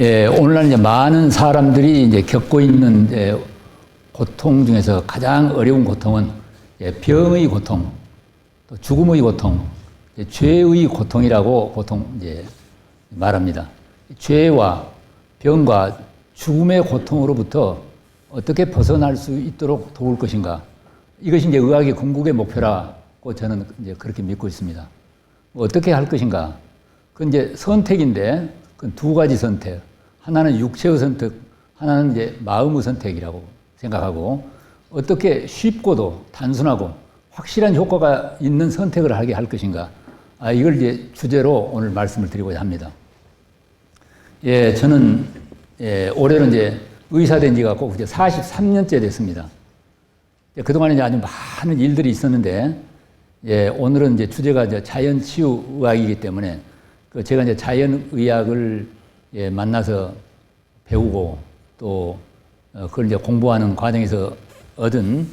예, 오늘날 이제 많은 사람들이 이제 겪고 있는 이제 고통 중에서 가장 어려운 고통은 병의 고통, 또 죽음의 고통, 죄의 고통이라고 보통 이제 말합니다. 죄와 병과 죽음의 고통으로부터 어떻게 벗어날 수 있도록 도울 것인가? 이것이 이제 의학의 궁극의 목표라고 저는 이제 그렇게 믿고 있습니다. 어떻게 할 것인가? 그건 이제 선택인데, 그건 두 가지 선택. 하나는 육체의 선택, 하나는 이제 마음의 선택이라고 생각하고, 어떻게 쉽고도 단순하고 확실한 효과가 있는 선택을 하게 할 것인가? 이걸 이제 주제로 오늘 말씀을 드리고자 합니다. 예, 저는 올해는 이제 의사 된 지가 꼭 이제 43년째 됐습니다. 그동안에 이제 아주 많은 일들이 있었는데, 오늘은 이제 주제가 이제 자연치유의학이기 때문에, 제가 이제 자연의학을 만나서 배우고 또 그걸 이제 공부하는 과정에서 얻은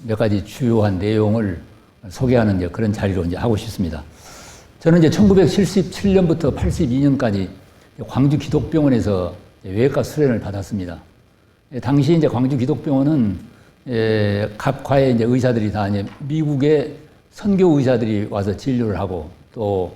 몇 가지 주요한 내용을 소개하는 이제 그런 자리로 이제 하고 싶습니다. 저는 이제 1977년부터 82년까지 광주 기독병원에서 외과 수련을 받았습니다. 당시 이제 광주 기독병원은 각 과의 이제 의사들이 다 이제 미국의 선교 의사들이 와서 진료를 하고, 또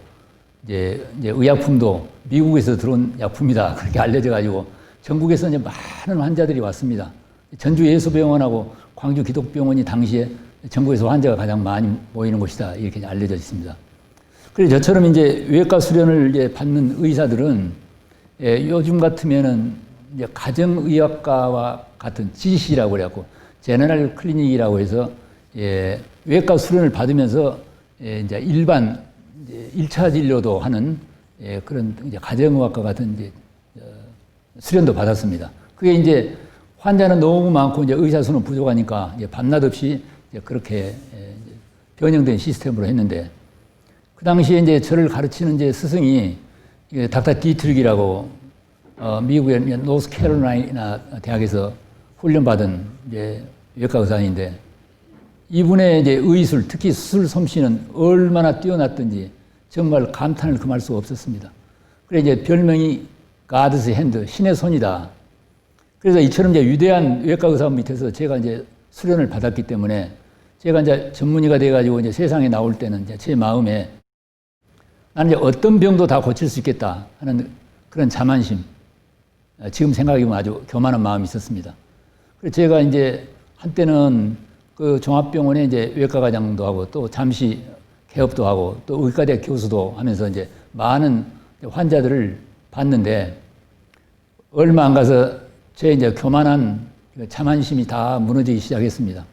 이제 의약품도 미국에서 들어온 약품이다 그렇게 알려져 가지고 전국에서 이제 많은 환자들이 왔습니다. 전주 예수병원하고 광주 기독병원이 당시에 전국에서 환자가 가장 많이 모이는 곳이다 이렇게 알려져 있습니다. 그래서 저처럼 이제 외과 수련을 이제 받는 의사들은 요즘 같으면은 이제 가정의학과와 같은 GC라고 그래갖고 제너럴 클리닉이라고 해서 외과 수련을 받으면서 이제 일반 이제 1차 진료도 하는 그런 이제 가정의학과 같은 이제 수련도 받았습니다. 그게 이제 환자는 너무 많고 이제 의사 수는 부족하니까 이제 밤낮 없이 이제 그렇게 변형된 시스템으로 했는데, 그 당시에 이제 저를 가르치는 이제 스승이 닥터 디트릭이라고 미국의 노스캐롤라이나 대학에서 훈련받은 이제 외과 의사인데, 이분의 이제 의술, 특히 수술 솜씨는 얼마나 뛰어났던지 정말 감탄을 금할 수가 없었습니다. 그래서 이제 별명이 God's hand, 신의 손이다. 그래서 이처럼 이제 위대한 외과 의사 밑에서 제가 이제 수련을 받았기 때문에 제가 이제 전문의가 돼가지고 이제 세상에 나올 때는 이제 제 마음에 나는 이제 어떤 병도 다 고칠 수 있겠다 하는 그런 자만심, 지금 생각해보면 아주 교만한 마음이 있었습니다. 그래서 제가 이제 한때는 그 종합병원에 이제 외과과장도 하고 또 잠시 개업도 하고 또 의과대 교수도 하면서 이제 많은 환자들을 봤는데, 얼마 안 가서 제 이제 교만한 자만심이 다 무너지기 시작했습니다.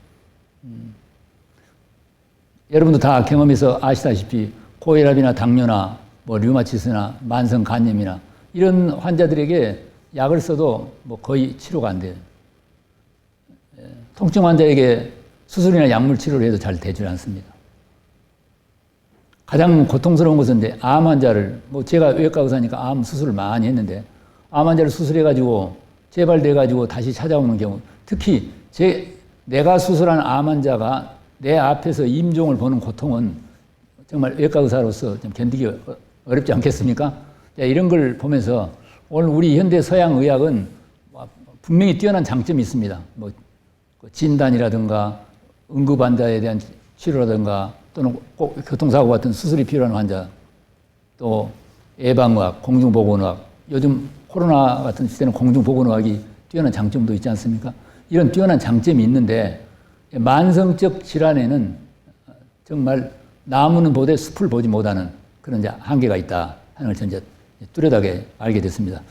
여러분도 다 경험해서 아시다시피 고혈압이나 당뇨나 뭐 류마티스나 만성 간염이나 이런 환자들에게 약을 써도 뭐 거의 치료가 안 돼요. 통증 환자에게 수술이나 약물 치료를 해도 잘 되지 않습니다. 가장 고통스러운 것은 이제 암 환자를, 뭐 제가 외과 의사니까 암 수술을 많이 했는데, 암 환자를 수술해가지고 재발돼가지고 다시 찾아오는 경우, 특히 내가 수술한 암 환자가 내 앞에서 임종을 보는 고통은 정말 외과 의사로서 좀 견디기 어렵지 않겠습니까? 이런 걸 보면서 오늘 우리 현대 서양 의학은 분명히 뛰어난 장점이 있습니다. 뭐 진단이라든가 응급 환자에 대한 치료라든가 또는 꼭 교통사고 같은 수술이 필요한 환자, 또 예방의학, 공중보건의학, 요즘 코로나 같은 시대는 공중보건의학이 뛰어난 장점도 있지 않습니까? 이런 뛰어난 장점이 있는데, 만성적 질환에는 정말 나무는 보되 숲을 보지 못하는 그런 이제 한계가 있다 하는 걸 이제 뚜렷하게 알게 됐습니다.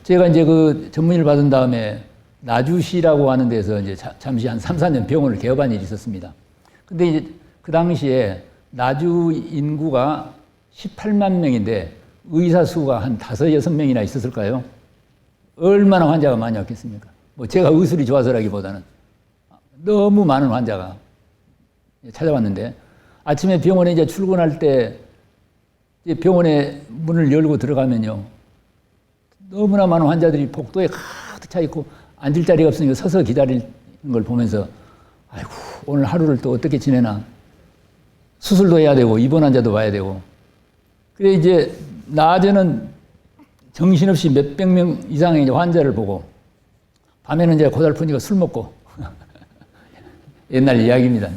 제가 이제 그 전문의를 받은 다음에 나주시라고 하는 데서 이제 잠시 한 3, 4년 병원을 개업한 일이 있었습니다. 근데 이제 그 당시에 나주 인구가 18만 명인데 의사 수가 한 5, 6명이나 있었을까요? 얼마나 환자가 많이 왔겠습니까? 뭐 제가 의술이 좋아서라기보다는 너무 많은 환자가 찾아왔는데, 아침에 병원에 이제 출근할 때 병원에 문을 열고 들어가면요, 너무나 많은 환자들이 복도에 가득 차 있고 앉을 자리가 없으니까 서서 기다리는 걸 보면서, 아이고 오늘 하루를 또 어떻게 지내나, 수술도 해야 되고 입원 환자도 봐야 되고. 그래 이제 낮에는 정신없이 몇백 명 이상의 이제 환자를 보고 밤에는 이제 고달프니까 술 먹고 옛날 이야기입니다.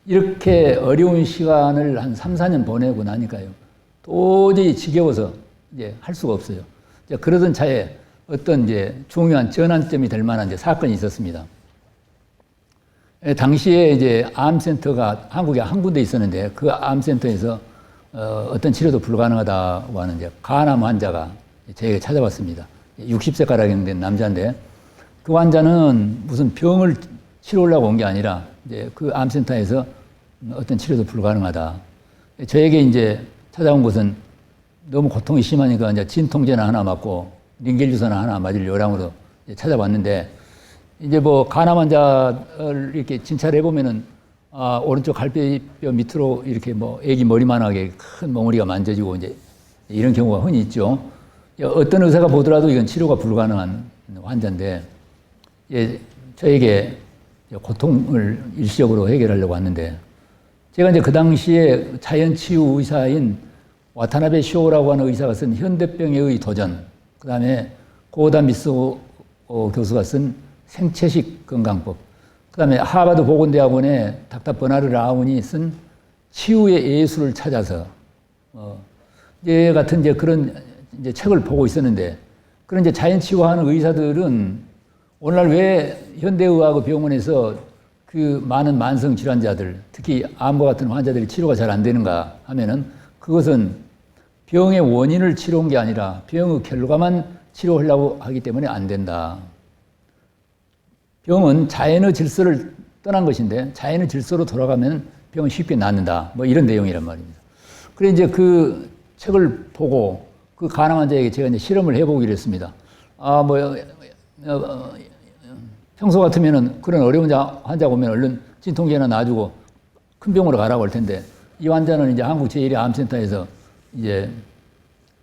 이렇게 어려운 시간을 한 3, 4년 보내고 나니까요. 도저히 지겨워서 이제 할 수가 없어요. 이제 그러던 차에 어떤 이제 중요한 전환점이 될 만한 이제 사건이 있었습니다. 당시에 이제 암센터가 한국에 한 군데 있었는데 그 암센터에서 어떤 치료도 불가능하다고 하는 이제 간암 환자가 저에게 찾아왔습니다. 60세가량 된 남자인데 그 환자는 무슨 병을 치료하려고 온 게 아니라 이제 그 암센터에서 어떤 치료도 불가능하다. 저에게 이제 찾아온 것은 너무 고통이 심하니까 이제 진통제나 하나 맞고 링겔주사나 하나 맞을 요량으로 찾아왔는데 이제 뭐 간암 환자를 이렇게 진찰을 해보면은 오른쪽 갈비뼈 밑으로 이렇게 뭐 애기 머리만하게 큰 멍어리가 만져지고 이제 이런 경우가 흔히 있죠. 어떤 의사가 보더라도 이건 치료가 불가능한 환자인데 예, 저에게 고통을 일시적으로 해결하려고 왔는데 제가 이제 그 당시에 자연치유 의사인 와타나베 쇼라고 하는 의사가 쓴 현대병의 도전, 그 다음에 고다 미스오 교수가 쓴 생체식 건강법, 그 다음에 하버드 보건대학원의 닥터 버나르 라운이 쓴 치유의 예술을 찾아서 이제 같은 이제 그런 이제 책을 보고 있었는데 그런 이제 자연치유하는 의사들은 오늘날 왜 현대의학 병원에서 그 많은 만성 질환자들, 특히 암과 같은 환자들이 치료가 잘 안 되는가 하면은 그것은 병의 원인을 치료한 게 아니라 병의 결과만 치료하려고 하기 때문에 안 된다. 병은 자연의 질서를 떠난 것인데 자연의 질서로 돌아가면 병은 쉽게 낫는다. 뭐 이런 내용이란 말입니다. 그래 이제 그 책을 보고 그 간암 환자에게 제가 이제 실험을 해보기로 했습니다. 평소 같으면은 그런 어려운 환자가 오면 얼른 진통제나 놔주고 큰 병으로 가라고 할 텐데 이 환자는 이제 한국 제1의 암센터에서 이제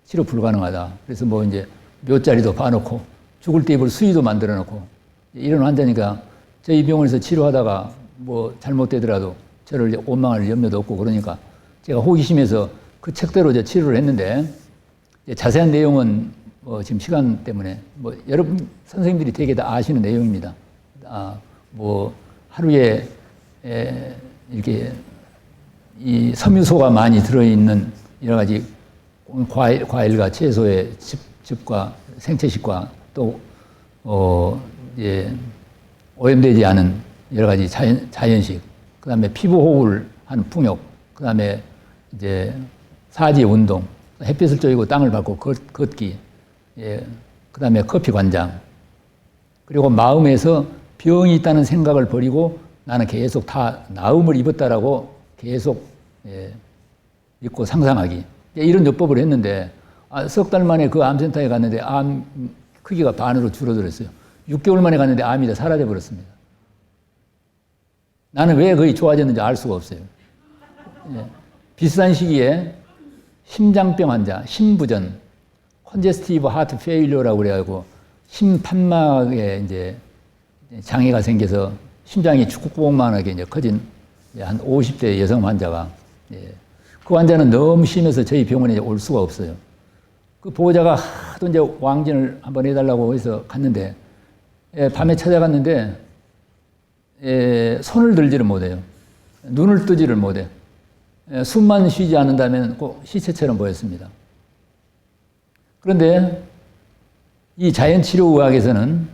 치료 불가능하다. 그래서 뭐 이제 묘자리도 봐놓고 죽을 때 입을 수의도 만들어 놓고 이런 환자니까 저희 병원에서 치료하다가 뭐 잘못되더라도 저를 이제 원망할 염려도 없고 그러니까 제가 호기심에서 그 책대로 이제 치료를 했는데 자세한 내용은 뭐 지금 시간 때문에 뭐 여러분 선생님들이 되게 다 아시는 내용입니다. 뭐 하루에 이렇게 이 섬유소가 많이 들어있는 여러 가지 과일과 채소의 즙과 생채식과 또 오염되지 않은 여러 가지 자연식, 그 다음에 피부 호흡을 하는 풍욕, 그 다음에 이제 사지 운동, 햇빛을 쬐고 땅을 밟고 걷기, 그 다음에 커피 관장, 그리고 마음에서 병이 있다는 생각을 버리고 나는 계속 다 나음을 입었다라고 계속 믿고 상상하기. 이런 요법을 했는데 석 달 만에 그 암센터에 갔는데 암 크기가 반으로 줄어들었어요. 6개월 만에 갔는데 암이 다 사라져 버렸습니다. 나는 왜 거의 좋아졌는지 알 수가 없어요. 비슷한 시기에 심장병 환자, 심부전, 컨제스티브 하트 페일러라고 그래가지고 심판막에 이제 장애가 생겨서 심장이 축구구멍만하게 이제 커진 한 50대 여성 환자가 그 환자는 너무 심해서 저희 병원에 올 수가 없어요. 그 보호자가 하도 이제 왕진을 한번 해달라고 해서 갔는데 밤에 찾아갔는데 손을 들지를 못해요. 눈을 뜨지를 못해. 숨만 쉬지 않는다면 꼭 시체처럼 보였습니다. 그런데 이 자연치료의학에서는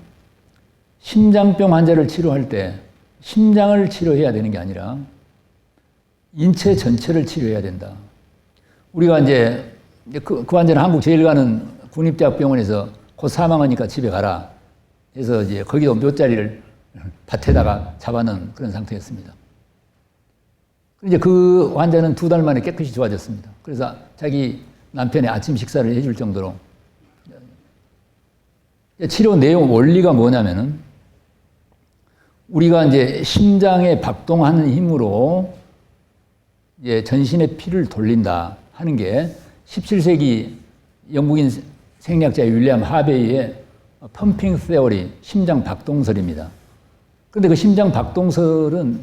심장병 환자를 치료할 때 심장을 치료해야 되는 게 아니라 인체 전체를 치료해야 된다. 우리가 이제 그 환자는 한국 제일 가는 국립대학병원에서 곧 사망하니까 집에 가라. 그래서 이제 거기도 묘자리를 밭에다가 잡아놓은 그런 상태였습니다. 이제 그 환자는 2달 만에 깨끗이 좋아졌습니다. 그래서 자기 남편의 아침 식사를 해줄 정도로. 치료 내용 원리가 뭐냐면은 우리가 이제 심장에 박동하는 힘으로 이제 전신의 피를 돌린다 하는 게 17세기 영국인 생리학자 윌리엄 하베이의 펌핑 세어리, 심장 박동설입니다. 그런데 그 심장 박동설은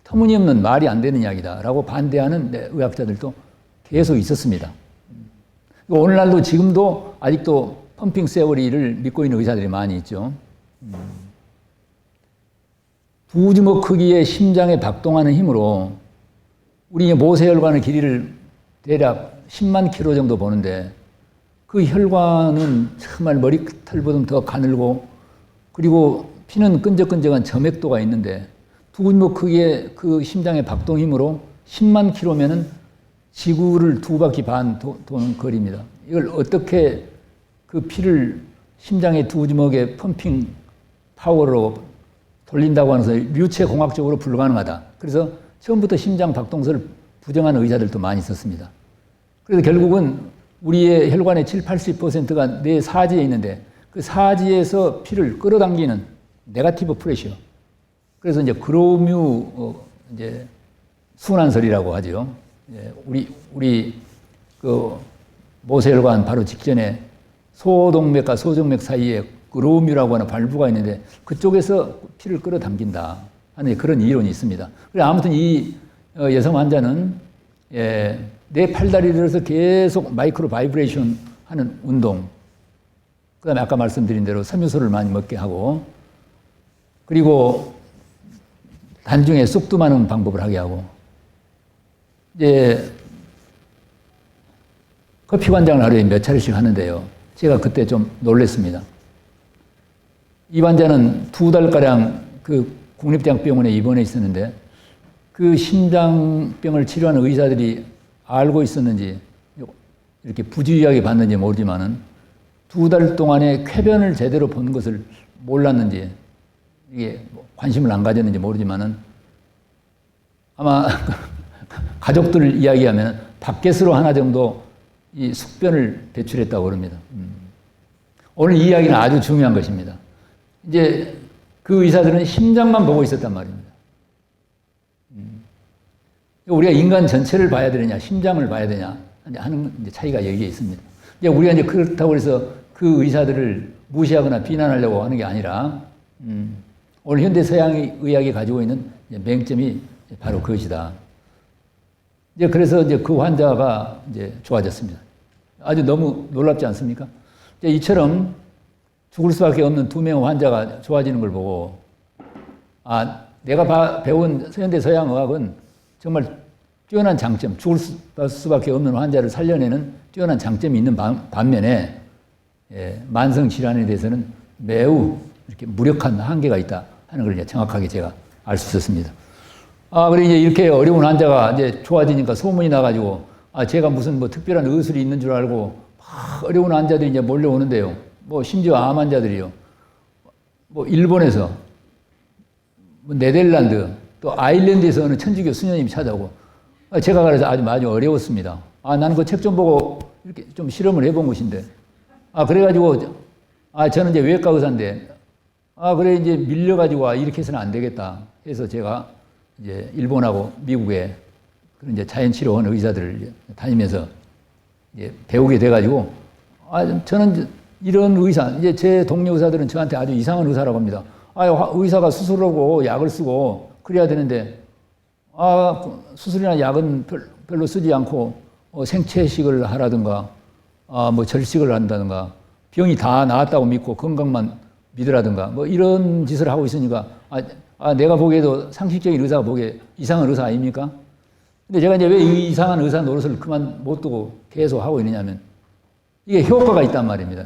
터무니없는 말이 안 되는 이야기다라고 반대하는 의학자들도 계속 있었습니다. 오늘날도 지금도 아직도 펌핑 세오리를 믿고 있는 의사들이 많이 있죠. 두 주먹 크기의 심장에 박동하는 힘으로 우리 모세혈관의 길이를 대략 10만 킬로 정도 보는데 그 혈관은 정말 머리털보다 더 가늘고 그리고 피는 끈적끈적한 점액도가 있는데 두 주먹 크기의 그 심장의 박동 힘으로 10만 킬로면은 지구를 두 바퀴 반 도는 거리입니다. 이걸 어떻게 그 피를 심장의 두 주먹의 펌핑 파워로 돌린다고 하면서 류체공학적으로 불가능하다. 그래서 처음부터 심장 박동수를 부정하는 의사들도 많이 있었습니다. 그래서 결국은 우리의 혈관의 7, 80%가 뇌 사지에 있는데 그 사지에서 피를 끌어당기는 네거티브 프레셔. 그래서 이제 그로뮤 이제 순환설이라고 하죠. 우리 그 모세혈관 바로 직전에 소동맥과 소정맥 사이에 그로뮤라고 하는 발부가 있는데 그쪽에서 피를 끌어당긴다 하는 그런 이론이 있습니다. 그래 아무튼 이 여성 환자는 내 팔다리를 들어서 계속 마이크로 바이브레이션 하는 운동, 그 다음에 아까 말씀드린 대로 섬유소를 많이 먹게 하고 그리고 단중에 쑥두마는 방법을 하게 하고 이제 커피 관장을 하루에 몇 차례씩 하는데요. 제가 그때 좀 놀랐습니다. 이 환자는 2달가량 그 국립대학병원에 입원해 있었는데 그 심장병을 치료하는 의사들이 알고 있었는지 이렇게 부주의하게 봤는지 모르지만은 2달 동안에 쾌변을 제대로 본 것을 몰랐는지 이게 관심을 안 가졌는지 모르지만은 아마 가족들 이야기하면 바켓으로 하나 정도 이 숙변을 배출했다고 그럽니다. 오늘 이 이야기는 아주 중요한 것입니다. 이제 그 의사들은 심장만 보고 있었단 말입니다. 우리가 인간 전체를 봐야 되느냐, 심장을 봐야 되냐 하는 이제 차이가 여기에 있습니다. 이제 우리가 이제 그렇다고 해서 그 의사들을 무시하거나 비난하려고 하는 게 아니라, 오늘 현대 서양 의학이 가지고 있는 맹점이 바로 그것이다. 이제 그래서 이제 그 환자가 이제 좋아졌습니다. 아주 너무 놀랍지 않습니까? 이제 이처럼 죽을 수밖에 없는 두 명의 환자가 좋아지는 걸 보고, 아, 내가 배운 현대 서양 의학은 정말 뛰어난 장점, 죽을 수밖에 없는 환자를 살려내는 뛰어난 장점이 있는 반면에, 만성 질환에 대해서는 매우 이렇게 무력한 한계가 있다 하는 걸 이제 정확하게 제가 알 수 있었습니다. 아, 그래 이제 이렇게 어려운 환자가 이제 좋아지니까 소문이 나가지고, 아, 제가 무슨 뭐 특별한 의술이 있는 줄 알고 막 어려운 환자들이 이제 몰려오는데요. 뭐 심지어 암 환자들이요. 뭐 일본에서, 뭐 네덜란드, 또 아일랜드에서 어느 천주교 수녀님이 찾아오고, 제가 그래서 아주 어려웠습니다. 아, 나는 그 책 좀 보고 이렇게 좀 실험을 해본 것인데, 아, 그래가지고, 아, 저는 이제 외과 의사인데, 아, 그래 이제 밀려가지고, 아, 이렇게 해서는 안 되겠다 해서 제가 이제 일본하고 미국에 그런 이제 자연치료원 의사들을 다니면서 이제 배우게 돼가지고, 아, 저는 이런 의사, 이제 제 동료 의사들은 저한테 아주 이상한 의사라고 합니다. 아, 의사가 수술하고 약을 쓰고 그래야 되는데, 아, 수술이나 약은 별로 쓰지 않고 생채식을 하라든가, 아, 뭐 절식을 한다든가, 병이 다 나았다고 믿고 건강만 믿으라든가, 뭐 이런 짓을 하고 있으니까, 내가 보기에도 상식적인 의사가 보기에 이상한 의사 아닙니까? 근데 제가 이제 왜 이 이상한 의사 노릇을 그만 못 두고 계속 하고 있느냐면, 이게 효과가 있단 말입니다.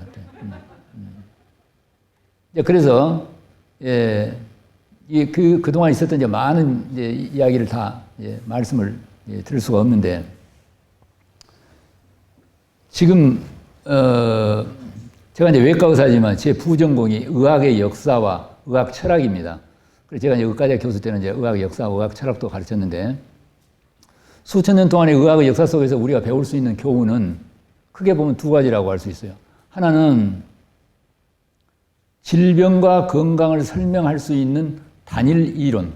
그래서, 그동안 있었던 이제 많은 이제 이야기를 다 말씀을 드릴 수가 없는데, 지금, 제가 이제 외과 의사지만 제 부전공이 의학의 역사와 의학 철학입니다. 그래서 제가 이제 의과대 교수 때는 이제 의학 역사와 의학 철학도 가르쳤는데, 수천 년 동안의 의학의 역사 속에서 우리가 배울 수 있는 교훈은 크게 보면 두 가지라고 할 수 있어요. 하나는 질병과 건강을 설명할 수 있는 단일 이론,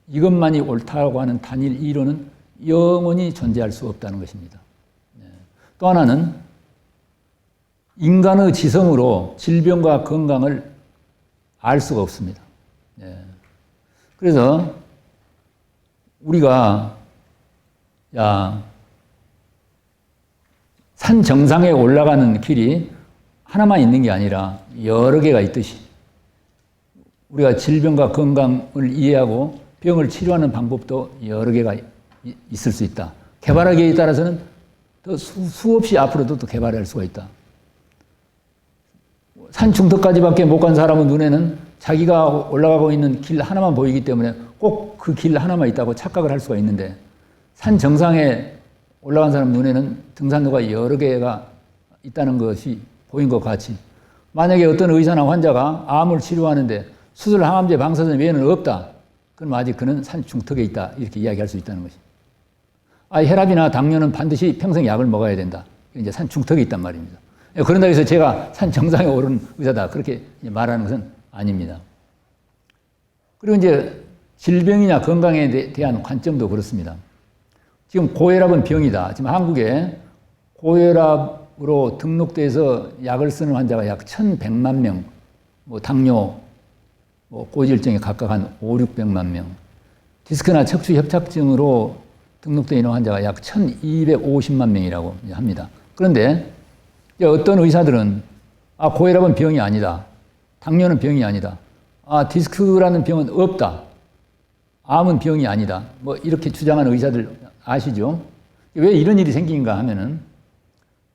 이것만이 옳다고 하는 단일 이론은 영원히 존재할 수 없다는 것입니다. 또 하나는 인간의 지성으로 질병과 건강을 알 수가 없습니다. 그래서 우리가 산 정상에 올라가는 길이 하나만 있는 게 아니라 여러 개가 있듯이 우리가 질병과 건강을 이해하고 병을 치료하는 방법도 여러 개가 있을 수 있다. 개발하기에 따라서는 더 수없이 앞으로도 또 개발할 수가 있다. 산중턱까지밖에 못 간 사람은 눈에는 자기가 올라가고 있는 길 하나만 보이기 때문에 꼭 그 길 하나만 있다고 착각을 할 수가 있는데 산 정상에 올라간 사람 눈에는 등산로가 여러 개가 있다는 것이 보인 것 같이 만약에 어떤 의사나 환자가 암을 치료하는데 수술, 항암제, 방사선 외에는 없다. 그럼 아직 그는 산 중턱에 있다. 이렇게 이야기할 수 있다는 것이. 혈압이나 당뇨는 반드시 평생 약을 먹어야 된다. 이제 산 중턱에 있단 말입니다. 그런다고 해서 제가 산 정상에 오른 의사다. 그렇게 말하는 것은 아닙니다. 그리고 이제 질병이나 건강에 대한 관점도 그렇습니다. 지금 고혈압은 병이다. 지금 한국에 고혈압으로 등록돼서 약을 쓰는 환자가 약 1,100만 명, 뭐 당뇨, 뭐 고지혈증에 각각 한 500~600만 명, 디스크나 척추 협착증으로 등록되어 있는 환자가 약 1,250만 명이라고 합니다. 그런데 어떤 의사들은 고혈압은 병이 아니다. 당뇨는 병이 아니다. 디스크라는 병은 없다. 암은 병이 아니다. 뭐 이렇게 주장하는 의사들 아시죠? 왜 이런 일이 생긴가 하면은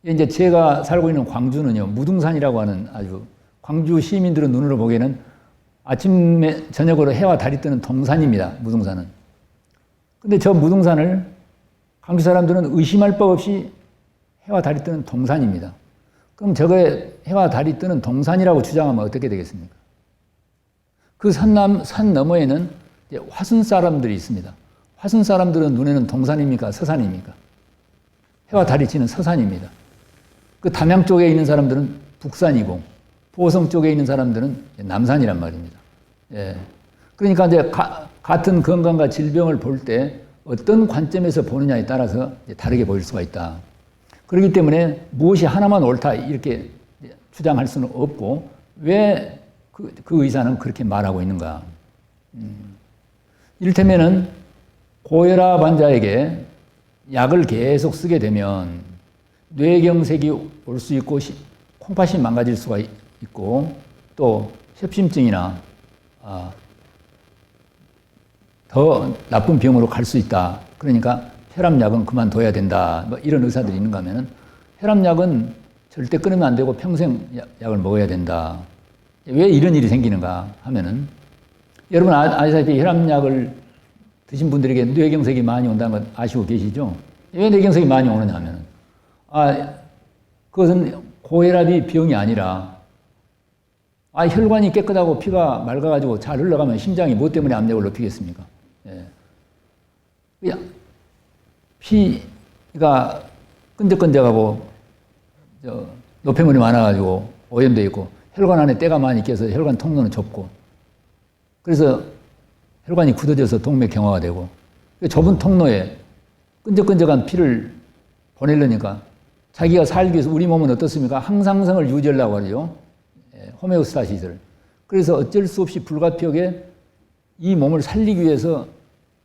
이제 제가 살고 있는 광주는요, 무등산이라고 하는 아주 광주 시민들은 눈으로 보기에는 아침에 저녁으로 해와 달이 뜨는 동산입니다. 무등산은. 근데 저 무등산을 광주 사람들은 의심할 바 없이 해와 달이 뜨는 동산입니다. 그럼 저게 해와 달이 뜨는 동산이라고 주장하면 어떻게 되겠습니까? 그 산 너머에는 이제 화순 사람들이 있습니다. 화순 사람들은 눈에는 동산입니까? 서산입니까? 해와 달이 지는 서산입니다. 그 담양 쪽에 있는 사람들은 북산이고 보성 쪽에 있는 사람들은 남산이란 말입니다. 예. 그러니까 이제 같은 건강과 질병을 볼 때 어떤 관점에서 보느냐에 따라서 다르게 보일 수가 있다. 그렇기 때문에 무엇이 하나만 옳다 이렇게 주장할 수는 없고 왜 그 의사는 그렇게 말하고 있는가. 이를테면은 고혈압 환자에게 약을 계속 쓰게 되면 뇌경색이 올 수 있고 콩팥이 망가질 수가 있고 또 협심증이나 더 나쁜 병으로 갈 수 있다. 그러니까 혈압약은 그만둬야 된다. 뭐 이런 의사들이 있는가 하면은 혈압약은 절대 끊으면 안 되고 평생 약을 먹어야 된다. 왜 이런 일이 생기는가 하면은 여러분 아시다시피 혈압약을 드신 분들에게 뇌경색이 많이 온다는 건 아시고 계시죠? 왜 뇌경색이 많이 오느냐 하면은 그것은 고혈압이 병이 아니라 혈관이 깨끗하고 피가 맑아가지고 잘 흘러가면 심장이 뭐 때문에 압력을 높이겠습니까? 예. 피가 끈적끈적하고 노폐물이 많아가지고 오염되어 있고 혈관 안에 때가 많이 껴서 혈관 통로는 좁고 그래서 혈관이 굳어져서 동맥경화가 되고 좁은 통로에 끈적끈적한 피를 보내려니까 자기가 살기 위해서 우리 몸은 어떻습니까? 항상성을 유지하려고 하죠. 호메오스타시스를. 그래서 어쩔 수 없이 불가피하게 이 몸을 살리기 위해서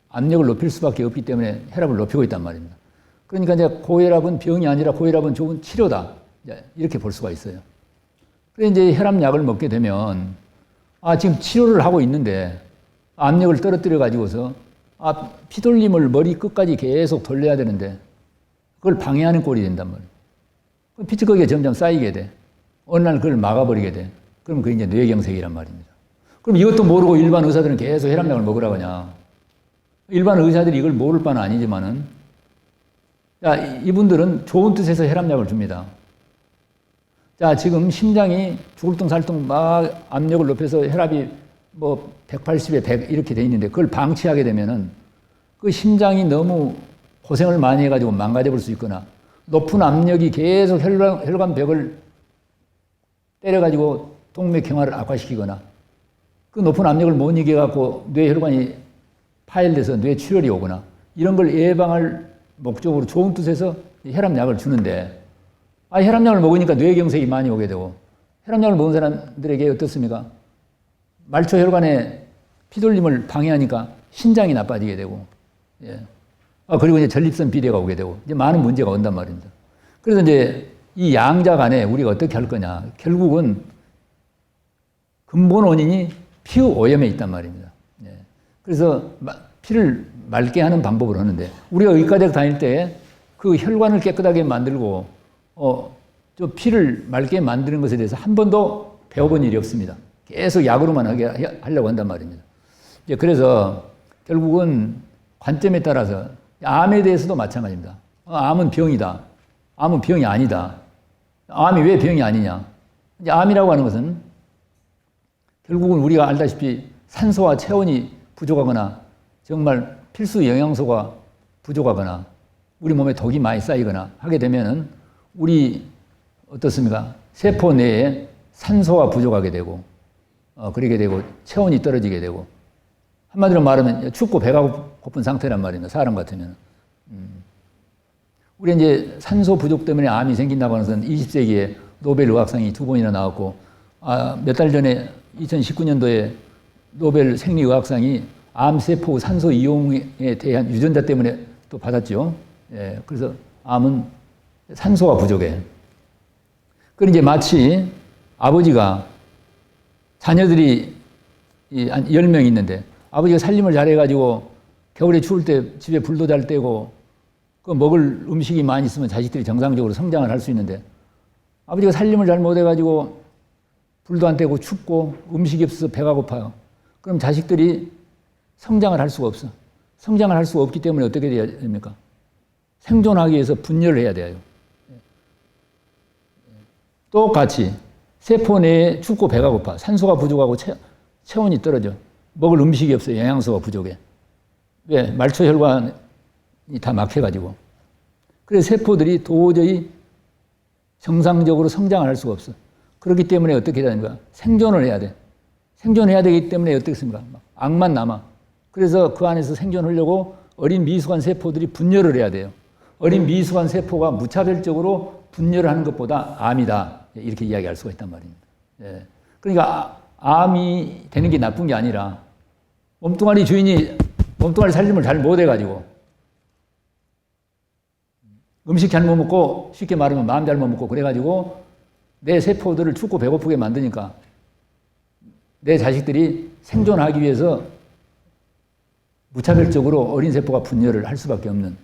압력을 높일 수밖에 없기 때문에 혈압을 높이고 있단 말입니다. 그러니까 이제 고혈압은 병이 아니라 고혈압은 좋은 치료다. 이렇게 볼 수가 있어요. 그래서 이제 혈압약을 먹게 되면 지금 치료를 하고 있는데 압력을 떨어뜨려 가지고서 피돌림을 머리 끝까지 계속 돌려야 되는데 그걸 방해하는 꼴이 된단 말이에요. 피투거기가 점점 쌓이게 돼. 어느 날 그걸 막아버리게 돼. 그럼 그게 이제 뇌경색이란 말입니다. 그럼 이것도 모르고 일반 의사들은 계속 혈압약을 먹으라고 하냐. 일반 의사들이 이걸 모를 바는 아니지만은 이분들은 좋은 뜻에서 혈압약을 줍니다. 지금 심장이 죽을둥살둥 막 압력을 높여서 혈압이 뭐 180에 100 이렇게 돼 있는데 그걸 방치하게 되면은 그 심장이 너무 고생을 많이 해가지고 망가져 볼 수 있거나 높은 압력이 계속 혈관벽을 때려가지고 동맥경화를 악화시키거나 그 높은 압력을 못 이겨갖고 뇌혈관이 파열돼서 뇌출혈이 오거나 이런 걸 예방할 목적으로 좋은 뜻에서 혈압약을 주는데 혈압약을 먹으니까 뇌경색이 많이 오게 되고 혈압약을 먹은 사람들에게 어떻습니까? 말초 혈관에 피돌림을 방해하니까 신장이 나빠지게 되고 그리고 이제 전립선 비대가 오게 되고 이제 많은 문제가 온단 말입니다. 그래서 이제 이 양자 간에 우리가 어떻게 할 거냐. 결국은 근본 원인이 피 오염에 있단 말입니다. 그래서 피를 맑게 하는 방법을 하는데 우리가 의과대학 다닐 때 그 혈관을 깨끗하게 만들고 저 피를 맑게 만드는 것에 대해서 한 번도 배워본 일이 없습니다. 계속 약으로만 하려고 한단 말입니다. 이제 그래서 결국은 관점에 따라서 암에 대해서도 마찬가지입니다. 암은 병이다. 암은 병이 아니다. 암이 왜 병이 아니냐. 이제 암이라고 하는 것은 결국은 우리가 알다시피 산소와 체온이 부족하거나 정말 필수 영양소가 부족하거나 우리 몸에 독이 많이 쌓이거나 하게 되면은 우리 어떻습니까? 세포 내에 산소가 부족하게 되고 그러게 되고 체온이 떨어지게 되고 한마디로 말하면 춥고 배가 고픈 상태란 말입니다. 사람 같으면. 우리 이제 산소 부족 때문에 암이 생긴다고 하는 것은 20세기에 노벨 의학상이 2번이나 나왔고 몇 달 전에 2019년도에 노벨 생리의학상이 암세포 산소 이용에 대한 유전자 때문에 또 받았죠. 예, 그래서 암은 산소가 부족해. 그럼 이제 마치 아버지가 자녀들이 한 10명 있는데 아버지가 살림을 잘해가지고 겨울에 추울 때 집에 불도 잘 떼고 그 먹을 음식이 많이 있으면 자식들이 정상적으로 성장을 할 수 있는데 아버지가 살림을 잘 못해가지고 불도 안 떼고 춥고 음식이 없어서 배가 고파요. 그럼 자식들이 성장을 할 수가 없어. 성장을 할 수가 없기 때문에 어떻게 해야 됩니까? 생존하기 위해서 분열을 해야 돼요. 똑같이 세포 내에 춥고 배가 고파. 산소가 부족하고 체온이 떨어져. 먹을 음식이 없어요. 영양소가 부족해. 왜? 말초 혈관이 다 막혀가지고. 그래서 세포들이 도저히 정상적으로 성장을 할 수가 없어. 그렇기 때문에 어떻게 해야 되는가? 생존을 해야 돼. 생존해야 되기 때문에 어떻게 습니까? 악만 남아. 그래서 그 안에서 생존하려고 어린 미숙한 세포들이 분열을 해야 돼요. 어린 미숙한 세포가 무차별적으로 분열을 하는 것보다 암이다. 이렇게 이야기할 수가 있단 말입니다. 예. 그러니까 암이 되는 게 나쁜 게 아니라 몸뚱아리 주인이 몸뚱아리 살림을 잘 못해가지고 음식 잘못 먹고 쉽게 말하면 마음 잘못 먹고 그래가지고 내 세포들을 춥고 배고프게 만드니까 내 자식들이 생존하기 위해서 무차별적으로 어린 세포가 분열을 할 수밖에 없는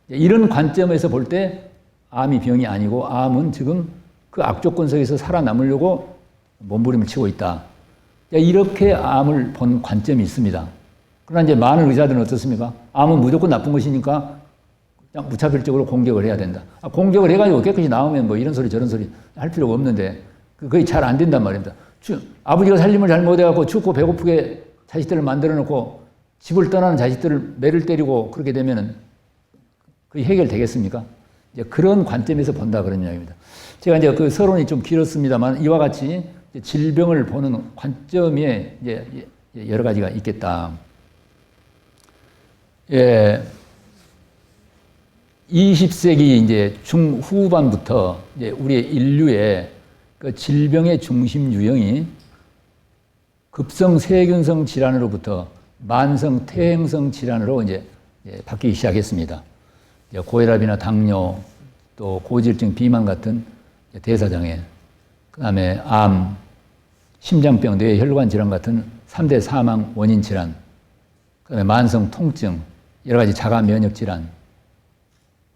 이런 관점에서 볼 때 암이 병이 아니고 암은 지금 그 악조건 속에서 살아남으려고 몸부림을 치고 있다. 이렇게 암을 본 관점이 있습니다. 그러나 이제 많은 의사들은 어떻습니까? 암은 무조건 나쁜 것이니까 그냥 무차별적으로 공격을 해야 된다. 공격을 해가지고 깨끗이 나오면 뭐 이런 소리 저런 소리 할 필요가 없는데 그게 잘 안 된단 말입니다. 아버지가 살림을 잘 못해갖고 춥고 배고프게 자식들을 만들어 놓고 집을 떠나는 자식들을 매를 때리고 그렇게 되면은 그게 해결되겠습니까? 이제 그런 관점에서 본다 그런 이야기입니다. 제가 이제 그 서론이 좀 길었습니다만 이와 같이 질병을 보는 관점에 이제 여러 가지가 있겠다. 예. 20세기 이제 중후반부터 이제 우리의 인류의 그 질병의 중심 유형이 급성 세균성 질환으로부터 만성 퇴행성 질환으로 이제 바뀌기 시작했습니다. 고혈압이나 당뇨, 또 고지혈증, 비만 같은 대사장애, 그다음에 암, 심장병, 뇌혈관 질환 같은 3대 사망 원인 질환, 그다음에 만성 통증, 여러 가지 자가 면역 질환,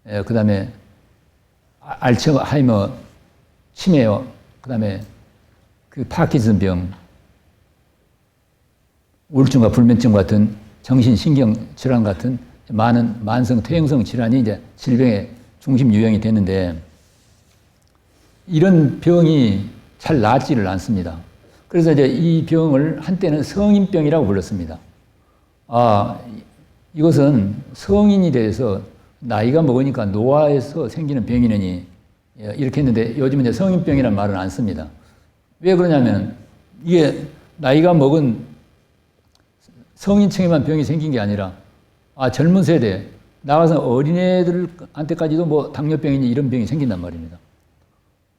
그다음에 알츠하이머, 치매요, 그다음에 그 파킨슨병, 우울증과 불면증 같은 정신신경 질환 같은 많은 만성 퇴행성 질환이 이제 질병의 중심 유형이 됐는데 이런 병이 잘 낫지를 않습니다. 그래서 이제 이 병을 한때는 성인병이라고 불렀습니다. 이것은 성인이 돼서 나이가 먹으니까 노화에서 생기는 병이느니 이렇게 했는데 요즘은 이제 성인병이라는 말은 안 씁니다. 왜 그러냐면 이게 나이가 먹은 성인층에만 병이 생긴 게 아니라 젊은 세대 나가서 어린애들한테까지도 뭐 당뇨병이니 이런 병이 생긴단 말입니다.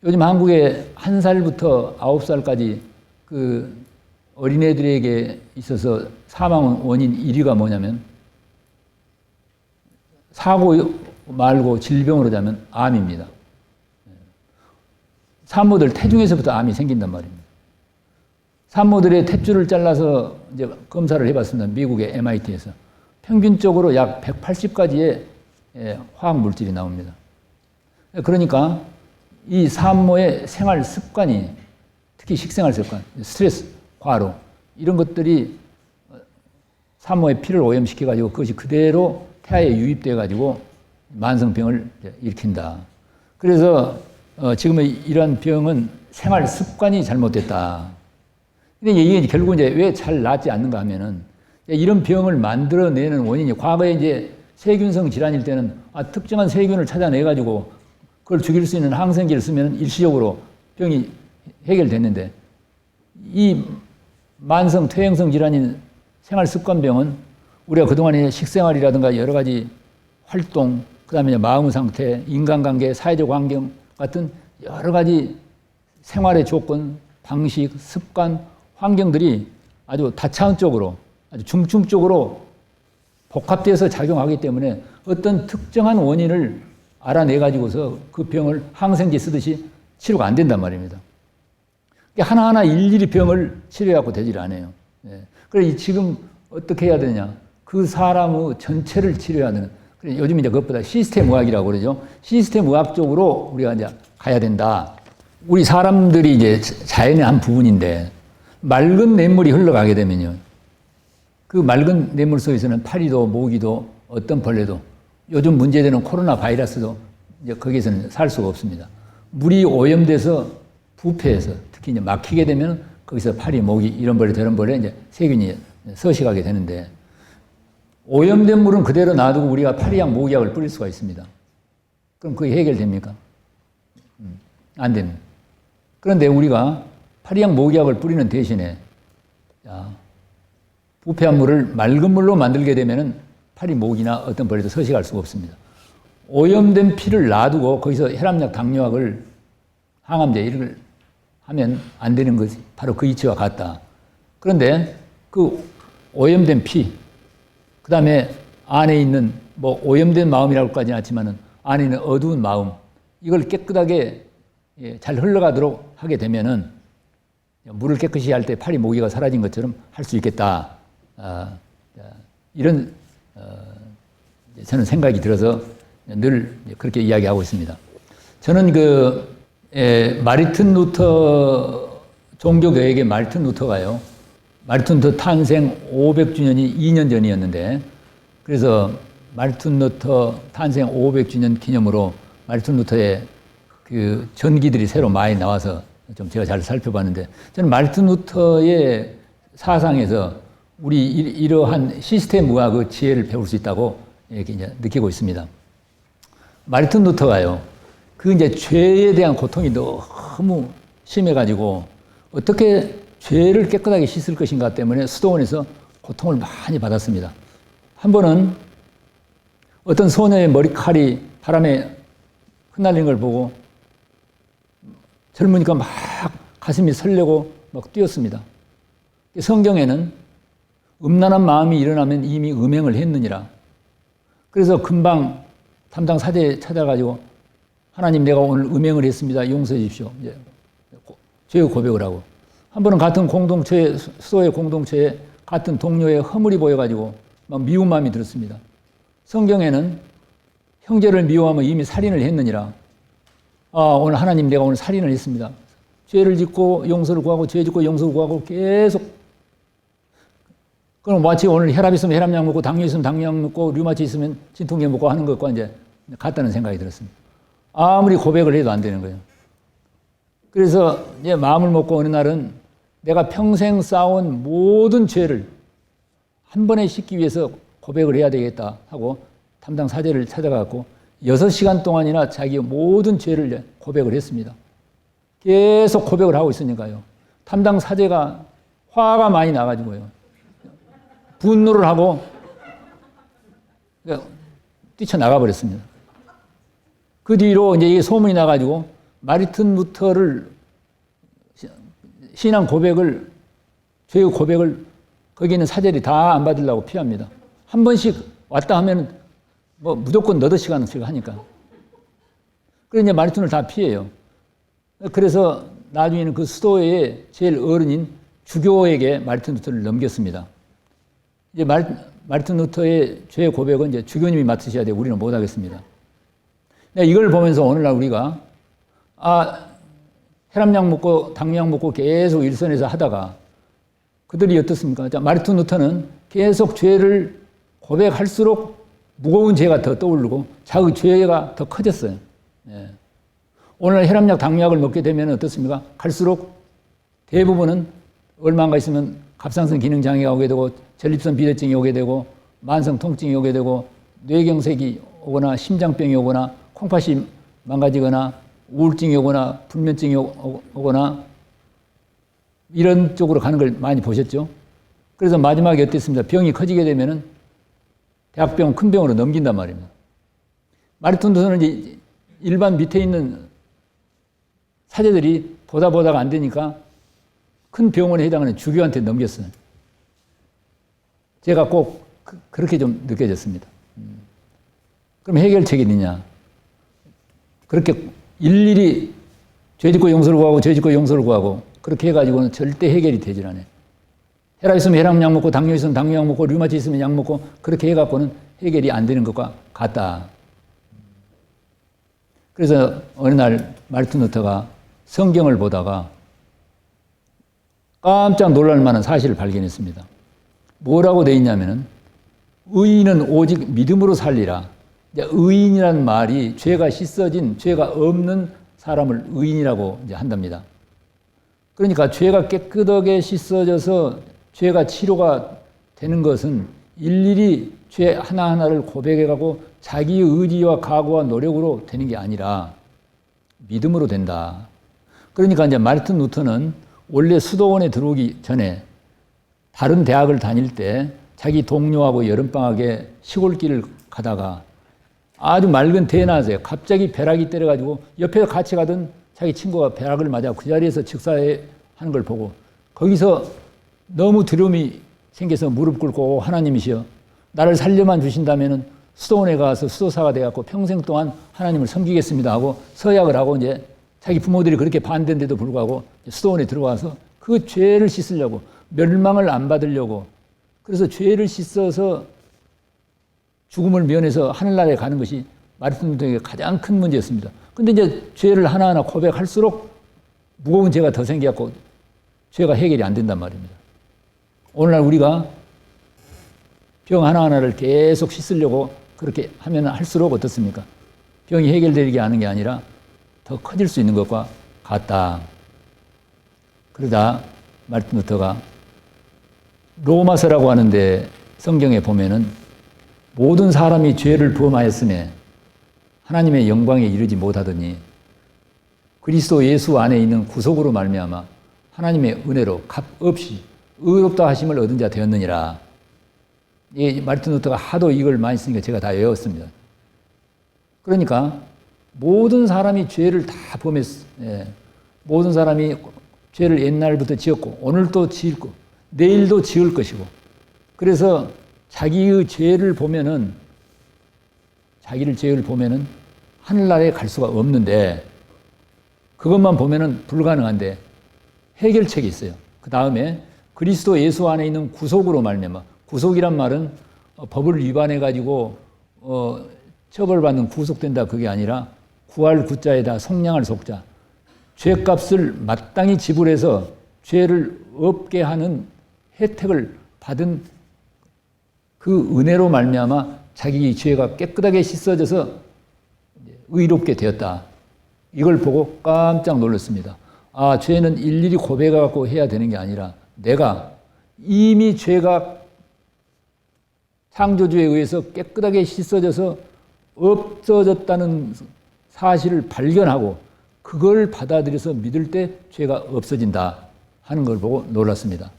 요즘 한국에 1살부터 9살까지 그 어린애들에게 있어서 사망 원인 1위가 뭐냐면 사고 말고 질병으로 자면 암입니다. 산모들 태중에서부터 암이 생긴단 말입니다. 산모들의 탯줄을 잘라서 이제 검사를 해봤습니다. 미국의 MIT에서. 평균적으로 약 180가지의 화학 물질이 나옵니다. 그러니까 이 산모의 생활 습관이, 특히 식생활 습관, 스트레스, 과로, 이런 것들이 산모의 피를 오염시켜가지고 그것이 그대로 태아에 유입돼가지고 만성병을 일으킨다. 그래서 지금의 이러한 병은 생활 습관이 잘못됐다. 근데 이게 결국 이제 왜 잘 낫지 않는가 하면은 이런 병을 만들어내는 원인이, 과거에 이제 세균성 질환일 때는 특정한 세균을 찾아내가지고 그걸 죽일 수 있는 항생제를 쓰면 일시적으로 병이 해결됐는데, 이 만성 퇴행성 질환인 생활습관병은 우리가 그동안에 식생활이라든가 여러 가지 활동, 그 다음에 마음 상태, 인간관계, 사회적 환경 같은 여러 가지 생활의 조건, 방식, 습관, 환경들이 아주 다차원적으로, 아주 중증적으로 복합돼서 작용하기 때문에 어떤 특정한 원인을 알아내가지고서 그 병을 항생제 쓰듯이 치료가 안 된단 말입니다. 하나하나 일일이 병을 치료해갖고 되질 않아요. 그래서 지금 어떻게 해야 되냐. 그 사람의 전체를 치료해야 되는. 요즘 이제 그것보다 시스템 의학이라고 그러죠. 시스템 의학 쪽으로 우리가 이제 가야 된다. 우리 사람들이 이제 자연의 한 부분인데, 맑은 냇물이 흘러가게 되면요, 그 맑은 냇물 속에서는 파리도, 모기도, 어떤 벌레도, 요즘 문제되는 코로나 바이러스도 이제 거기에서는 살 수가 없습니다. 물이 오염돼서 부패해서 특히 이제 막히게 되면 거기서 파리, 모기, 이런 벌레, 저런 벌레 이제 세균이 서식하게 되는데, 오염된 물은 그대로 놔두고 우리가 파리약, 모기약을 뿌릴 수가 있습니다. 그럼 그게 해결됩니까? 안 됩니다. 그런데 우리가 파리약, 모기약을 뿌리는 대신에, 부패한 물을 맑은 물로 만들게 되면은 파리, 모기나 어떤 벌레도 서식할 수가 없습니다. 오염된 피를 놔두고 거기서 혈압약, 당뇨약을, 항암제 이런 걸 하면 안 되는 것이 바로 그 이치와 같다. 그런데 그 오염된 피, 그 다음에 안에 있는 뭐 오염된 마음이라고까지는 하지만은 안에 있는 어두운 마음, 이걸 깨끗하게 잘 흘러가도록 하게 되면은 물을 깨끗이 할 때 파리, 모기가 사라진 것처럼 할 수 있겠다. 이런 저는 생각이 들어서 늘 그렇게 이야기하고 있습니다. 저는 마르틴 루터, 종교교역의 마르틴 루터가요, 마르틴 루터 탄생 500주년이 2년 전이었는데, 그래서 마르틴 루터 탄생 500주년 기념으로 마르틴 루터의 그 전기들이 새로 많이 나와서 좀 제가 잘 살펴봤는데, 저는 마르틴 루터의 사상에서 우리 이러한 시스템 의학의 지혜를 배울 수 있다고 이렇게 이제 느끼고 있습니다. 마르틴 루터가요, 그 이제 죄에 대한 고통이 너무 심해가지고 어떻게 죄를 깨끗하게 씻을 것인가 때문에 수도원에서 고통을 많이 받았습니다. 한 번은 어떤 소녀의 머리칼이 바람에 흩날리는 걸 보고 젊으니까 막 가슴이 설레고 막 뛰었습니다. 성경에는 음란한 마음이 일어나면 이미 음행을 했느니라. 그래서 금방 담당 사제에 찾아가지고, 하나님, 내가 오늘 음행을 했습니다. 용서해 주십시오. 이제 죄의 고백을 하고, 한 번은 같은 공동체에, 수도의 공동체에 같은 동료의 허물이 보여가지고 막 미운 마음이 들었습니다. 성경에는 형제를 미워하면 이미 살인을 했느니라. 오늘 하나님, 내가 오늘 살인을 했습니다. 죄를 짓고 용서를 구하고, 죄 짓고 용서를 구하고 계속. 그럼 마치 오늘 혈압 있으면 혈압약 먹고, 당뇨 있으면 당뇨약 먹고, 류마티 있으면 진통제 먹고 하는 것과 이제 같다는 생각이 들었습니다. 아무리 고백을 해도 안 되는 거예요. 그래서 이제 마음을 먹고 어느 날은 내가 평생 쌓아온 모든 죄를 한 번에 씻기 위해서 고백을 해야 되겠다 하고 담당 사제를 찾아가고 6시간 동안이나 자기 모든 죄를 고백을 했습니다. 계속 고백을 하고 있으니까요, 담당 사제가 화가 많이 나가지고요, 분노를 하고 뛰쳐나가 버렸습니다. 그 뒤로 이제 이게 소문이 나가지고 마르틴 루터를 신앙 고백을, 죄의 고백을 거기 있는 사제들이 다 안 받으려고 피합니다. 한 번씩 왔다 하면 뭐 무조건 너댓 시간씩 하니까. 그래서 이제 마르틴을 다 피해요. 그래서 나중에는 그 수도의 제일 어른인 주교에게 마르틴 루터를 넘겼습니다. 이제 마르틴 루터의 죄 고백은 이제 주교님이 맡으셔야 돼요. 우리는 못 하겠습니다. 이걸 보면서 오늘날 우리가 혈압약 먹고 당뇨약 먹고 계속 일선에서 하다가 그들이 어떻습니까? 자, 마르틴 루터는 계속 죄를 고백할수록 무거운 죄가 더 떠오르고 자기 죄가 더 커졌어요. 예. 오늘 혈압약, 당뇨약을 먹게 되면 어떻습니까? 갈수록 대부분은 얼마인가 있으면 갑상선 기능 장애가 오게 되고 전립선 비대증이 오게 되고 만성 통증이 오게 되고 뇌경색이 오거나 심장병이 오거나 콩팥이 망가지거나 우울증이 오거나 불면증이 오거나 이런 쪽으로 가는 걸 많이 보셨죠? 그래서 마지막에 어땠습니까? 병이 커지게 되면은 대학병, 큰 병으로 넘긴단 말입니다. 마르틴 루터는 이제 일반 밑에 있는 사제들이 보다가 안 되니까 큰 병원에 해당하는 주교한테 넘겼어요. 제가 꼭 그렇게 좀 느껴졌습니다. 그럼 해결책이 있느냐? 그렇게 일일이 죄 짓고 용서를 구하고 죄 짓고 용서를 구하고 그렇게 해가지고는 절대 해결이 되질 않아요. 혈압 있으면 혈압약 먹고 당뇨 있으면 당뇨약 먹고 류마티스 있으면 약 먹고 그렇게 해갖고는 해결이 안 되는 것과 같다. 그래서 어느 날 마르틴 루터가 성경을 보다가 깜짝 놀랄 만한 사실을 발견했습니다. 뭐라고 되어 있냐면은 의인은 오직 믿음으로 살리라. 의인이란 말이 죄가 씻어진 죄가 없는 사람을 의인이라고 이제 한답니다. 그러니까 죄가 깨끗하게 씻어져서 죄가 치료가 되는 것은 일일이 죄 하나하나를 고백해가고 자기의 의지와 각오와 노력으로 되는 게 아니라 믿음으로 된다. 그러니까 이제 마르틴 루터는 원래 수도원에 들어오기 전에 다른 대학을 다닐 때 자기 동료하고 여름방학에 시골길을 가다가 아주 맑은 대낮에 갑자기 벼락이 때려가지고 옆에서 같이 가던 자기 친구가 벼락을 맞아 그 자리에서 즉사하는 걸 보고 거기서 너무 두려움이 생겨서 무릎 꿇고 하나님이시여 나를 살려만 주신다면은 수도원에 가서 수도사가 돼갖고 평생 동안 하나님을 섬기겠습니다 하고 서약을 하고 이제 자기 부모들이 그렇게 반대인데도 불구하고 수도원에 들어와서 그 죄를 씻으려고 멸망을 안 받으려고 그래서 죄를 씻어서 죽음을 면해서 하늘나라에 가는 것이 마르틴 루터에게 가장 큰 문제였습니다. 근데 이제 죄를 하나하나 고백할수록 무거운 죄가 더 생겨갖고 죄가 해결이 안 된단 말입니다. 오늘날 우리가 병 하나하나를 계속 씻으려고 그렇게 하면 할수록 어떻습니까? 병이 해결되지 않은 게 아니라 더 커질 수 있는 것과 같다. 그러다 마르틴 루터가 로마서라고 하는데 성경에 보면은 모든 사람이 죄를 범하였음에 하나님의 영광에 이르지 못하더니 그리스도 예수 안에 있는 구속으로 말미암아 하나님의 은혜로 값없이 의롭다 하심을 얻은 자 되었느니라. 이 마르틴 루터가 하도 이걸 많이 쓰니까 제가 다 외웠습니다. 그러니까 모든 사람이 죄를 다 범했어. 예. 모든 사람이 죄를 옛날부터 지었고 오늘도 지을 거, 내일도 지을 것이고. 그래서 자기의 죄를 보면은 하늘나라에 갈 수가 없는데 그것만 보면은 불가능한데 해결책이 있어요. 그 다음에 그리스도 예수 안에 있는 구속으로 말미암아 구속이란 말은 법을 위반해 가지고 처벌받는 구속된다 그게 아니라 구할 구자에다 속량할 속자 죄값을 마땅히 지불해서 죄를 없게 하는 혜택을 받은 그 은혜로 말미암아 자기 죄가 깨끗하게 씻어져서 의롭게 되었다. 이걸 보고 깜짝 놀랐습니다. 아, 죄는 일일이 고백하고 해야 되는 게 아니라 내가 이미 죄가 창조주에 의해서 깨끗하게 씻어져서 없어졌다는 사실을 발견하고 그걸 받아들여서 믿을 때 죄가 없어진다 하는 걸 보고 놀랐습니다.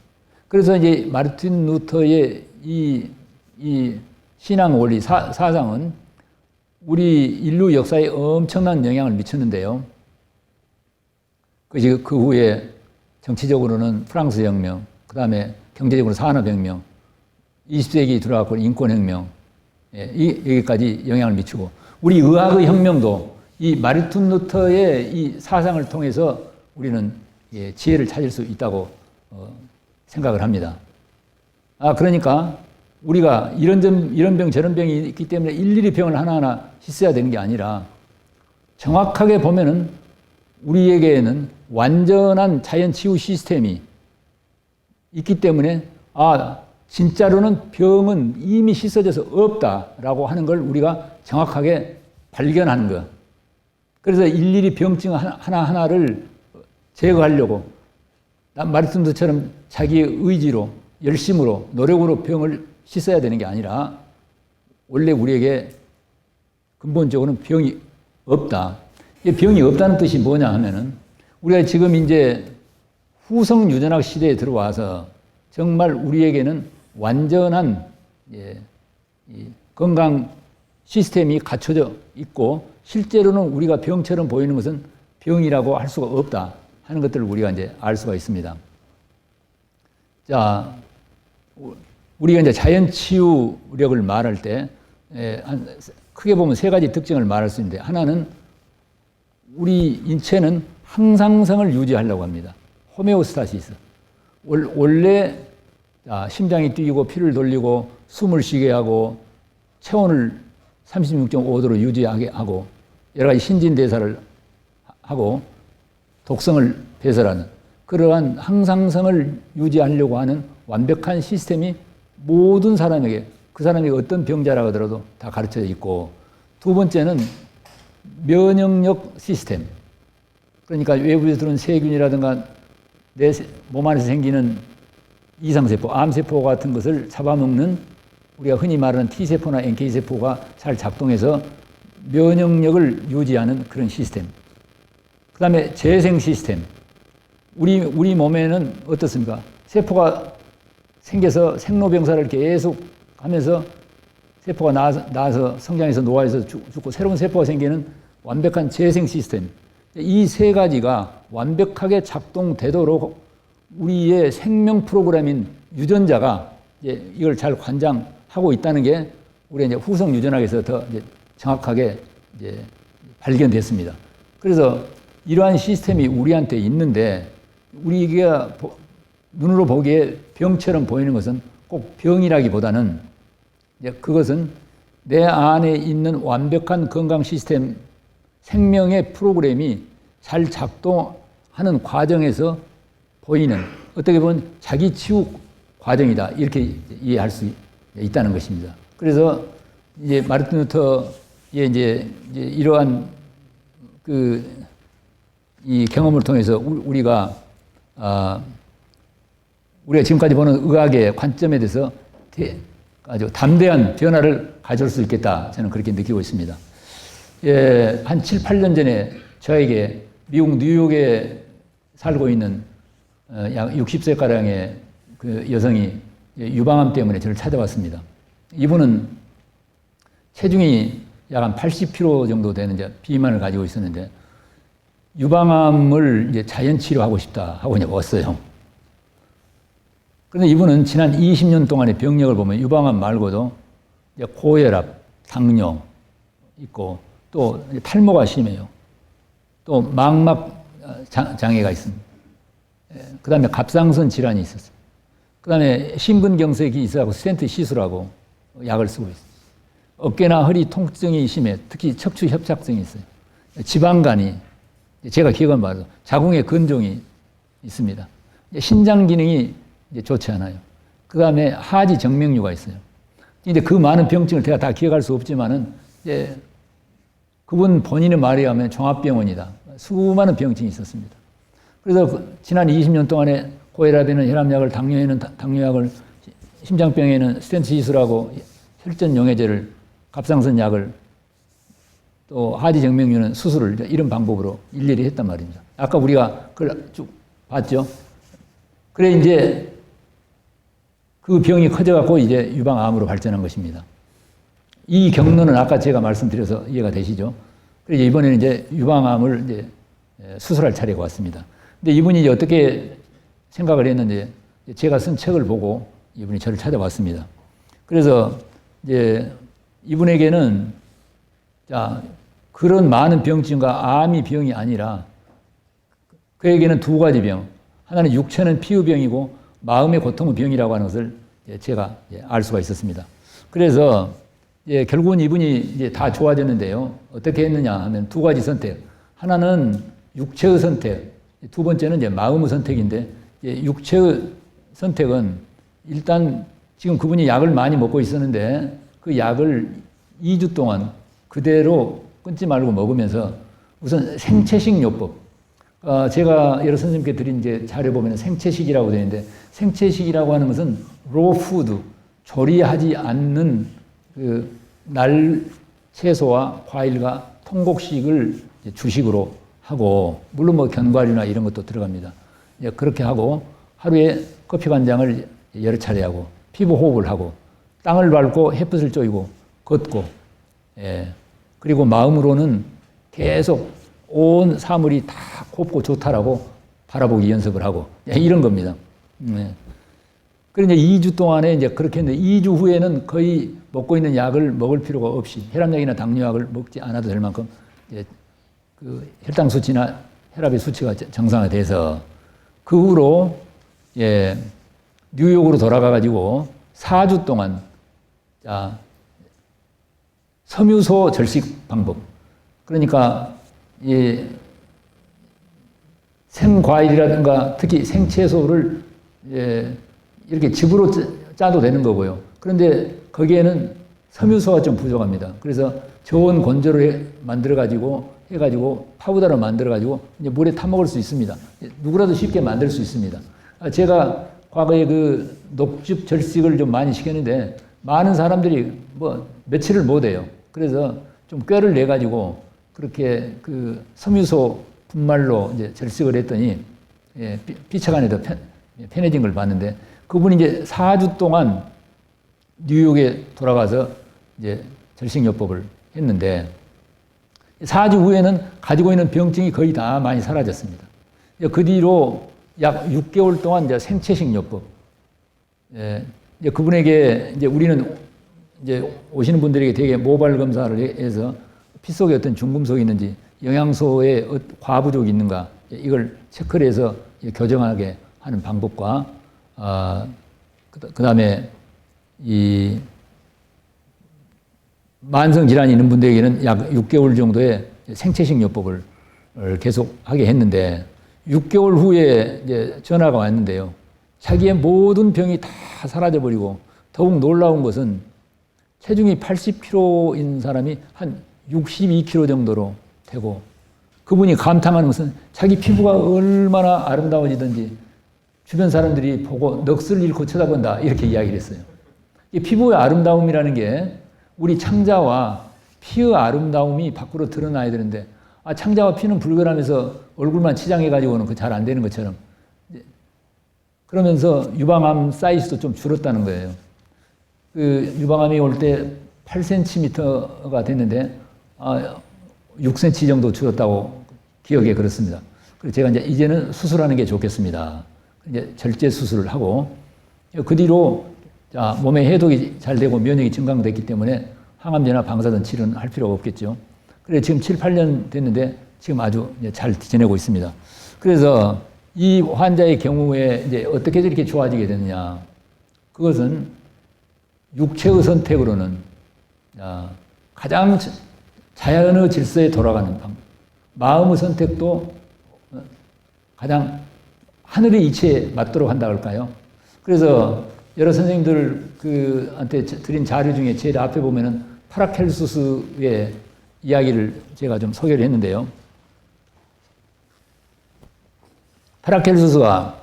그래서 이제 마르틴 루터의 이 신앙 원리 사상은 우리 인류 역사에 엄청난 영향을 미쳤는데요. 그 후에 정치적으로는 프랑스 혁명, 그 다음에 경제적으로 산업혁명, 20세기 들어가고 인권혁명, 여기까지 영향을 미치고 우리 의학의 혁명도 이 마르틴 루터의 이 사상을 통해서 우리는 지혜를 찾을 수 있다고 생각을 합니다. 그러니까 우리가 이런 병 저런 병이 있기 때문에 일일이 병을 하나하나 씻어야 되는 게 아니라 정확하게 보면은 우리에게는 완전한 자연 치유 시스템이 있기 때문에 진짜로는 병은 이미 씻어져서 없다라고 하는 걸 우리가 정확하게 발견하는 것. 그래서 일일이 병증 하나하나를 제거하려고 마르틴 루터처럼 자기의 의지로 열심으로 노력으로 병을 씻어야 되는 게 아니라 원래 우리에게 근본적으로는 병이 없다. 병이 없다는 뜻이 뭐냐 하면은 우리가 지금 이제 후성 유전학 시대에 들어와서 정말 우리에게는 완전한 이 건강 시스템이 갖춰져 있고 실제로는 우리가 병처럼 보이는 것은 병이라고 할 수가 없다 하는 것들을 우리가 이제 알 수가 있습니다. 자, 우리가 이제 자연 치유력을 말할 때 크게 보면 세 가지 특징을 말할 수 있는데 하나는 우리 인체는 항상성을 유지하려고 합니다. 호메오스타시스. 원래 심장이 뛰고 피를 돌리고 숨을 쉬게 하고 체온을 36.5도로 유지하게 하고 여러 가지 신진대사를 하고 독성을 배설하는 그러한 항상성을 유지하려고 하는 완벽한 시스템이 모든 사람에게 그 사람이 어떤 병자라 하더라도 다 가르쳐져 있고 두 번째는 면역력 시스템. 그러니까 외부에서 들어온 세균이라든가 내 몸 안에서 생기는 이상세포, 암세포 같은 것을 잡아먹는 우리가 흔히 말하는 T세포나 NK세포가 잘 작동해서 면역력을 유지하는 그런 시스템. 그 다음에 재생 시스템. 우리 몸에는 어떻습니까? 세포가 생겨서 생로병사를 계속 하면서 세포가 나와서 성장해서 노화해서 죽고 새로운 세포가 생기는 완벽한 재생 시스템. 이 세 가지가 완벽하게 작동되도록 우리의 생명 프로그램인 유전자가 이걸 잘 관장하고 있다는 게 우리 이제 후성 유전학에서 더 이제 정확하게 이제 발견됐습니다. 그래서 이러한 시스템이 우리한테 있는데 우리가 눈으로 보기에 병처럼 보이는 것은 꼭 병이라기보다는 그것은 내 안에 있는 완벽한 건강 시스템, 생명의 프로그램이 잘 작동하는 과정에서 보이는 어떻게 보면 자기 치유 과정이다 이렇게 이해할 수 있다는 것입니다. 그래서 이제 마르틴 루터의 이제 이러한 이 경험을 통해서 우리가 지금까지 보는 의학의 관점에 대해서 아주 담대한 변화를 가져올 수 있겠다. 저는 그렇게 느끼고 있습니다. 한 7, 8년 전에 저에게 미국 뉴욕에 살고 있는 약 60세가량의 그 여성이 유방암 때문에 저를 찾아왔습니다. 이분은 체중이 약 한 80kg 정도 되는 비만을 가지고 있었는데 유방암을 이제 자연 치료하고 싶다 하고 이제 왔어요. 그런데 이분은 지난 20년 동안의 병력을 보면 유방암 말고도 이제 고혈압, 당뇨 있고 또 탈모가 심해요. 또 망막 장애가 있습니다. 그 다음에 갑상선 질환이 있었어요. 그 다음에 심근경색이 있어서 스텐트 시술하고 약을 쓰고 있어요. 어깨나 허리 통증이 심해 특히 척추 협착증이 있어요. 지방간이 제가 기억한 바로 자궁에 근종이 있습니다. 신장 기능이 이제 좋지 않아요. 그 다음에 하지 정맥류가 있어요. 근데 그 많은 병증을 제가 다 기억할 수 없지만은 이제 그분 본인의 말에 의하면 종합병원이다. 수많은 병증이 있었습니다. 그래서 지난 20년 동안에 고혈압에는 혈압약을, 당뇨에는 당뇨약을, 심장병에는 스텐트 시술하고 혈전 용해제를, 갑상선 약을, 또 하지 정맥류는 수술을 이런 방법으로 일일이 했단 말입니다. 아까 우리가 그걸 쭉 봤죠. 그래 이제 그 병이 커져갖고 이제 유방암으로 발전한 것입니다. 이 경로는 아까 제가 말씀드려서 이해가 되시죠? 그래서 이번에는 이제 유방암을 이제 수술할 차례가 왔습니다. 근데 이분이 이제 어떻게 생각을 했는지 제가 쓴 책을 보고 이분이 저를 찾아왔습니다. 그래서 이제 이분에게는 자, 그런 많은 병증과 암이 병이 아니라 그에게는 두 가지 병, 하나는 육체는 피의병이고 마음의 고통은 병이라고 하는 것을 제가 알 수가 있었습니다. 그래서 결국은 이분이 이제 다 좋아졌는데요. 어떻게 했느냐 하면 두 가지 선택. 하나는 육체의 선택, 두 번째는 이제 마음의 선택인데, 육체의 선택은 일단 지금 그분이 약을 많이 먹고 있었는데 그 약을 2주 동안 그대로 끊지 말고 먹으면서 우선 생채식 요법. 제가 여러 선생님께 드린 이제 자료 보면 생채식이라고 되어 있는데, 생채식이라고 하는 것은 raw food, 조리하지 않는 그 날 채소와 과일과 통곡식을 주식으로 하고, 물론 뭐 견과류나 이런 것도 들어갑니다. 그렇게 하고 하루에 커피 한 잔을 여러 차례 하고, 피부 호흡을 하고, 땅을 밟고 햇빛을 쬐고 걷고, 그리고 마음으로는 계속 온 사물이 다 곱고 좋다라고 바라보기 연습을 하고, 이런 겁니다. 그런데 2주 동안에 이제 그렇게 했는데, 2주 후에는 거의 먹고 있는 약을 먹을 필요가 없이 혈압약이나 당뇨약을 먹지 않아도 될 만큼 그 혈당 수치나 혈압의 수치가 정상화돼서, 그 후로 뉴욕으로 돌아가 가지고 4주 동안 섬유소 절식 방법, 그러니까 생과일이라든가 특히 생채소를 이렇게 즙으로 짜도 되는 거고요. 그런데 거기에는 섬유소가 좀 부족합니다. 그래서 저온 건조를 만들어가지고 해가지고 파우더로 만들어가지고 이제 물에 타 먹을 수 있습니다. 누구라도 쉽게 만들 수 있습니다. 제가 과거에 그 녹즙 절식을 좀 많이 시켰는데 많은 사람들이 뭐 며칠을 못 해요. 그래서 좀 꾀를 내 가지고 그렇게 그 섬유소 분말로 이제 절식을 했더니 피처간에도 편해진 걸 봤는데, 그분이 이제 4주 동안 뉴욕에 돌아가서 이제 절식요법을 했는데 4주 후에는 가지고 있는 병증이 거의 다 많이 사라졌습니다. 그 뒤로 약 6개월 동안 이제 생채식 요법. 이제 그분에게 이제 우리는 이제 오시는 분들에게 되게 모발 검사를 해서 피 속에 어떤 중금속이 있는지, 영양소에 과부족이 있는가, 이걸 체크를 해서 교정하게 하는 방법과, 그 다음에 이 만성 질환이 있는 분들에게는 약 6개월 정도의 생채식 요법을 계속 하게 했는데, 6개월 후에 이제 전화가 왔는데요. 자기의 모든 병이 다 사라져버리고, 더욱 놀라운 것은 체중이 80kg인 사람이 한 62kg 정도로 되고, 그분이 감탄하는 것은 자기 피부가 얼마나 아름다워지든지 주변 사람들이 보고 넋을 잃고 쳐다본다, 이렇게 이야기를 했어요. 이 피부의 아름다움이라는 게 우리 창자와 피의 아름다움이 밖으로 드러나야 되는데, 창자와 피는 불결하면서 얼굴만 치장해가지고는 그 잘 안 되는 것처럼, 그러면서 유방암 사이즈도 좀 줄었다는 거예요. 그 유방암이 올 때 8cm가 됐는데 6cm 정도 줄었다고 기억에 그렇습니다. 그래서 제가 이제는 수술하는 게 좋겠습니다. 이제 절제 수술을 하고, 그 뒤로 몸의 해독이 잘 되고 면역이 증강됐기 때문에 항암제나 방사선 치료는 할 필요가 없겠죠. 그래서 지금 7, 8년 됐는데 지금 아주 잘 지내고 있습니다. 그래서 이 환자의 경우에 이제 어떻게 이렇게 좋아지게 되느냐. 그것은 육체의 선택으로는 가장 자연의 질서에 돌아가는 방법. 마음의 선택도 가장 하늘의 이치에 맞도록 한다 할까요? 그래서 여러 선생님들 한테 드린 자료 중에 제일 앞에 보면은 파라켈수스의 이야기를 제가 좀 소개를 했는데요. 파라켈수스가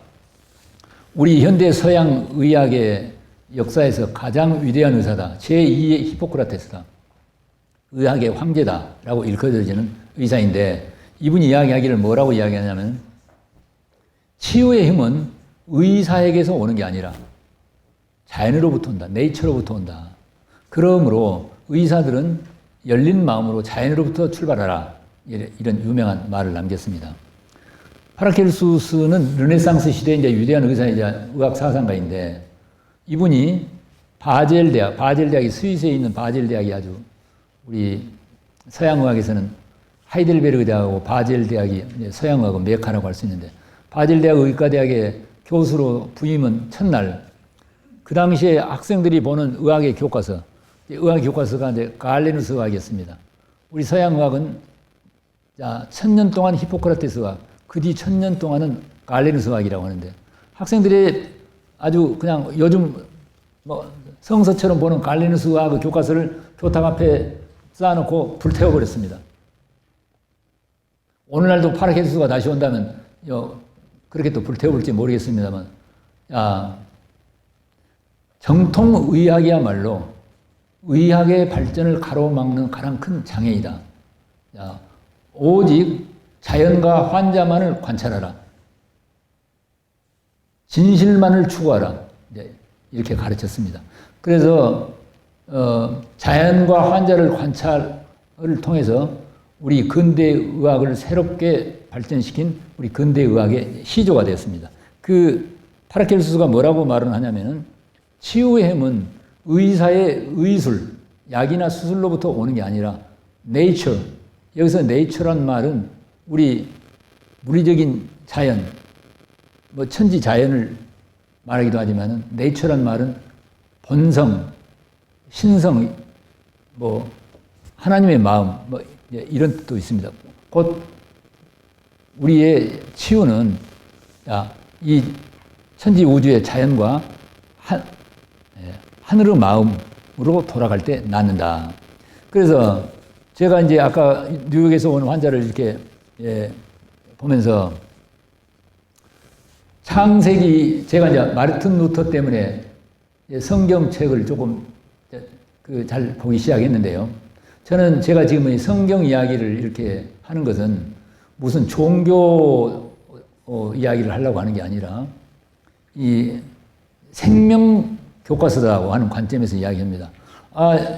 우리 현대 서양 의학의 역사에서 가장 위대한 의사다. 제2의 히포크라테스다. 의학의 황제다라고 일컬어지는 의사인데, 이분이 이야기하기를 뭐라고 이야기하냐면, 치유의 힘은 의사에게서 오는 게 아니라 자연으로부터 온다. 네이처로부터 온다. 그러므로 의사들은 열린 마음으로 자연으로부터 출발하라. 이런 유명한 말을 남겼습니다. 파라켈수스는 르네상스 시대의 이제 위대한 의사이자 의학 사상가인데, 이분이 바젤 대학이 스위스에 있는 바젤 대학이 아주 우리 서양의학에서는 하이델베르그 대학하고 바젤 대학이 서양의학의 메카라고 할 수 있는데, 바젤 대학 의과대학의 교수로 부임은 첫날, 그 당시에 학생들이 보는 의학의 교과서, 의학 교과서가 이제 갈레누스 의학이었습니다. 우리 서양 의학은 자, 1000년 동안 히포크라테스 의학, 그 뒤 1000년 동안은 갈레누스 의학이라고 하는데, 학생들이 아주 그냥 요즘 뭐 성서처럼 보는 갈레누스 의학의 교과서를 교탁 앞에 쌓아놓고 불태워버렸습니다. 오늘날도 파라켈수가 다시 온다면 그렇게 또 불태워볼지 모르겠습니다만, 정통의학이야말로 의학의 발전을 가로막는 가장 큰 장애이다. 오직 자연과 환자만을 관찰하라. 진실만을 추구하라. 이렇게 가르쳤습니다. 그래서 자연과 환자를 관찰을 통해서 우리 근대의학을 새롭게 발전시킨 우리 근대의학의 시조가 되었습니다. 그 파라켈수스가 뭐라고 말을 하냐면은, 치유의 힘은 의사의 의술, 약이나 수술로부터 오는 게 아니라 네이처, 여기서 네이처란 말은 우리 물리적인 자연, 뭐 천지 자연을 말하기도 하지만은, 네이처란 말은 본성, 신성, 뭐 하나님의 마음, 뭐 이런 뜻도 있습니다. 곧 우리의 치유는 이 천지 우주의 자연과 하늘의 마음으로 돌아갈 때 낫는다. 그래서 제가 이제 아까 뉴욕에서 온 환자를 이렇게 보면서, 창세기, 제가 이제 마르틴 루터 때문에 성경책을 조금 잘 보기 시작했는데요. 저는 제가 지금 성경 이야기를 이렇게 하는 것은 무슨 종교 이야기를 하려고 하는 게 아니라 이 생명 교과서라고 하는 관점에서 이야기합니다.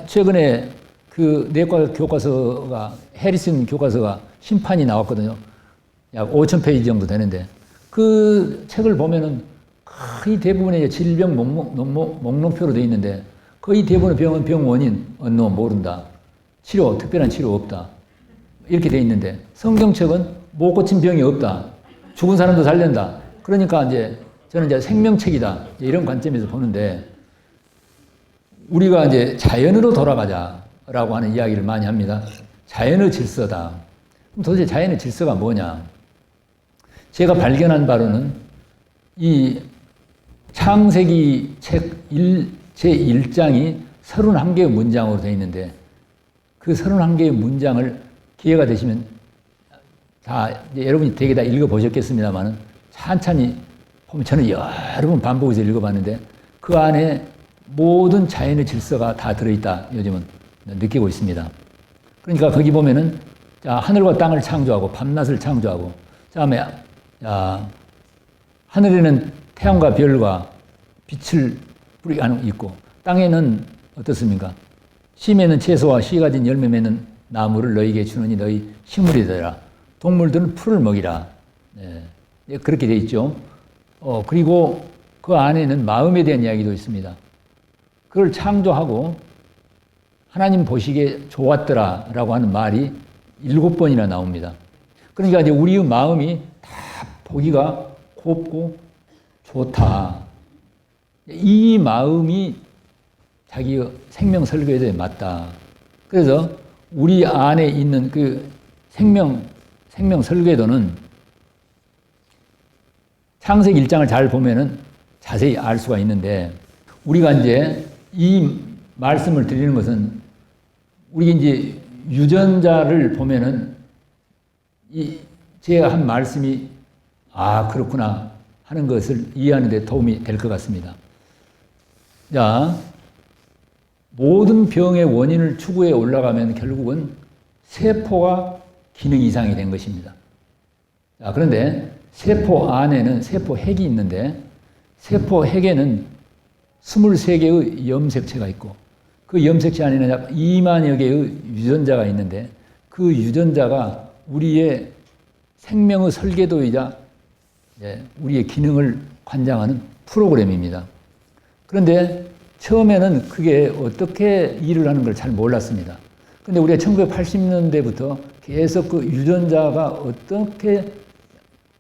최근에 그 내과 교과서가, 해리슨 교과서가 심판이 나왔거든요. 약 5,000페이지 정도 되는데, 그 책을 보면은 거의 대부분의 질병 목록표로 되어 있는데, 거의 대부분의 병은 병 원인, 언노, 모른다. 치료, 특별한 치료 없다. 이렇게 되어 있는데, 성경책은 못 고친 병이 없다. 죽은 사람도 살린다. 그러니까 저는 이제 생명책이다. 이런 관점에서 보는데, 우리가 이제 자연으로 돌아가자라고 하는 이야기를 많이 합니다. 자연의 질서다. 그럼 도대체 자연의 질서가 뭐냐? 제가 발견한 바로는 이 창세기 책 제1장이 31개의 문장으로 되어 있는데, 그 31개의 문장을 기회가 되시면 여러분이 되게 다 읽어보셨겠습니다만, 천천히 보면, 저는 여러 번 반복해서 읽어봤는데, 그 안에 모든 자연의 질서가 다 들어있다, 요즘은 느끼고 있습니다. 그러니까 거기 보면은, 하늘과 땅을 창조하고 밤낮을 창조하고, 다음에 하늘에는 태양과 별과 빛을 뿌리고 있고, 땅에는 어떻습니까? 심에는 채소와 씨 가진 열매 맺는 나무를 너희에게 주느니 너희 식물이 되라. 동물들은 풀을 먹이라. 그렇게 돼 있죠. 그리고 그 안에는 마음에 대한 이야기도 있습니다. 그걸 창조하고 하나님 보시기에 좋았더라라고 하는 말이 7번이나 나옵니다. 그러니까 이제 우리의 마음이 다 보기가 곱고 좋다. 이 마음이 자기의 생명 설계도에 맞다. 그래서 우리 안에 있는 그 생명 설계도는 창세기 1장을 잘 보면은 자세히 알 수가 있는데, 우리가 이제 이 말씀을 드리는 것은, 우리 이제 유전자를 보면은 제가 한 말씀이 그렇구나 하는 것을 이해하는 데 도움이 될 것 같습니다. 자, 모든 병의 원인을 추구해 올라가면 결국은 세포가 기능 이상이 된 것입니다. 자, 그런데 세포 안에는 세포핵이 있는데, 세포핵에는 23개의 염색체가 있고, 그 염색체 안에는 약 2만여 개의 유전자가 있는데, 그 유전자가 우리의 생명의 설계도이자 우리의 기능을 관장하는 프로그램입니다. 그런데 처음에는 그게 어떻게 일을 하는 걸 잘 몰랐습니다. 근데 우리가 1980년대부터 계속 그 유전자가 어떻게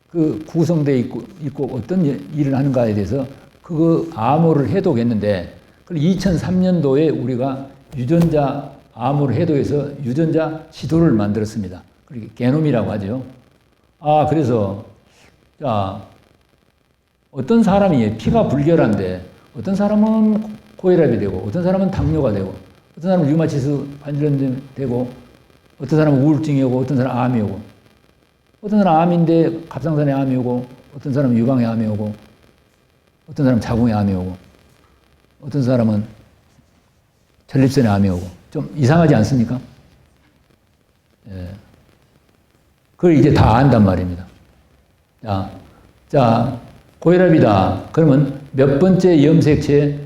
그 구성되어 있고 어떤 일을 하는가에 대해서 그거 암호를 해독했는데, 2003년도에 우리가 유전자 암호를 해독해서 유전자 지도를 만들었습니다. 그렇게 게놈이라고 하죠. 그래서 자, 어떤 사람이 피가 불결한데 어떤 사람은 고혈압이 되고 어떤 사람은 당뇨가 되고 어떤 사람은 류마티스 관절염 되고 어떤 사람은 우울증이 오고 어떤 사람은 암이 오고 어떤 사람은 암인데 갑상선에 암이 오고 어떤 사람은 유방에 암이 오고 어떤 사람은 자궁에 암이 오고 어떤 사람은 전립선에 암이 오고 좀 이상하지 않습니까? 예. 그걸 이제 다 안단 말입니다. 자, 고혈압이다. 그러면 몇 번째 염색체,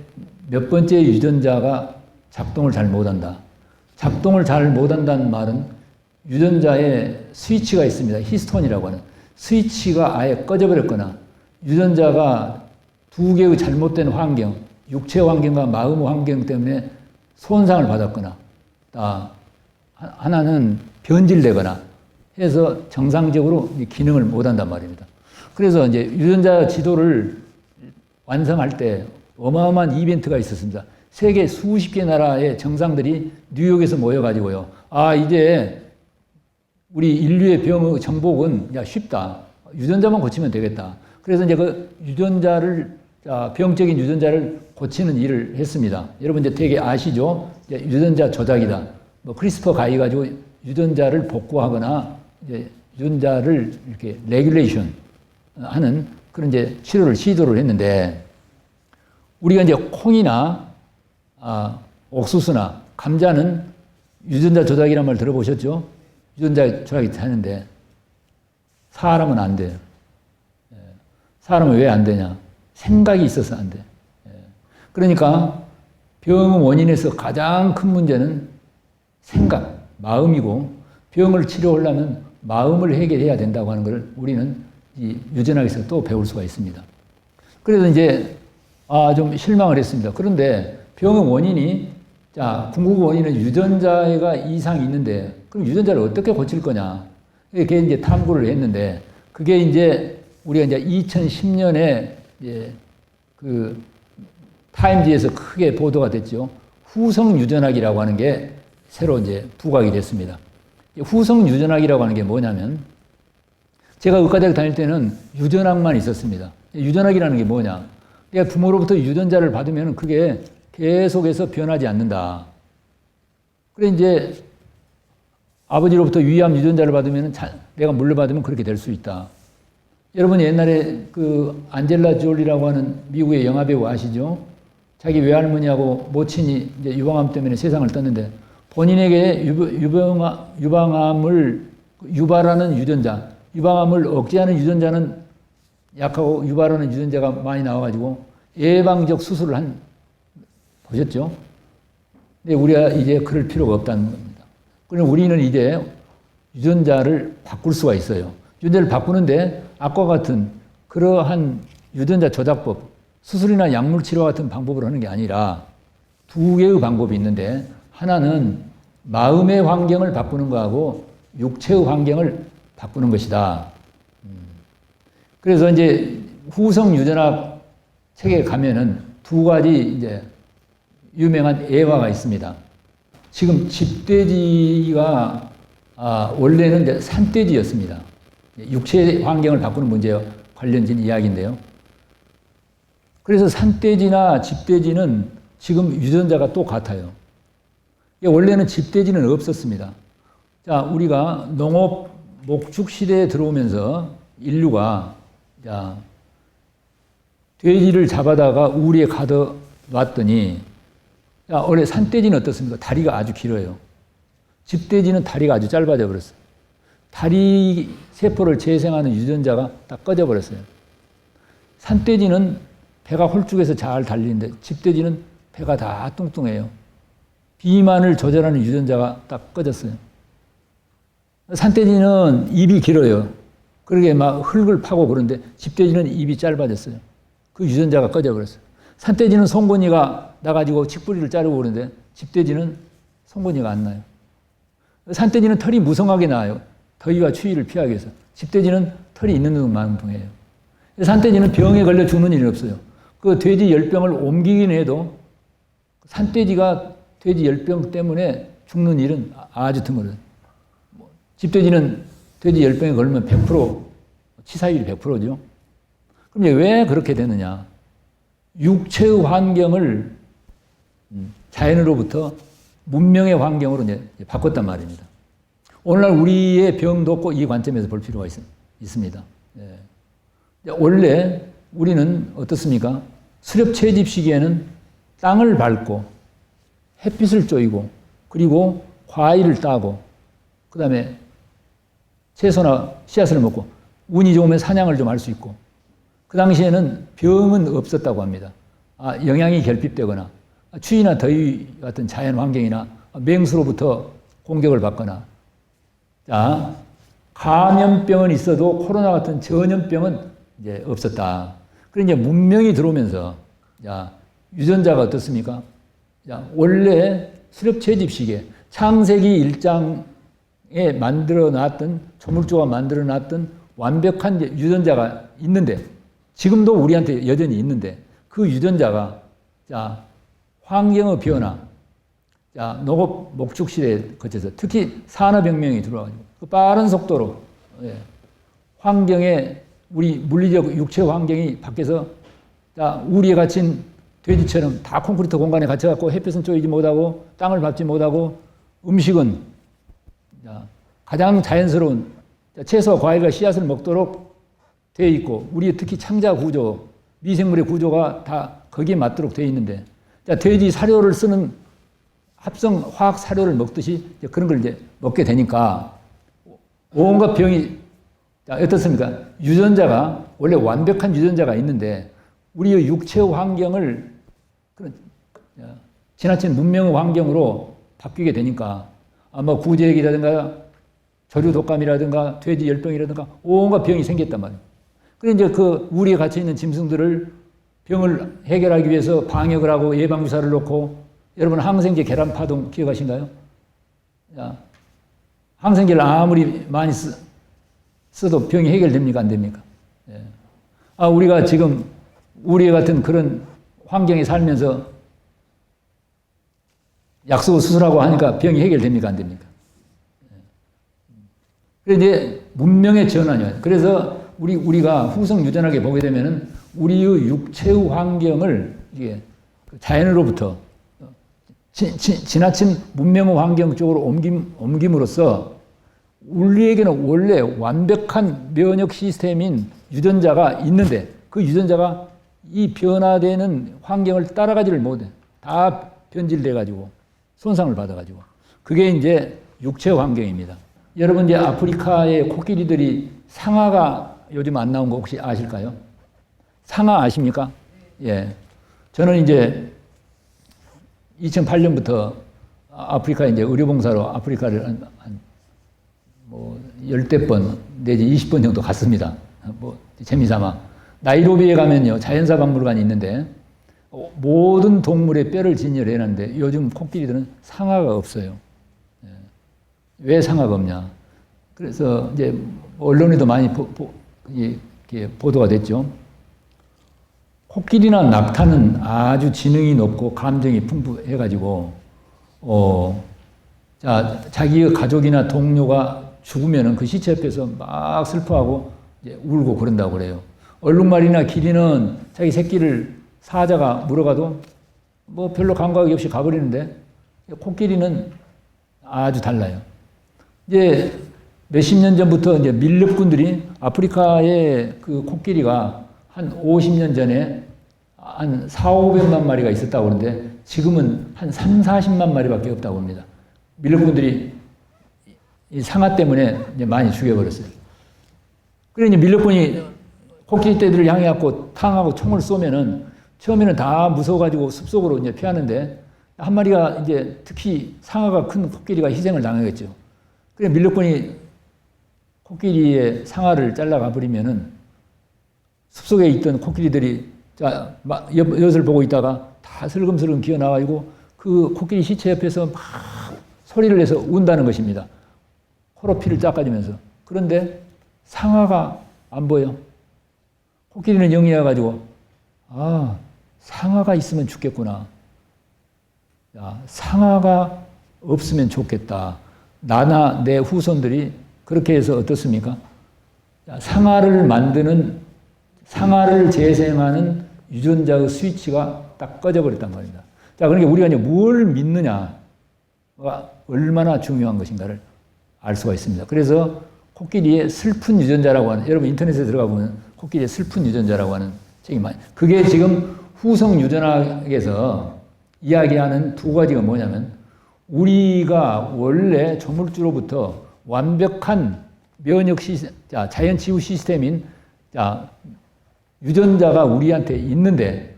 몇 번째 유전자가 작동을 잘 못한다. 작동을 잘 못한다는 말은 유전자에 스위치가 있습니다. 히스톤이라고 하는 스위치가 아예 꺼져버렸거나 유전자가 두 개의 잘못된 환경, 육체 환경과 마음 환경 때문에 손상을 받았거나 하나는 변질되거나 해서 정상적으로 기능을 못한단 말입니다. 그래서 이제 유전자 지도를 완성할 때 어마어마한 이벤트가 있었습니다. 세계 수십 개 나라의 정상들이 뉴욕에서 모여가지고요. 이제 우리 인류의 병의 정복은 쉽다. 유전자만 고치면 되겠다. 그래서 이제 그 유전자를, 병적인 유전자를 고치는 일을 했습니다. 여러분 이제 되게 아시죠? 이제 유전자 조작이다. 크리스퍼 가이 가지고 유전자를 복구하거나 이제 유전자를 이렇게 레귤레이션 하는 그런 이제 시도를 했는데, 우리가 이제 콩이나 옥수수나 감자는 유전자 조작이란 말 들어보셨죠? 유전자 조작이 되는데 사람은 안 돼요. 사람은 왜 안 되냐? 생각이 있어서 안 돼. 그러니까 병의 원인에서 가장 큰 문제는 생각, 마음이고, 병을 치료하려면 마음을 해결해야 된다고 하는 걸 우리는 이 유전학에서 또 배울 수가 있습니다. 그래서 이제 좀 실망을 했습니다. 그런데 병의 원인이, 궁극 원인은 유전자가 이상이 있는데 그럼 유전자를 어떻게 고칠 거냐? 그게 이제 탐구를 했는데, 그게 이제 우리가 이제 2010년에 이제 그 타임지에서 크게 보도가 됐죠. 후성 유전학이라고 하는 게 새로 이제 부각이 됐습니다. 후성 유전학이라고 하는 게 뭐냐면, 제가 의과대학 다닐 때는 유전학만 있었습니다. 유전학이라는 게 뭐냐? 내가 부모로부터 유전자를 받으면 그게 계속해서 변하지 않는다. 그래 이제 아버지로부터 위암 유전자를 받으면 내가 물려받으면 그렇게 될 수 있다. 여러분 옛날에 그 안젤라 졸리라고 하는 미국의 영화배우 아시죠? 자기 외할머니하고 모친이 이제 유방암 때문에 세상을 떴는데, 본인에게 유방암을 유발하는 유전자, 유방암을 억제하는 유전자는 약하고 유발하는 유전자가 많이 나와가지고 예방적 수술을 보셨죠? 근데 우리가 이제 그럴 필요가 없다는 겁니다. 그럼 우리는 이제 유전자를 바꿀 수가 있어요. 유전자를 바꾸는데 아까 같은 그러한 유전자 조작법, 수술이나 약물 치료 같은 방법으로 하는 게 아니라 두 개의 방법이 있는데, 하나는 마음의 환경을 바꾸는 거하고 육체의 환경을 바꾸는 것이다. 그래서 이제 후성 유전학 책에 가면은 두 가지 이제 유명한 예화가 있습니다. 지금 집돼지가 원래는 이제 산돼지였습니다. 육체 환경을 바꾸는 문제와 관련된 이야기인데요. 그래서 산돼지나 집돼지는 지금 유전자가 똑같아요. 원래는 집돼지는 없었습니다. 자, 우리가 농업 목축 시대에 들어오면서 인류가 돼지를 잡아다가 우리에 가둬 놨더니, 원래 산돼지는 어떻습니까? 다리가 아주 길어요. 집돼지는 다리가 아주 짧아져 버렸어요. 다리 세포를 재생하는 유전자가 다 꺼져 버렸어요. 산돼지는 배가 홀쭉해서 잘 달리는데 집돼지는 배가 다 뚱뚱해요. 비만을 조절하는 유전자가 딱 꺼졌어요. 산돼지는 입이 길어요. 그러게 막 흙을 파고 그런데 집돼지는 입이 짧아졌어요. 그 유전자가 꺼져버렸어요. 산돼지는 송곳니가 나가지고 칡뿌리를 자르고 그러는데 집돼지는 송곳니가 안 나요. 산돼지는 털이 무성하게 나요. 더위와 추위를 피하기 위해서. 집돼지는 털이 있는 둥만둥해요. 산돼지는 병에 걸려 죽는 일은 없어요. 그 돼지 열병을 옮기긴 해도 산돼지가 돼지 열병 때문에 죽는 일은 아주 드물어요. 집돼지는 돼지 열병에 걸리면 100%, 치사율이 100%죠. 그럼 왜 그렇게 되느냐? 육체의 환경을 자연으로부터 문명의 환경으로 이제 바꿨단 말입니다. 오늘날 우리의 병도 꼭 이 관점에서 볼 필요가 있습니다. 예. 원래 우리는 어떻습니까? 수렵 채집 시기에는 땅을 밟고 햇빛을 쬐고 그리고 과일을 따고 그 다음에 채소나 씨앗을 먹고 운이 좋으면 사냥을 좀 할 수 있고 그 당시에는 병은 없었다고 합니다. 영양이 결핍되거나 추위나 더위 같은 자연 환경이나 맹수로부터 공격을 받거나 자, 감염병은 있어도 코로나 같은 전염병은 이제 없었다. 그런데 이제 문명이 들어오면서 자, 유전자가 어떻습니까? 자, 원래 수렵 채집 시기에 창세기 1장에 만들어 놨던 조물주가 만들어 놨던 완벽한 유전자가 있는데 지금도 우리한테 여전히 있는데 그 유전자가 자, 환경의 변화, 자, 농업 목축 시대에 거쳐서 특히 산업혁명이 들어와가지고 그 빠른 속도로 예, 환경에 우리 물리적 육체 환경이 밖에서 자, 우리에 갇힌 돼지처럼 다 콘크리트 공간에 갇혀갖고 햇빛은 쬐이지 못하고 땅을 밟지 못하고 음식은 자, 가장 자연스러운 채소와 과일과 씨앗을 먹도록 되어 있고 우리의 특히 창자 구조, 미생물의 구조가 다 거기에 맞도록 되어 있는데 자, 돼지 사료를 쓰는 합성 화학 사료를 먹듯이 그런 걸 이제 먹게 되니까 온갖 병이 자, 어떻습니까? 유전자가 원래 완벽한 유전자가 있는데 우리의 육체의 환경을 그런 지나친 문명의 환경으로 바뀌게 되니까 아마 구제액이라든가 조류 독감이라든가 돼지 열병이라든가 온갖 병이 생겼단 말이에요. 그래서 이제 그 우리에 갇혀 있는 짐승들을 병을 해결하기 위해서 방역을 하고 예방주사를 놓고 여러분 항생제 계란파동 기억하신가요? 자, 항생제를 아무리 많이 써도 병이 해결됩니까? 안 됩니까? 예. 우리가 지금 우리 같은 그런 환경에 살면서 약 쓰고 수술하고 하니까 병이 해결됩니까? 안 됩니까? 그래서 이제 문명의 전환이에요. 그래서 우리가 후성 유전하게 보게 되면은 우리의 육체의 환경을 이게 자연으로부터 지나친 문명의 환경 쪽으로 옮김으로써 우리에게는 원래 완벽한 면역 시스템인 유전자가 있는데 그 유전자가 이 변화되는 환경을 따라가지를 못해. 다 변질돼가지고 손상을 받아가지고. 그게 이제 육체 환경입니다. 여러분 이제 아프리카의 코끼리들이 상아가 요즘 안 나온 거 혹시 아실까요? 상아 아십니까? 예. 저는 이제 2008년부터 아프리카 이제 의료봉사로 아프리카를 한 10대 번 내지 20번 정도 갔습니다. 재미삼아. 나이로비에 가면요, 자연사 박물관이 있는데 모든 동물의 뼈를 진열해 놨는데 요즘 코끼리들은 상아가 없어요. 예. 왜 상아가 없냐? 그래서 이제 언론에도 많이 보도가 됐죠. 코끼리나 낙타는 아주 지능이 높고 감정이 풍부해가지고, 자기의 가족이나 동료가 죽으면은 그 시체 옆에서 막 슬퍼하고 이제 울고 그런다고 그래요. 얼룩말이나 기린은 자기 새끼를 사자가 물어가도 뭐 별로 감각이 없이 가버리는데 코끼리는 아주 달라요. 이제 몇십 년 전부터 이제 밀렵꾼들이 아프리카에 그 코끼리가 한 50년 전에 한 400~500만 마리가 있었다고 그러는데 지금은 한 30~40만 마리밖에 없다고 합니다. 밀렵꾼들이 이 상아 때문에 이제 많이 죽여버렸어요. 그래 이제 밀렵꾼이 코끼리 떼들을 향해 갖고 탕하고 총을 쏘면은 처음에는 다 무서워가지고 숲속으로 이제 피하는데 한 마리가 이제 특히 상아가 큰 코끼리가 희생을 당하겠죠. 그래 밀렵꾼이 코끼리의 상아를 잘라가 버리면은 숲속에 있던 코끼리들이 엿을 보고 있다가 다 슬금슬금 기어 나와가지고 그 코끼리 시체 옆에서 막 소리를 내서 운다는 것입니다. 코로 피를 닦아주면서. 그런데 상아가 안 보여. 코끼리는 영이어가지고 상아가 있으면 좋겠구나. 야, 상아가 없으면 좋겠다. 나나 내 후손들이 그렇게 해서 어떻습니까? 야, 상아를 재생하는 유전자의 스위치가 딱 꺼져버렸단 말입니다. 자, 그러니까 우리가 이제 뭘 믿느냐가 얼마나 중요한 것인가를 알 수가 있습니다. 그래서 코끼리의 슬픈 유전자라고 하는, 여러분 인터넷에 들어가 보면 코끼리의 슬픈 유전자라고 하는 책이 많이, 그게 지금 후성 유전학에서 이야기하는 두 가지가 뭐냐면, 우리가 원래 조물주로부터 완벽한 면역 시스템, 자연 치유 시스템인 유전자가 우리한테 있는데,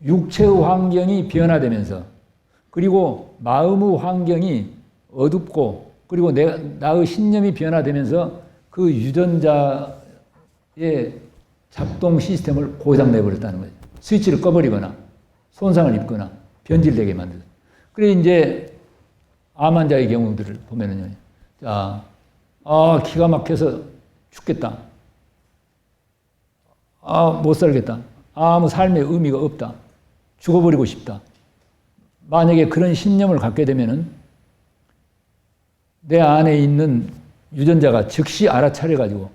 육체의 환경이 변화되면서, 그리고 마음의 환경이 어둡고, 그리고 나의 신념이 변화되면서 그 유전자의 작동 시스템을 고장내버렸다는 거죠. 스위치를 꺼버리거나, 손상을 입거나, 변질되게 만들죠. 그래, 이제, 암 환자의 경우들을 보면은요, 기가 막혀서 죽겠다. 못 살겠다. 아무 삶의 의미가 없다. 죽어버리고 싶다. 만약에 그런 신념을 갖게 되면은 내 안에 있는 유전자가 즉시 알아차려가지고,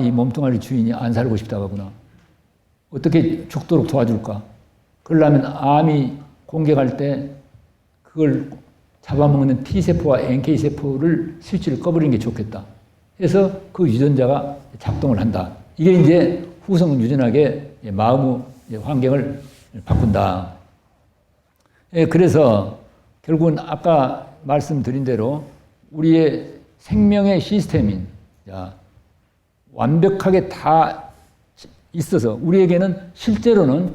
이 몸뚱아리 주인이 안 살고 싶다고 하구나. 어떻게 죽도록 도와줄까? 그러려면 암이 공격할 때 그걸 잡아먹는 T세포와 NK세포를 스위치를 꺼버리는 게 좋겠다. 해서 그 유전자가 작동을 한다. 이게 이제 후성 유전학의 마음의 환경을 바꾼다. 그래서 결국은 아까 말씀드린 대로 우리의 생명의 시스템인, 완벽하게 다 있어서 우리에게는 실제로는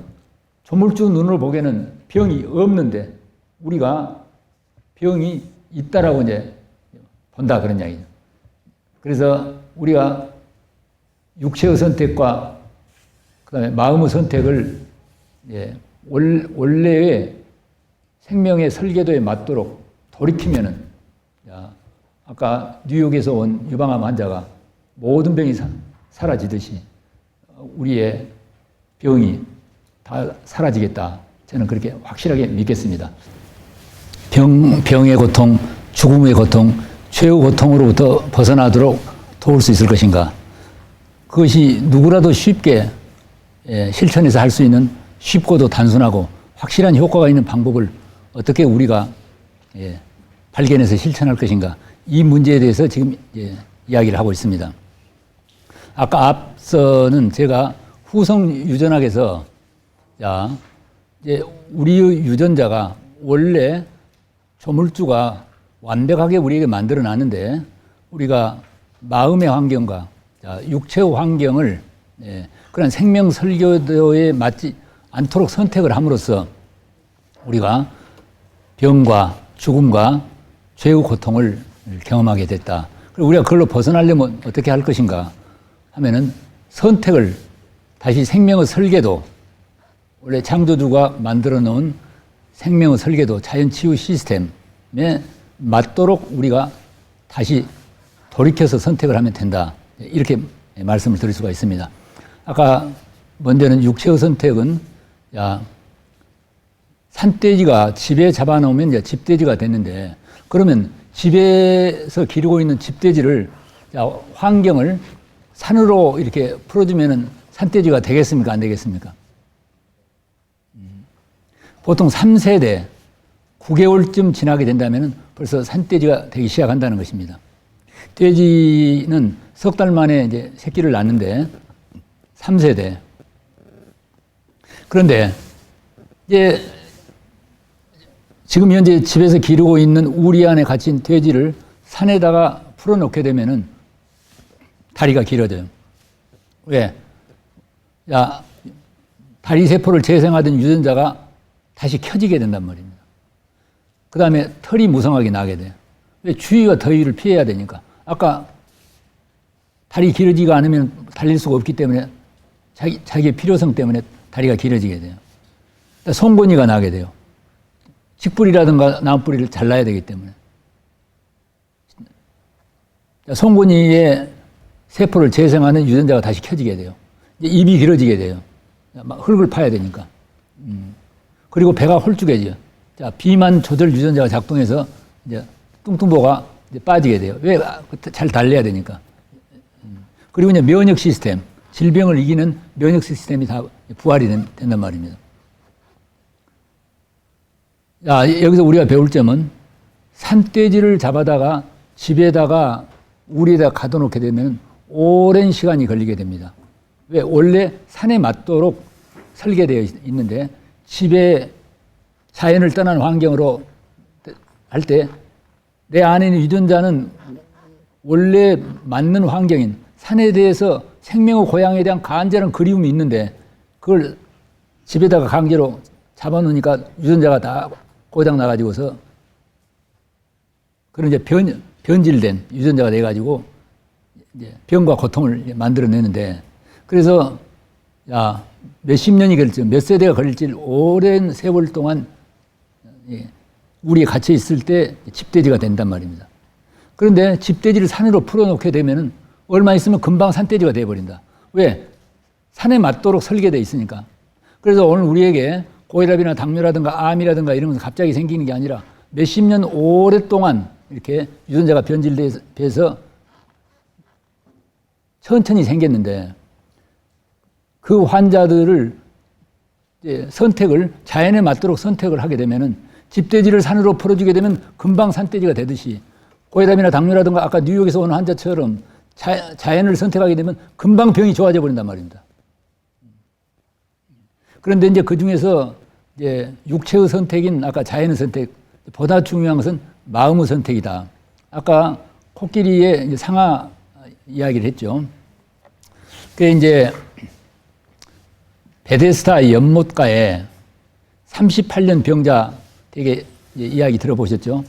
조물주 눈으로 보기에는 병이 없는데 우리가 병이 있다라고 이제 본다, 그런 이야기죠. 그래서 우리가 육체의 선택과 그다음에 마음의 선택을 원래의 생명의 설계도에 맞도록 돌이키면은, 아까 뉴욕에서 온 유방암 환자가 모든 병이 사라지듯이 우리의 병이 다 사라지겠다. 저는 그렇게 확실하게 믿겠습니다. 병의 고통, 죽음의 고통, 최후 고통으로부터 벗어나도록 도울 수 있을 것인가? 그것이 누구라도 쉽게 실천해서 할 수 있는 쉽고도 단순하고 확실한 효과가 있는 방법을 어떻게 우리가 발견해서 실천할 것인가? 이 문제에 대해서 지금 이야기를 하고 있습니다. 아까 앞서는 제가 후성 유전학에서 우리의 유전자가 원래 조물주가 완벽하게 우리에게 만들어 놨는데 우리가 마음의 환경과 육체의 환경을 그런 생명 설계도에 맞지 않도록 선택을 함으로써 우리가 병과 죽음과 죄의 고통을 경험하게 됐다. 그리고 우리가 그걸로 벗어나려면 어떻게 할 것인가 하면은 선택을 다시 생명의 설계도, 원래 창조주가 만들어 놓은 생명의 설계도, 자연 치유 시스템에 맞도록 우리가 다시 돌이켜서 선택을 하면 된다. 이렇게 말씀을 드릴 수가 있습니다. 아까 먼저는 육체의 선택은 산돼지가 집에 잡아놓으면 이제 집돼지가 됐는데, 그러면 집에서 기르고 있는 집돼지를 환경을 산으로 이렇게 풀어주면은 산돼지가 되겠습니까? 안 되겠습니까? 보통 3세대, 9개월쯤 지나게 된다면 벌써 산돼지가 되기 시작한다는 것입니다. 돼지는 석 달 만에 이제 새끼를 낳는데 3세대. 그런데 이제 지금 현재 집에서 기르고 있는 우리 안에 갇힌 돼지를 산에다가 풀어놓게 되면은 다리가 길어져요. 왜? 다리 세포를 재생하던 유전자가 다시 켜지게 된단 말입니다. 그 다음에 털이 무성하게 나게 돼요. 왜? 추위와 더위를 피해야 되니까. 아까 다리 길어지가 않으면 달릴 수가 없기 때문에 자기의 필요성 때문에 다리가 길어지게 돼요. 송곳니가 나게 돼요. 직뿌리라든가 나무뿌리를 잘라야 되기 때문에. 송곳니의 세포를 재생하는 유전자가 다시 켜지게 돼요. 이제 입이 길어지게 돼요. 막 흙을 파야 되니까. 그리고 배가 홀쭉해져요. 자, 비만 조절 유전자가 작동해서 이제 뚱뚱보가 이제 빠지게 돼요. 왜? 잘 달래야 되니까. 그리고 이제 면역 시스템, 질병을 이기는 면역 시스템이 다 부활이 된단 말입니다. 자, 여기서 우리가 배울 점은 산돼지를 잡아다가 집에다가 우리에다 가둬놓게 되면 오랜 시간이 걸리게 됩니다. 왜? 원래 산에 맞도록 설계되어 있는데 집에 자연을 떠난 환경으로 할 때 내 안에 있는 유전자는 원래 맞는 환경인 산에 대해서 생명의 고향에 대한 간절한 그리움이 있는데 그걸 집에다가 강제로 잡아놓으니까 유전자가 다 고장 나가지고서 그런 이제 변질된 유전자가 돼가지고 이제 병과 고통을 만들어내는데 그래서 야, 몇십 년이 걸릴지 몇 세대가 걸릴지 오랜 세월 동안 우리에 갇혀 있을 때 집돼지가 된단 말입니다. 그런데 집돼지를 산으로 풀어놓게 되면은 얼마 있으면 금방 산돼지가 돼버린다. 왜? 산에 맞도록 설계되어 있으니까. 그래서 오늘 우리에게 고혈압이나 당뇨라든가 암이라든가 이런 것은 갑자기 생기는 게 아니라 몇십 년 오랫동안 이렇게 유전자가 변질돼서 천천히 생겼는데 그 환자들을 선택을 자연에 맞도록 선택을 하게 되면은 집돼지를 산으로 풀어주게 되면 금방 산돼지가 되듯이 고혈압이나 당뇨라든가 아까 뉴욕에서 온 환자처럼 자연을 선택하게 되면 금방 병이 좋아져 버린단 말입니다. 그런데 이제 그 중에서 이제 육체의 선택인 아까 자연의 선택 보다 중요한 것은 마음의 선택이다. 아까 코끼리의 이제 상아 이야기를 했죠. 그 이제 베데스다 연못가에 38년 병자 되게 이야기 들어보셨죠?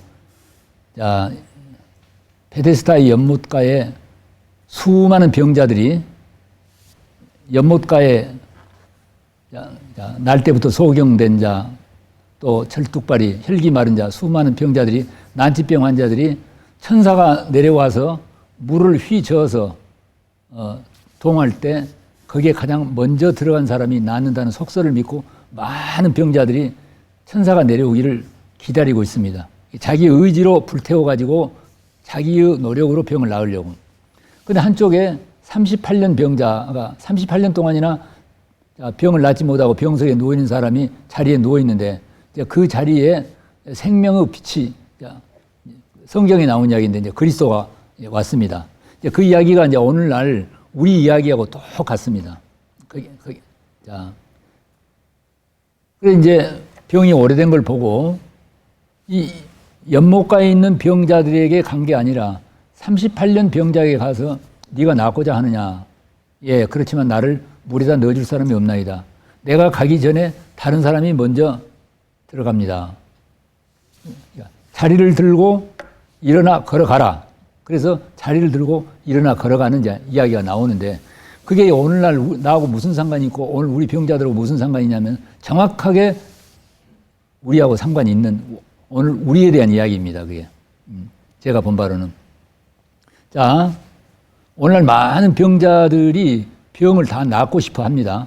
자, 베데스다 연못가에 수많은 병자들이 연못가에 날 때부터 소경된 자, 또 철뚝발이, 혈기 마른 자, 수많은 병자들이, 난치병 환자들이 천사가 내려와서 물을 휘저어서 동할 때 거기에 가장 먼저 들어간 사람이 낫는다는 속설을 믿고 많은 병자들이 천사가 내려오기를 기다리고 있습니다. 자기 의지로 불태워가지고 자기의 노력으로 병을 나으려고. 근데 한쪽에 38년 병자가 38년 동안이나 병을 낫지 못하고 병석에 누워있는 사람이 자리에 누워있는데 그 자리에 생명의 빛이 성경에 나온 이야기인데 이제 그리스도가 왔습니다. 그 이야기가 이제 오늘날 우리 이야기하고 똑같습니다. 자. 그래서 이제 병이 오래된 걸 보고 이 연못가에 있는 병자들에게 간 게 아니라 38년 병자에게 가서 네가 낫고자 하느냐. 예, 그렇지만 나를 물에다 넣어줄 사람이 없나이다. 내가 가기 전에 다른 사람이 먼저 들어갑니다. 자리를 들고 일어나 걸어가라. 그래서 자리를 들고 일어나 걸어가는 이야기가 나오는데 그게 오늘날 나하고 무슨 상관이 있고 오늘 우리 병자들하고 무슨 상관이냐면 정확하게 우리하고 상관이 있는 오늘 우리에 대한 이야기입니다. 그게 제가 본 바로는. 자, 오늘날 많은 병자들이 병을 다 낫고 싶어 합니다.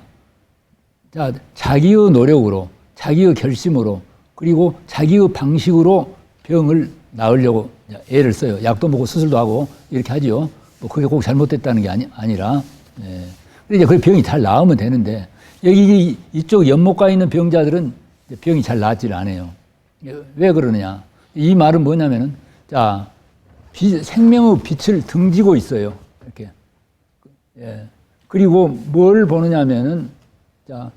자, 자기의 노력으로, 자기의 결심으로, 그리고 자기의 방식으로 병을 나으려고 애를 써요. 약도 먹고 수술도 하고 이렇게 하죠. 뭐 그게 꼭 잘못됐다는 게 아니라. 예. 이제 그 병이 잘 나으면 되는데 여기 이쪽 연못가에 있는 병자들은 병이 잘 나았지를 않아요. 왜 그러느냐? 이 말은 뭐냐면은 자, 생명의 빛을 등지고 있어요. 이렇게. 예. 그리고 뭘 보느냐면은 자,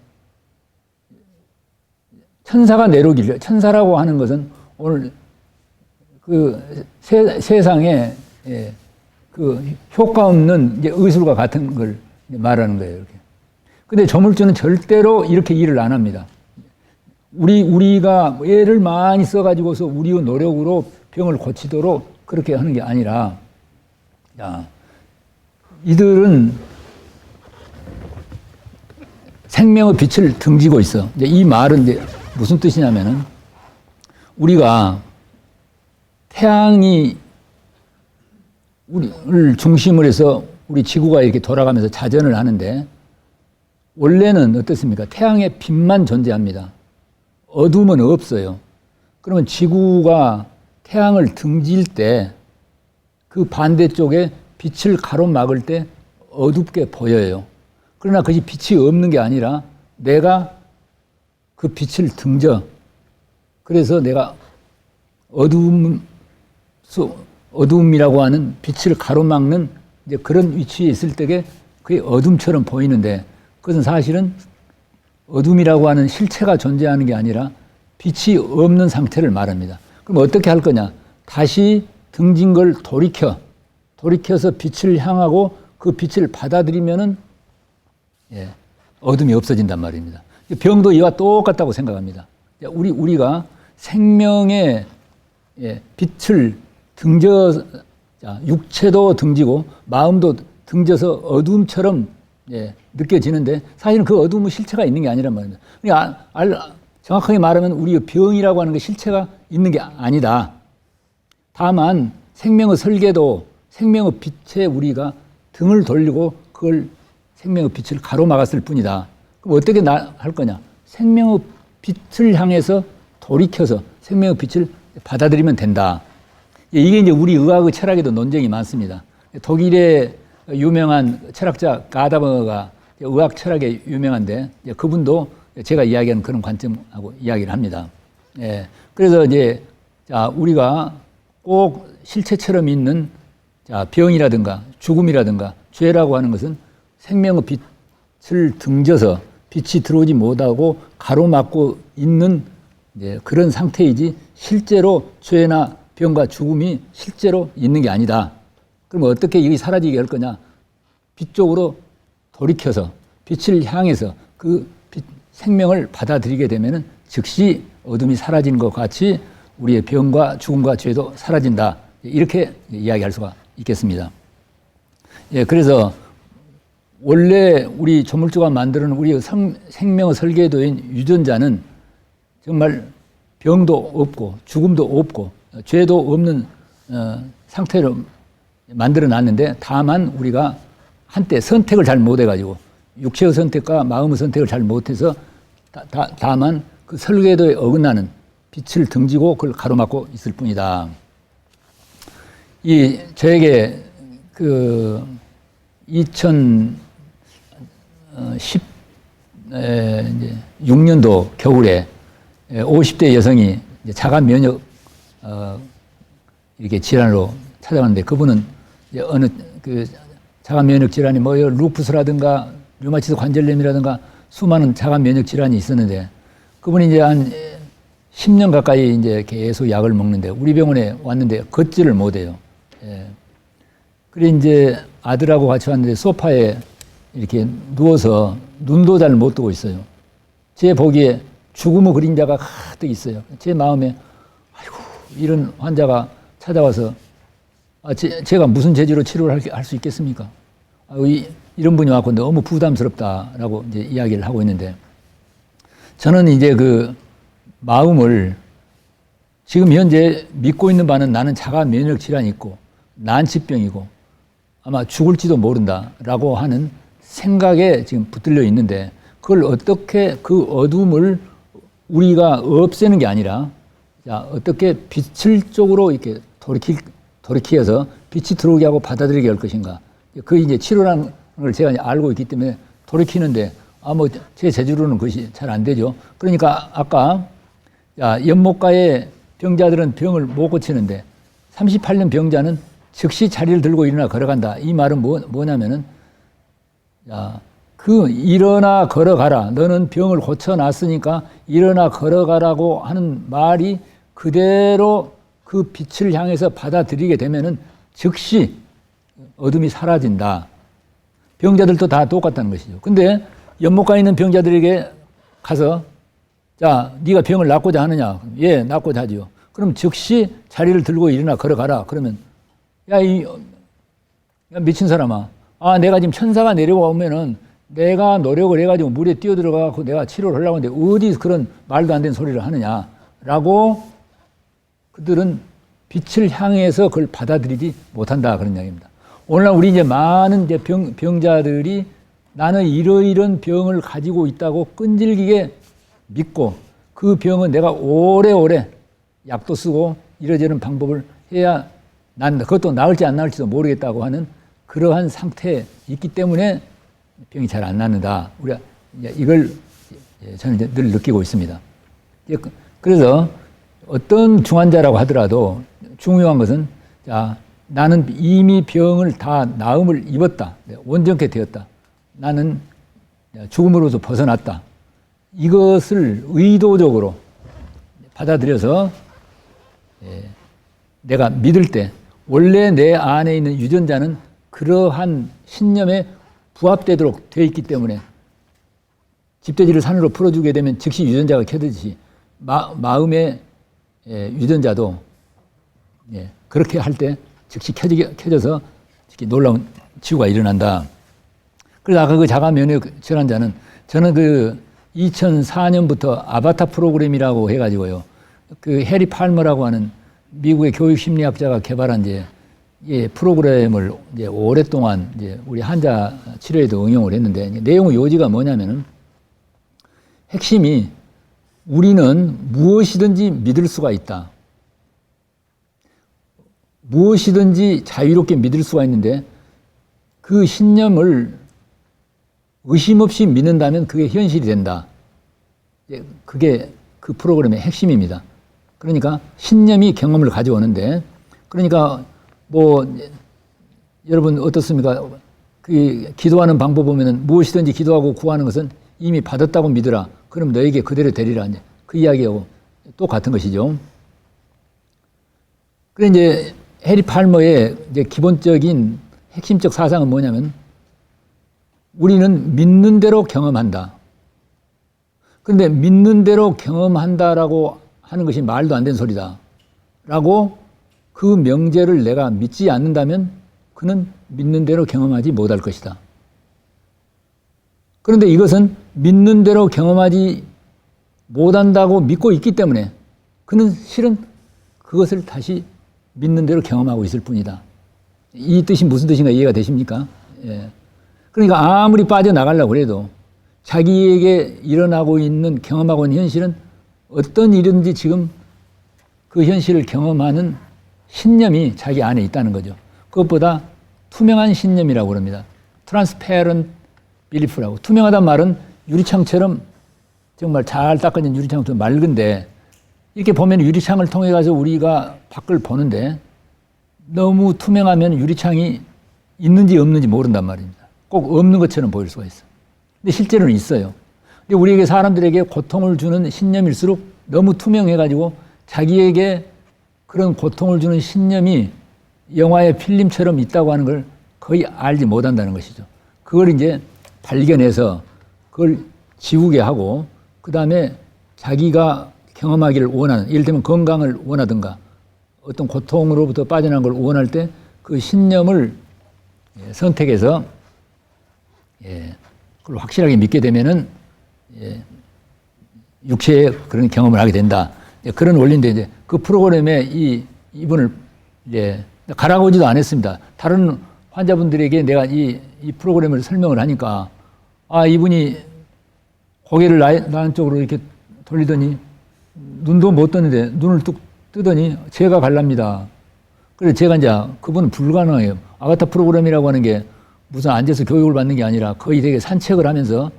천사가 내려오길. 천사라고 하는 것은 오늘 그 세상에 예, 그 효과 없는 이제 의술과 같은 걸 말하는 거예요. 이렇게. 근데 조물주는 절대로 이렇게 일을 안 합니다. 우리가 애를 많이 써가지고서 우리의 노력으로 병을 고치도록 그렇게 하는 게 아니라, 야, 이들은 생명의 빛을 등지고 있어. 이제 이 말은 이제 무슨 뜻이냐면은 우리가 태양이 우리를 중심으로 해서 우리 지구가 이렇게 돌아가면서 자전을 하는데 원래는 어떻습니까? 태양의 빛만 존재합니다. 어둠은 없어요. 그러면 지구가 태양을 등질 때 그 반대쪽에 빛을 가로막을 때 어둡게 보여요. 그러나 그것이 빛이 없는 게 아니라 내가 그 빛을 등져. 그래서 내가 어둠이라고 하는 빛을 가로막는 이제 그런 위치에 있을 때게 그게 어둠처럼 보이는데 그것은 사실은 어둠이라고 하는 실체가 존재하는 게 아니라 빛이 없는 상태를 말합니다. 그럼 어떻게 할 거냐? 다시 등진 걸 돌이켜서 빛을 향하고 그 빛을 받아들이면은 어둠이 없어진단 말입니다. 병도 이와 똑같다고 생각합니다. 우리가 생명의 빛을 등져, 육체도 등지고 마음도 등져서 어둠처럼 느껴지는데 사실은 그 어둠은 실체가 있는 게 아니란 말입니다. 정확하게 말하면 우리 병이라고 하는 게 실체가 있는 게 아니다. 다만 생명의 설계도 생명의 빛에 우리가 등을 돌리고 그걸 생명의 빛을 가로막았을 뿐이다. 그럼 어떻게 할 거냐? 생명의 빛을 향해서 돌이켜서 생명의 빛을 받아들이면 된다. 이게 이제 우리 의학의 철학에도 논쟁이 많습니다. 독일의 유명한 철학자 가다머가 의학 철학에 유명한데 그분도 제가 이야기하는 그런 관점하고 이야기를 합니다. 그래서 이제 우리가 꼭 실체처럼 있는 병이라든가 죽음이라든가 죄라고 하는 것은 생명의 빛을 등져서 빛이 들어오지 못하고 가로막고 있는 그런 상태이지 실제로 죄나 병과 죽음이 실제로 있는 게 아니다. 그럼 어떻게 이게 사라지게 할 거냐? 빛 쪽으로 돌이켜서 빛을 향해서 그 생명을 받아들이게 되면은 즉시 어둠이 사라지는 것 같이 우리의 병과 죽음과 죄도 사라진다. 이렇게 이야기할 수가 있겠습니다. 그래서 원래 우리 조물주가 만드는 우리 생명의 설계도인 유전자는 정말 병도 없고 죽음도 없고 죄도 없는 상태로 만들어 놨는데 다만 우리가 한때 선택을 잘 못해가지고 육체의 선택과 마음의 선택을 잘 못해서 다만 그 설계도에 어긋나는 빛을 등지고 그걸 가로막고 있을 뿐이다. 저에게 그 2016년도 겨울에 50대 여성이 자가 면역 이렇게 질환으로 찾아왔는데 그분은 어느 그 자가 면역 질환이 루푸스라든가 류마티스 관절염이라든가 수많은 자가 면역 질환이 있었는데 그분이 이제 한 10년 가까이 이제 계속 약을 먹는데 우리 병원에 왔는데 걷지를 못해요. 그래 이제 아들하고 같이 왔는데 소파에 이렇게 누워서 눈도 잘 못 뜨고 있어요. 제 보기에 죽음의 그림자가 가득 있어요. 제 마음에 아이고 이런 환자가 찾아와서 제가 무슨 재주로 치료를 할 수 있겠습니까? 이런 분이 왔고 너무 부담스럽다라고 이제 이야기를 하고 있는데 저는 이제 그 마음을 지금 현재 믿고 있는 바는 나는 자가 면역 질환이 있고 난치병이고 아마 죽을지도 모른다라고 하는 생각에 지금 붙들려 있는데 그걸 어떻게 그 어둠을 우리가 없애는 게 아니라 어떻게 빛을 쪽으로 이렇게 돌이켜서 빛이 들어오게 하고 받아들이게 할 것인가. 그 이제 치료라는 걸 제가 알고 있기 때문에 돌이키는데 제 재주로는 그것이 잘 안 되죠. 그러니까 아까 연못가의 병자들은 병을 못 고치는데 38년 병자는 즉시 자리를 들고 일어나 걸어간다. 이 말은 뭐냐면은 일어나 걸어가라. 너는 병을 고쳐놨으니까 일어나 걸어가라고 하는 말이 그대로 그 빛을 향해서 받아들이게 되면은 즉시 어둠이 사라진다. 병자들도 다 똑같다는 것이죠. 근데 연못가에 있는 병자들에게 가서 네가 병을 낫고자 하느냐? 예, 낫고자 하지요. 그럼 즉시 자리를 들고 일어나 걸어가라. 그러면 이 미친 사람아. 내가 지금 천사가 내려오면은 내가 노력을 해가지고 물에 뛰어들어가고 내가 치료를 하려고 하는데 어디 그런 말도 안 되는 소리를 하느냐라고 그들은 빛을 향해서 그걸 받아들이지 못한다. 그런 이야기입니다. 오늘날 우리 이제 많은 이제 병자들이 나는 이러이런 병을 가지고 있다고 끈질기게 믿고 그 병은 내가 오래오래 약도 쓰고 이러저런 방법을 해야 그것도 나을지 안 나을지도 모르겠다고 하는 그러한 상태에 있기 때문에 병이 잘 안 낫는다. 우리가 이걸 저는 이제 늘 느끼고 있습니다. 그래서 어떤 중환자라고 하더라도 중요한 것은 자, 나는 이미 병을 다 나음을 입었다. 온전케 되었다. 나는 죽음으로도 벗어났다. 이것을 의도적으로 받아들여서 내가 믿을 때 원래 내 안에 있는 유전자는 그러한 신념에 부합되도록 되어 있기 때문에 집돼지를 산으로 풀어주게 되면 즉시 유전자가 켜지듯이 마음의 유전자도 그렇게 할 때 즉시 켜져서 놀라운 치유가 일어난다. 그래서 아까 그 자가 면역 질환자는 저는 그 2004년부터 아바타 프로그램이라고 해가지고요. 그 해리 팔머라고 하는 미국의 교육 심리학자가 개발한 이제 프로그램을 이제 오랫동안 이제 우리 환자 치료에도 응용을 했는데 내용의 요지가 뭐냐면은 핵심이 우리는 무엇이든지 믿을 수가 있다. 무엇이든지 자유롭게 믿을 수가 있는데 그 신념을 의심 없이 믿는다면 그게 현실이 된다. 그게 그 프로그램의 핵심입니다. 그러니까 신념이 경험을 가져오는데 그러니까 뭐 여러분 어떻습니까? 그 기도하는 방법 보면은 무엇이든지 기도하고 구하는 것은 이미 받았다고 믿으라. 그럼 너에게 그대로 되리라. 그 이야기하고 똑같은 것이죠. 그래 이제 해리 팔머의 이제 기본적인 핵심적 사상은 뭐냐면 우리는 믿는 대로 경험한다. 그런데 믿는 대로 경험한다라고 하는 것이 말도 안 되는 소리다. 라고 그 명제를 내가 믿지 않는다면 그는 믿는 대로 경험하지 못할 것이다. 그런데 이것은 믿는 대로 경험하지 못한다고 믿고 있기 때문에 그는 실은 그것을 다시 믿는 대로 경험하고 있을 뿐이다. 이 뜻이 무슨 뜻인가 이해가 되십니까? 예. 그러니까 아무리 빠져나가려고 해도 자기에게 일어나고 있는 경험하고 있는 현실은 어떤 일인지 지금 그 현실을 경험하는 신념이 자기 안에 있다는 거죠. 그것보다 투명한 신념이라고 그럽니다. Transparent Belief라고. 투명하단 말은 유리창처럼 정말 잘 닦아진 유리창처럼 맑은데 이렇게 보면 유리창을 통해 가서 우리가 밖을 보는데 너무 투명하면 유리창이 있는지 없는지 모른단 말입니다. 꼭 없는 것처럼 보일 수가 있어요. 근데 실제로는 있어요. 근데 우리에게 사람들에게 고통을 주는 신념일수록 너무 투명해가지고 자기에게 그런 고통을 주는 신념이 영화의 필름처럼 있다고 하는 걸 거의 알지 못한다는 것이죠. 그걸 이제 발견해서 그걸 지우게 하고 그 다음에 자기가 경험하기를 원하는, 예를 들면 건강을 원하든가 어떤 고통으로부터 빠져나간 걸 원할 때 그 신념을 선택해서 그걸 확실하게 믿게 되면은 육체의 그런 경험을 하게 된다. 그런 원리인데 이제 그 프로그램에 이분을 이제 갈아오지도 않았습니다. 다른 환자분들에게 내가 이 프로그램을 설명을 하니까 이분이 고개를 나한 쪽으로 이렇게 돌리더니 눈도 못 뜨는데 눈을 뚝 뜨더니 제가 갈랍니다. 그래서 제가 이제 그분은 불가능해요. 아바타 프로그램이라고 하는 게 무슨 앉아서 교육을 받는 게 아니라 거의 되게 산책을 하면서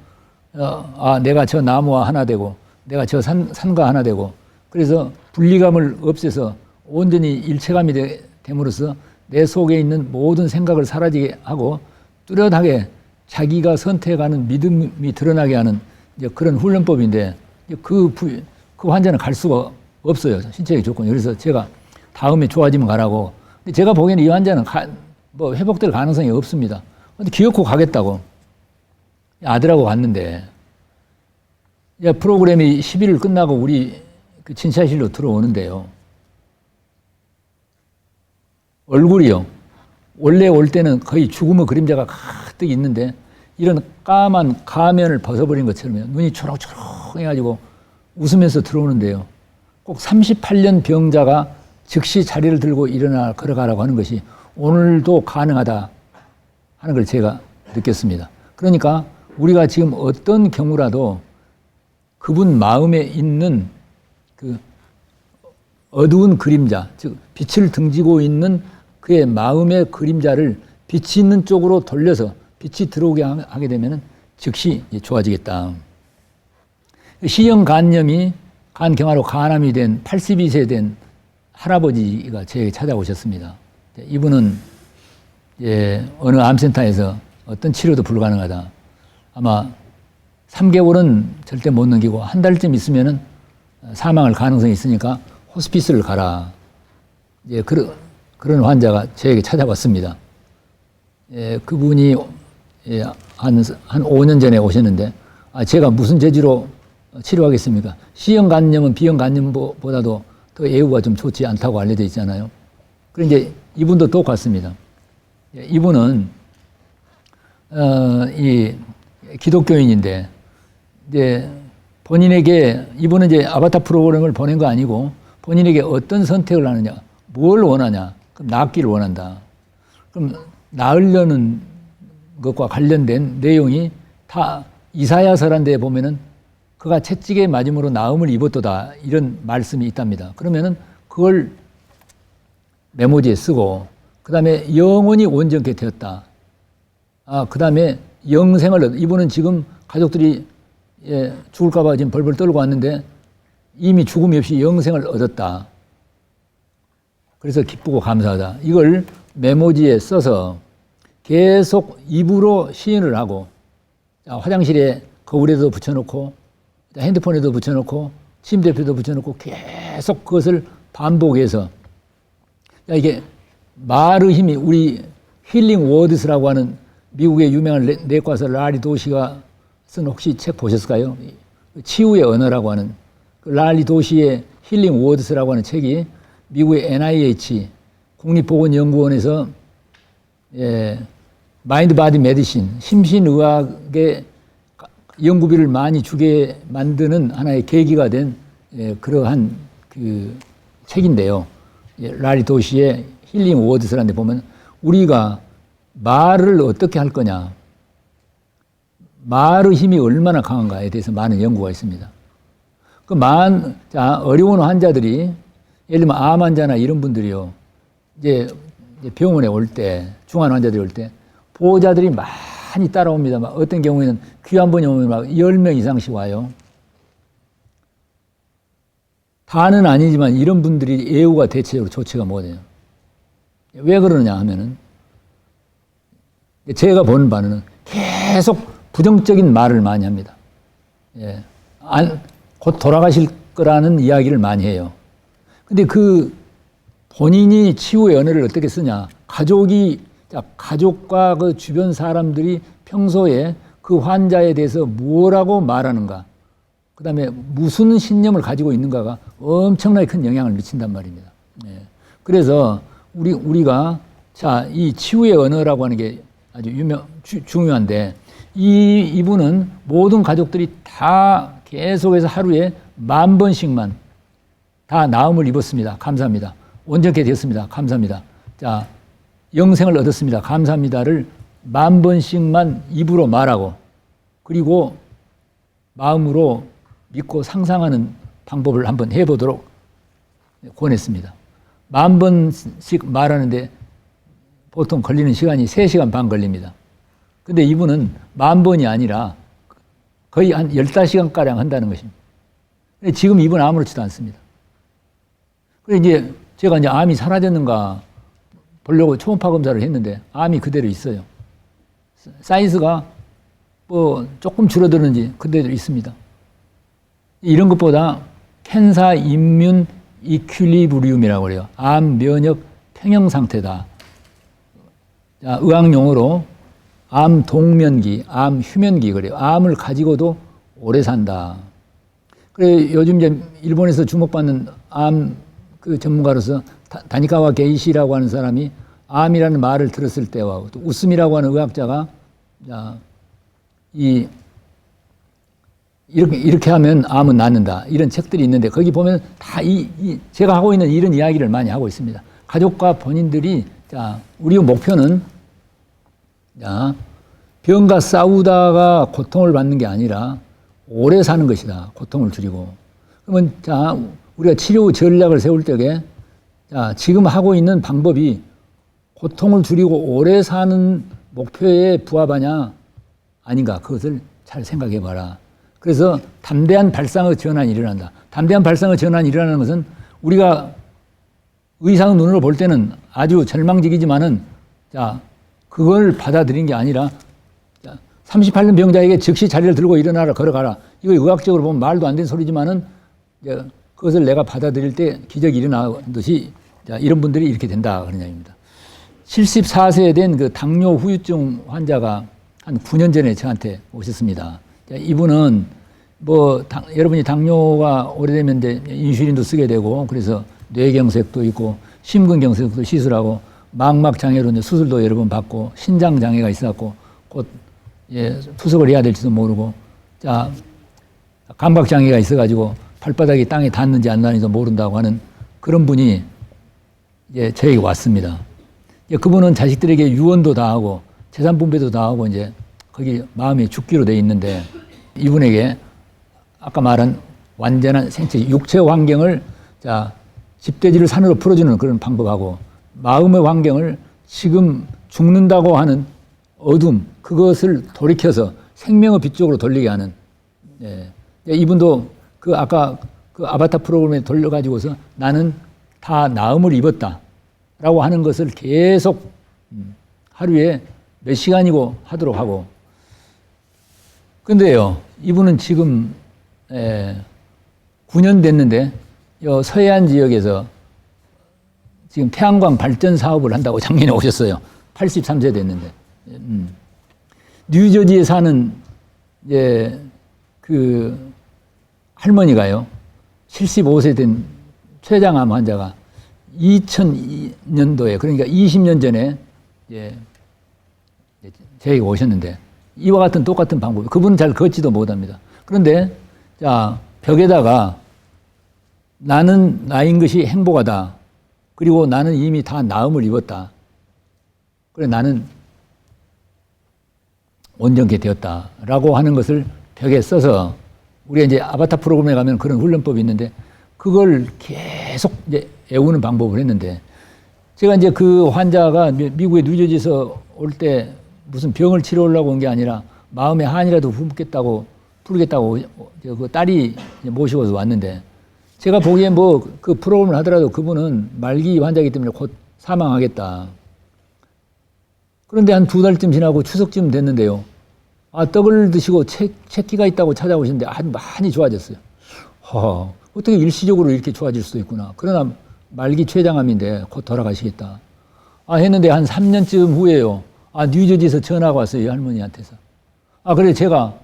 내가 저 나무와 하나 되고 내가 저 산과 하나 되고 그래서 분리감을 없애서 온전히 일체감이 됨으로써 내 속에 있는 모든 생각을 사라지게 하고 뚜렷하게 자기가 선택하는 믿음이 드러나게 하는 이제 그런 훈련법인데 그 환자는 갈 수가 없어요. 신체적 조건이. 그래서 제가 다음에 좋아지면 가라고. 근데 제가 보기에는 이 환자는 회복될 가능성이 없습니다. 근데 기어코 가겠다고. 아들하고 갔는데 프로그램이 10일 끝나고 우리 그 진찰실로 들어오는데요. 얼굴이요. 원래 올 때는 거의 죽음의 그림자가 가득 있는데 이런 까만 가면을 벗어버린 것처럼 눈이 초록초록 해가지고 웃으면서 들어오는데요. 꼭 38년 병자가 즉시 자리를 들고 일어나 걸어가라고 하는 것이 오늘도 가능하다 하는 걸 제가 느꼈습니다. 그러니까 우리가 지금 어떤 경우라도 그분 마음에 있는 그 어두운 그림자, 즉 빛을 등지고 있는 그의 마음의 그림자를 빛이 있는 쪽으로 돌려서 빛이 들어오게 하게 되면 즉시 좋아지겠다. 시형간염이 간경화로 간암이 된 82세 된 할아버지가 제게 찾아오셨습니다. 이분은 어느 암센터에서 어떤 치료도 불가능하다. 아마 3개월은 절대 못 넘기고 한 달쯤 있으면은 사망할 가능성이 있으니까 호스피스를 가라. 그런 환자가 저에게 찾아왔습니다. 그분이 한 5년 전에 오셨는데, 제가 무슨 재주로 치료하겠습니까? C형 간염은 B형 간염보다도 더 예후가 좀 좋지 않다고 알려져 있잖아요. 그런데 이분도 똑같습니다. 이분은 이 기독교인인데, 이제 본인에게 이분은 이제 아바타 프로그램을 보낸 거 아니고 본인에게 어떤 선택을 하느냐, 뭘 원하냐, 그럼 낫기를 원한다. 그럼 나으려는 것과 관련된 내용이 다 이사야서란 데 보면은 그가 채찍에 맞음으로 나음을 입었도다 이런 말씀이 있답니다. 그러면은 그걸 메모지에 쓰고 그 다음에 영원히 온전케 되었다. 그 다음에 영생을 이분은 지금 가족들이 죽을까봐 지금 벌벌 떨고 왔는데 이미 죽음이 없이 영생을 얻었다. 그래서 기쁘고 감사하다. 이걸 메모지에 써서 계속 입으로 시인을 하고 화장실에 거울에도 붙여놓고 핸드폰에도 붙여놓고 침대 옆에도 붙여놓고 계속 그것을 반복해서 이게 말의 힘이 우리 힐링 워드스라고 하는 미국의 유명한 내과사 라리 도시가 쓴 혹시 책 보셨을까요? 치유의 언어라고 하는 라리 도시의 힐링 워드스라고 하는 책이 미국의 NIH 국립보건연구원에서 마인드 바디 메디신 심신의학의 연구비를 많이 주게 만드는 하나의 계기가 된 그러한 그 책인데요. 라리 도시의 힐링 워드스라는 데 보면 우리가 말을 어떻게 할 거냐, 말의 힘이 얼마나 강한가에 대해서 많은 연구가 있습니다. 어려운 환자들이 예를 들면 암 환자나 이런 분들이요, 이제 병원에 올 때, 중환 환자들이 올 때 보호자들이 많이 따라옵니다. 어떤 경우에는 귀 한 번이 오면 막 10명 이상씩 와요. 다는 아니지만 이런 분들이 예후가 대체적으로 좋지가 못해요. 왜 그러느냐 하면은 제가 보는 바는 계속 부정적인 말을 많이 합니다. 곧 돌아가실 거라는 이야기를 많이 해요. 근데 그 본인이 치유의 언어를 어떻게 쓰냐. 가족과 그 주변 사람들이 평소에 그 환자에 대해서 뭐라고 말하는가, 그 다음에 무슨 신념을 가지고 있는가가 엄청나게 큰 영향을 미친단 말입니다. 그래서 우리가 이 치유의 언어라고 하는 게 아주 중요한데 이분은 모든 가족들이 다 계속해서 하루에 10,000번씩만 다 나음을 입었습니다. 감사합니다. 온전케 되었습니다. 감사합니다. 영생을 얻었습니다. 감사합니다를 10,000번씩만 입으로 말하고 그리고 마음으로 믿고 상상하는 방법을 한번 해보도록 권했습니다. 10,000번씩 말하는데 보통 걸리는 시간이 3시간 반 걸립니다. 근데 이분은 10,000번이 아니라 거의 한 15시간가량 한다는 것입니다. 지금 이분 아무렇지도 않습니다. 그래서 이제 제가 이제 암이 사라졌는가 보려고 초음파 검사를 했는데 암이 그대로 있어요. 사이즈가 조금 줄어드는지 그대로 있습니다. 이런 것보다 캔사 임뮨 이퀄리브리움이라고 그래요. 암 면역 평형 상태다. 의학 용어로 암 동면기, 암 휴면기 그래요. 암을 가지고도 오래 산다. 그래 요즘 이제 일본에서 주목받는 암 그 전문가로서 다니카와 게이시라고 하는 사람이 암이라는 말을 들었을 때와 또 웃음이라고 하는 의학자가 이 이렇게 하면 암은 낫는다. 이런 책들이 있는데 거기 보면 다 제가 하고 있는 이런 이야기를 많이 하고 있습니다. 가족과 본인들이 자, 우리 목표는 자, 병과 싸우다가 고통을 받는 게 아니라 오래 사는 것이다. 고통을 줄이고. 그러면 자, 우리가 치료 전략을 세울 때에 자, 지금 하고 있는 방법이 고통을 줄이고 오래 사는 목표에 부합하냐 아닌가 그것을 잘 생각해 봐라. 그래서 담대한 발상의 전환이 일어난다. 담대한 발상의 전환이 일어나는 것은 우리가 의사의 눈으로 볼 때는 아주 절망적이지만은 자, 그걸 받아들인 게 아니라 38년 병자에게 즉시 자리를 들고 일어나라 걸어가라. 이거 의학적으로 보면 말도 안 되는 소리지만은 그것을 내가 받아들일 때 기적이 일어나듯이 자, 이런 분들이 이렇게 된다 그런 이야기입니다. 74세 된 그 당뇨 후유증 환자가 한 9년 전에 저한테 오셨습니다. 자, 이분은 뭐 여러분이 당뇨가 오래되면 인슐린도 쓰게 되고 그래서 뇌경색도 있고 심근경색도 시술하고 망막 장애로 이제 수술도 여러 번 받고 신장 장애가 있어갖고 곧 투석을 해야 될지도 모르고 자 감각 장애가 있어가지고 발바닥이 땅에 닿는지 안 닿는지도 모른다고 하는 그런 분이 저에게 왔습니다. 그분은 자식들에게 유언도 다 하고 재산 분배도 다 하고 이제 거기 마음이 죽기로 돼 있는데 이분에게 아까 말한 완전한 생체 육체 환경을 자 집돼지를 산으로 풀어주는 그런 방법하고 마음의 환경을 지금 죽는다고 하는 어둠 그것을 돌이켜서 생명의 빛 쪽으로 돌리게 하는 이분도 그 아까 그 아바타 프로그램에 돌려가지고서 나는 다 나음을 입었다라고 하는 것을 계속 하루에 몇 시간이고 하도록 하고 근데요 이분은 지금 9년 됐는데 서해안 지역에서 지금 태양광 발전 사업을 한다고 작년에 오셨어요. 83세 됐는데 뉴저지에 사는 그 할머니가요 75세 된 췌장암 환자가 2002년도에 그러니까 20년 전에 저에게 오셨는데 이와 같은 똑같은 방법 그분은 잘 걷지도 못합니다. 그런데 자 벽에다가 나는 나인 것이 행복하다. 그리고 나는 이미 다 나음을 입었다. 그래 나는 온전케 되었다라고 하는 것을 벽에 써서 우리가 이제 아바타 프로그램에 가면 그런 훈련법이 있는데 그걸 계속 이제 애우는 방법을 했는데 제가 이제 그 환자가 미국의 뉴저지에서 올 때 무슨 병을 치료하려고 온 게 아니라 마음의 한이라도 풀겠다고 그 딸이 모시고서 왔는데 제가 보기엔 뭐 그 프로그램을 하더라도 그분은 말기 환자이기 때문에 곧 사망하겠다. 그런데 한 2달쯤 지나고 추석쯤 됐는데요. 떡을 드시고 책기가 있다고 찾아오셨는데 아주 많이 좋아졌어요. 어떻게 일시적으로 이렇게 좋아질 수도 있구나. 그러나 말기 췌장암인데 곧 돌아가시겠다. 했는데 한 3년쯤 후에요. 뉴저지에서 전화가 왔어요. 이 할머니한테서. 그래 제가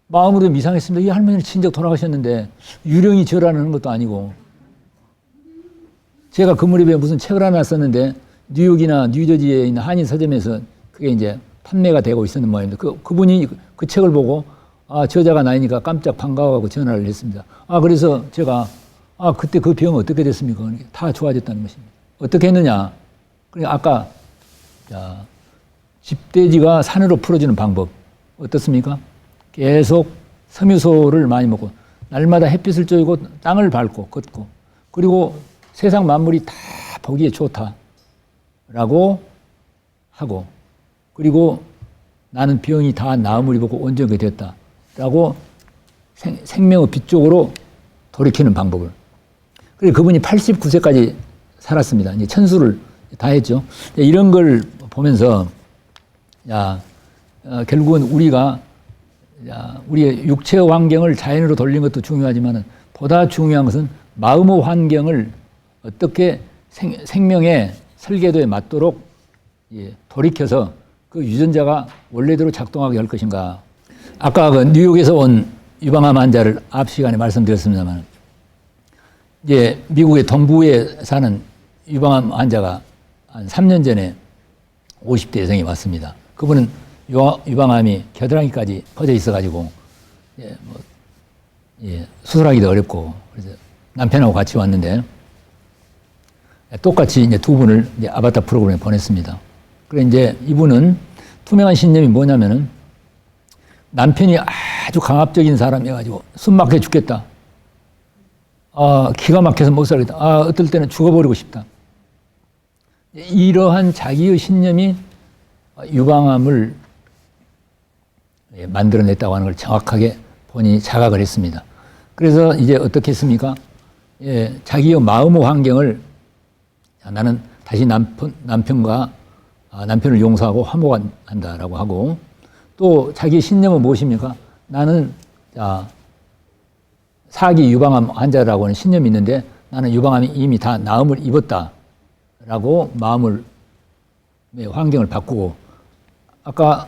마음으로 이상했습니다. 이 할머니는 진작 돌아가셨는데 유령이 절하는 것도 아니고 제가 그 무렵에 무슨 책을 하나 썼는데 뉴욕이나 뉴저지에 있는 한인 서점에서 그게 이제 판매가 되고 있었는 모양입니다. 그분이 그 책을 보고 저자가 나이니까 깜짝 반가워하고 전화를 했습니다. 그래서 제가 그때 그 병은 어떻게 됐습니까? 그러니까 다 좋아졌다는 것입니다. 어떻게 했느냐? 그러니까 아까 집돼지가 산으로 풀어주는 방법 어떻습니까? 계속 섬유소를 많이 먹고 날마다 햇빛을 쬐고 땅을 밟고 걷고 그리고 세상 만물이 다 보기에 좋다라고 하고 그리고 나는 병이 다 나음을 입었고 온전하게 되었다라고 생명의 빛 쪽으로 돌이키는 방법을 그리고 그분이 89세까지 살았습니다. 이제 천수를 다 했죠. 이런 걸 보면서 결국은 우리가 우리의 육체의 환경을 자연으로 돌리는 것도 중요하지만 보다 중요한 것은 마음의 환경을 어떻게 생명의 설계도에 맞도록 돌이켜서 그 유전자가 원래대로 작동하게 할 것인가. 아까 그 뉴욕에서 온 유방암 환자를 앞 시간에 말씀드렸습니다만 이제 미국의 동부에 사는 유방암 환자가 한 3년 전에 50대 여성이 왔습니다. 그분은 유방암이 겨드랑이까지 퍼져 있어가지고 수술하기도 어렵고, 그래서 남편하고 같이 왔는데, 똑같이 이제 두 분을 이제 아바타 프로그램에 보냈습니다. 그래, 이제 이분은 투명한 신념이 뭐냐면은 남편이 아주 강압적인 사람이어가지고 숨 막혀 죽겠다. 기가 막혀서 못 살겠다. 어떨 때는 죽어버리고 싶다. 이러한 자기의 신념이 유방암을 만들어냈다고 하는 걸 정확하게 본인이 자각을 했습니다. 그래서 이제 어떻게 했습니까? 자기의 마음의 환경을 나는 다시 남편과 남편을 용서하고 화목한다라고 하고, 또 자기의 신념은 무엇입니까? 나는 사기 유방암 환자라고 하는 신념이 있는데 나는 유방암이 이미 다 나음을 입었다라고 마음을 환경을 바꾸고, 아까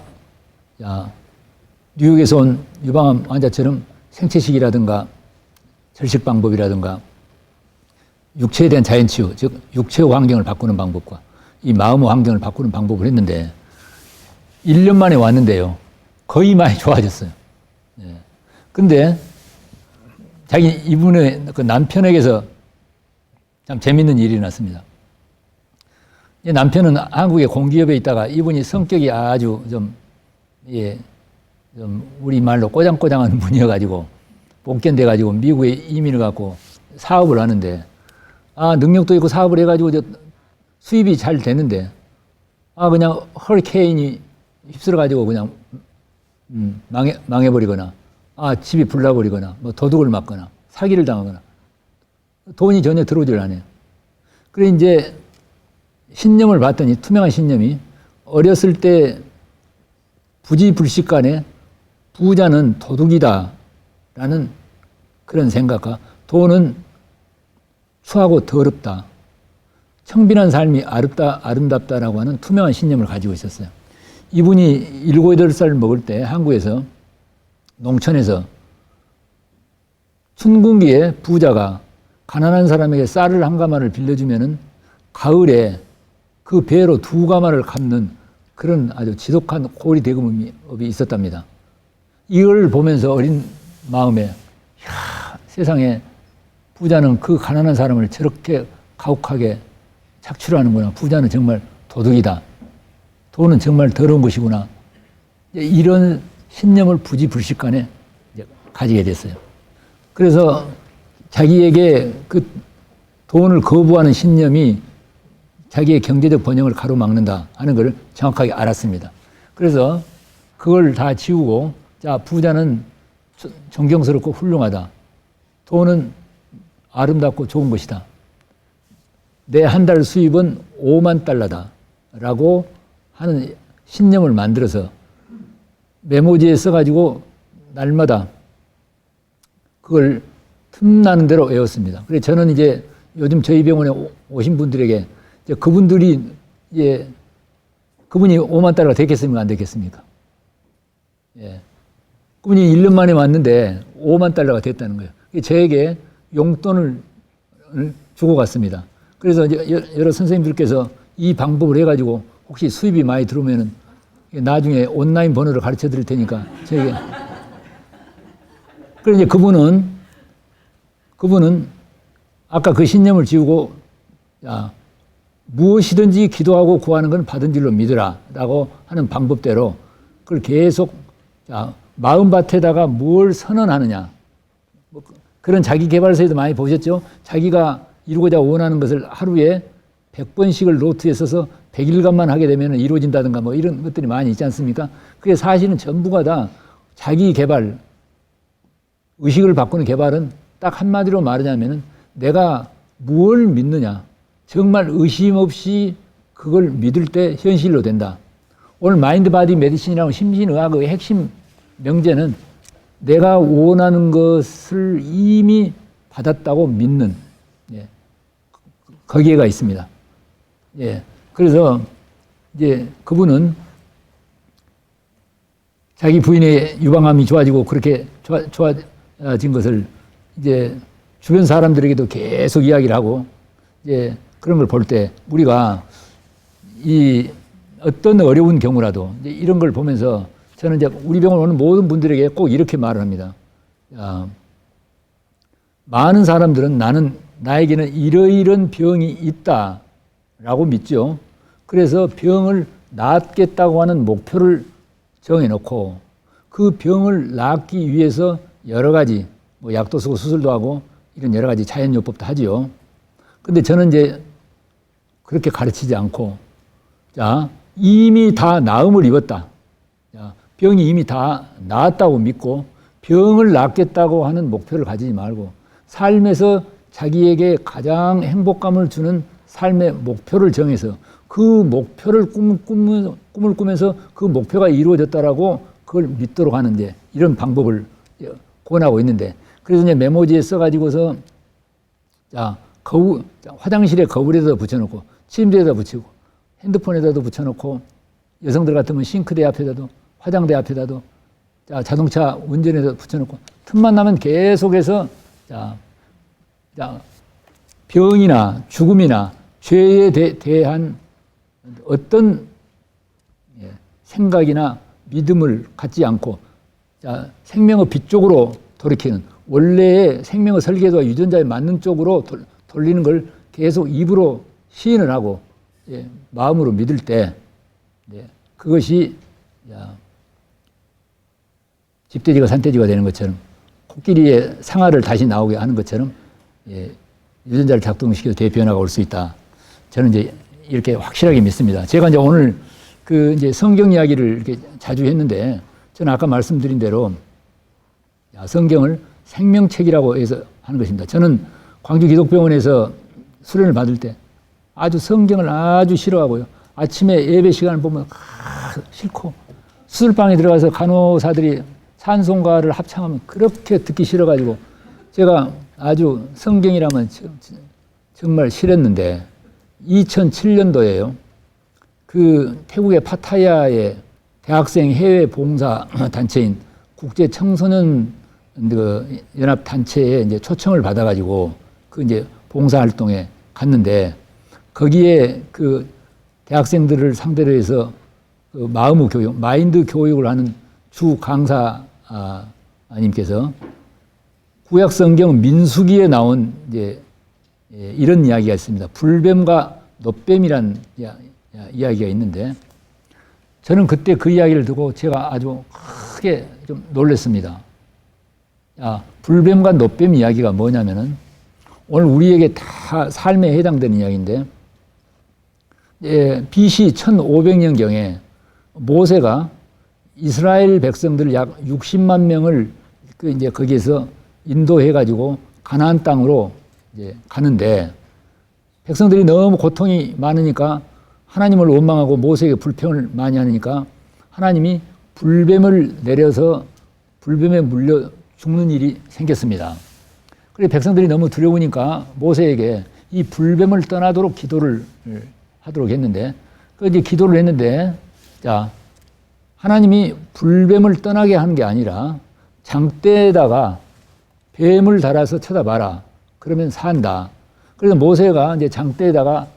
뉴욕에서 온 유방암 환자처럼 생체식이라든가 절식 방법이라든가 육체에 대한 자연치유, 즉 육체의 환경을 바꾸는 방법과 이 마음의 환경을 바꾸는 방법을 했는데 1년 만에 왔는데요. 거의 많이 좋아졌어요. 근데 이분의 그 남편에게서 참 재밌는 일이 났습니다. 남편은 한국의 공기업에 있다가 이분이 성격이 아주 좀 우리말로 꼬장꼬장한 분이어가지고 복견돼가지고 미국에 이민을 갖고 사업을 하는데 능력도 있고 사업을 해가지고 수입이 잘 되는데 그냥 허리케인이 휩쓸어가지고 그냥 망해버리거나 집이 불나버리거나 뭐 도둑을 맞거나 사기를 당하거나 돈이 전혀 들어오질 않아요. 그래 이제 신념을 봤더니 투명한 신념이 어렸을 때 부지불식간에 부자는 도둑이다라는 그런 생각과 돈은 추하고 더럽다, 청빈한 삶이 아름답다라고 하는 투명한 신념을 가지고 있었어요. 이분이 7, 8살 먹을 때 한국에서 농촌에서 춘궁기에 부자가 가난한 사람에게 쌀을 한 가마를 빌려주면은 가을에 그 배로 2가마를 갚는 그런 아주 지독한 고리 대금업이 있었답니다. 이걸 보면서 어린 마음에 세상에 부자는 그 가난한 사람을 저렇게 가혹하게 착취하는구나. 부자는 정말 도둑이다. 돈은 정말 더러운 것이구나. 이런 신념을 부지불식간에 가지게 됐어요. 그래서 자기에게 그 돈을 거부하는 신념이 자기의 경제적 번영을 가로막는다 하는 걸 정확하게 알았습니다. 그래서 그걸 다 지우고, 부자는 존경스럽고 훌륭하다. 돈은 아름답고 좋은 것이다. 내 한 달 수입은 5만 달러다. 라고 하는 신념을 만들어서 메모지에 써가지고 날마다 그걸 틈나는 대로 외웠습니다. 그래서 저는 이제 요즘 저희 병원에 오신 분들에게 그분이 5만 달러가 됐겠습니까? 안 됐겠습니까? 그분이 1년 만에 왔는데 5만 달러가 됐다는 거예요. 저에게 용돈을 주고 갔습니다. 그래서 이제 여러 선생님들께서 이 방법을 해가지고 혹시 수입이 많이 들어오면은 나중에 온라인 번호를 가르쳐 드릴 테니까 저에게. 그래서 이제 그분은 아까 그 신념을 지우고 무엇이든지 기도하고 구하는 건 받은 줄로 믿으라 라고 하는 방법대로 그걸 계속 마음밭에다가 뭘 선언하느냐. 그런 자기 개발서에도 많이 보셨죠? 자기가 이루고자 원하는 것을 하루에 100번씩을 노트에 써서 100일간만 하게 되면 이루어진다든가 뭐 이런 것들이 많이 있지 않습니까? 그게 사실은 전부가 다 자기 개발, 의식을 바꾸는 개발은 딱 한마디로 말하자면 내가 무엇을 믿느냐. 정말 의심 없이 그걸 믿을 때 현실로 된다. 오늘 마인드 바디 메디신이라는 심신의학의 핵심 명제는 내가 원하는 것을 이미 받았다고 믿는 거기에가 있습니다. 그래서 이제 그분은 자기 부인의 유방암이 좋아지고 그렇게 좋아진 것을 이제 주변 사람들에게도 계속 이야기를 하고 이제 그런 걸 볼 때 우리가 이 어떤 어려운 경우라도 이제 이런 걸 보면서 저는 이제 우리 병원 오는 모든 분들에게 꼭 이렇게 말을 합니다. 많은 사람들은 나에게는 이러이런 병이 있다라고 믿죠. 그래서 병을 낫겠다고 하는 목표를 정해놓고 그 병을 낫기 위해서 여러 가지 뭐 약도 쓰고 수술도 하고 이런 여러 가지 자연요법도 하지요. 근데 저는 이제 그렇게 가르치지 않고, 자, 이미 다 나음을 입었다. 자, 병이 이미 다 나았다고 믿고 병을 낫겠다고 하는 목표를 가지지 말고 삶에서 자기에게 가장 행복감을 주는 삶의 목표를 정해서 그 목표를 꿈을 꾸면서 그 목표가 이루어졌다라고 그걸 믿도록 하는데, 이런 방법을 권하고 있는데, 그래서 이제 메모지에 써가지고서 자, 화장실에 거울에다 붙여놓고 침대에다 붙이고 핸드폰에다도 붙여놓고 여성들 같으면 싱크대 앞에다도 화장대 앞에다도 자, 자동차 운전에다 붙여놓고 틈만 나면 계속해서 자, 병이나 죽음이나 죄에 대한 어떤 생각이나 믿음을 갖지 않고 자, 생명의 빛 쪽으로 돌이키는, 원래의 생명의 설계도와 유전자에 맞는 쪽으로 돌리는 걸 계속 입으로 시인을 하고 마음으로 믿을 때 그것이 집돼지가 산돼지가 되는 것처럼, 코끼리의 상아를 다시 나오게 하는 것처럼 유전자를 작동시켜서 대변화가 올 수 있다. 저는 이제 이렇게 확실하게 믿습니다. 제가 이제 오늘 그 이제 성경 이야기를 이렇게 자주 했는데, 저는 아까 말씀드린 대로 성경을 생명책이라고 해서 하는 것입니다. 저는 광주 기독병원에서 수련을 받을 때 아주 성경을 아주 싫어하고요. 아침에 예배 시간을 보면 싫고, 수술방에 들어가서 간호사들이 찬송가를 합창하면 그렇게 듣기 싫어가지고 제가 아주 성경이라면 정말 싫었는데, 2007년도에요. 그 태국의 파타야의 대학생 해외 봉사 단체인 국제 청소년 연합 단체에 이제 초청을 받아가지고 그 이제 봉사 활동에 갔는데, 거기에 그 대학생들을 상대로 해서 그 마음의 교육, 마인드 교육을 하는 주 강사님께서 구약 성경 민수기에 나온 이제 이런 이야기가 있습니다. 불뱀과 놋뱀이란 이야기가 있는데, 저는 그때 그 이야기를 듣고 제가 아주 크게 좀 놀랐습니다. 불뱀과 놋뱀 이야기가 뭐냐면은 오늘 우리에게 다 삶에 해당되는 이야기인데, BC 1500년경에 모세가 이스라엘 백성들 약 60만 명을 그 이제 거기에서 인도해가지고 가나안 땅으로 이제 가는데, 백성들이 너무 고통이 많으니까 하나님을 원망하고 모세에게 불평을 많이 하니까 하나님이 불뱀을 내려서 불뱀에 물려 죽는 일이 생겼습니다. 그래서 백성들이 너무 두려우니까 모세에게 이 불뱀을 떠나도록 기도를 하도록 했는데, 그 이제 기도를 했는데, 자, 하나님이 불뱀을 떠나게 하는 게 아니라 장대에다가 뱀을 달아서 쳐다봐라. 그러면 산다. 그래서 모세가 이제 장대에다가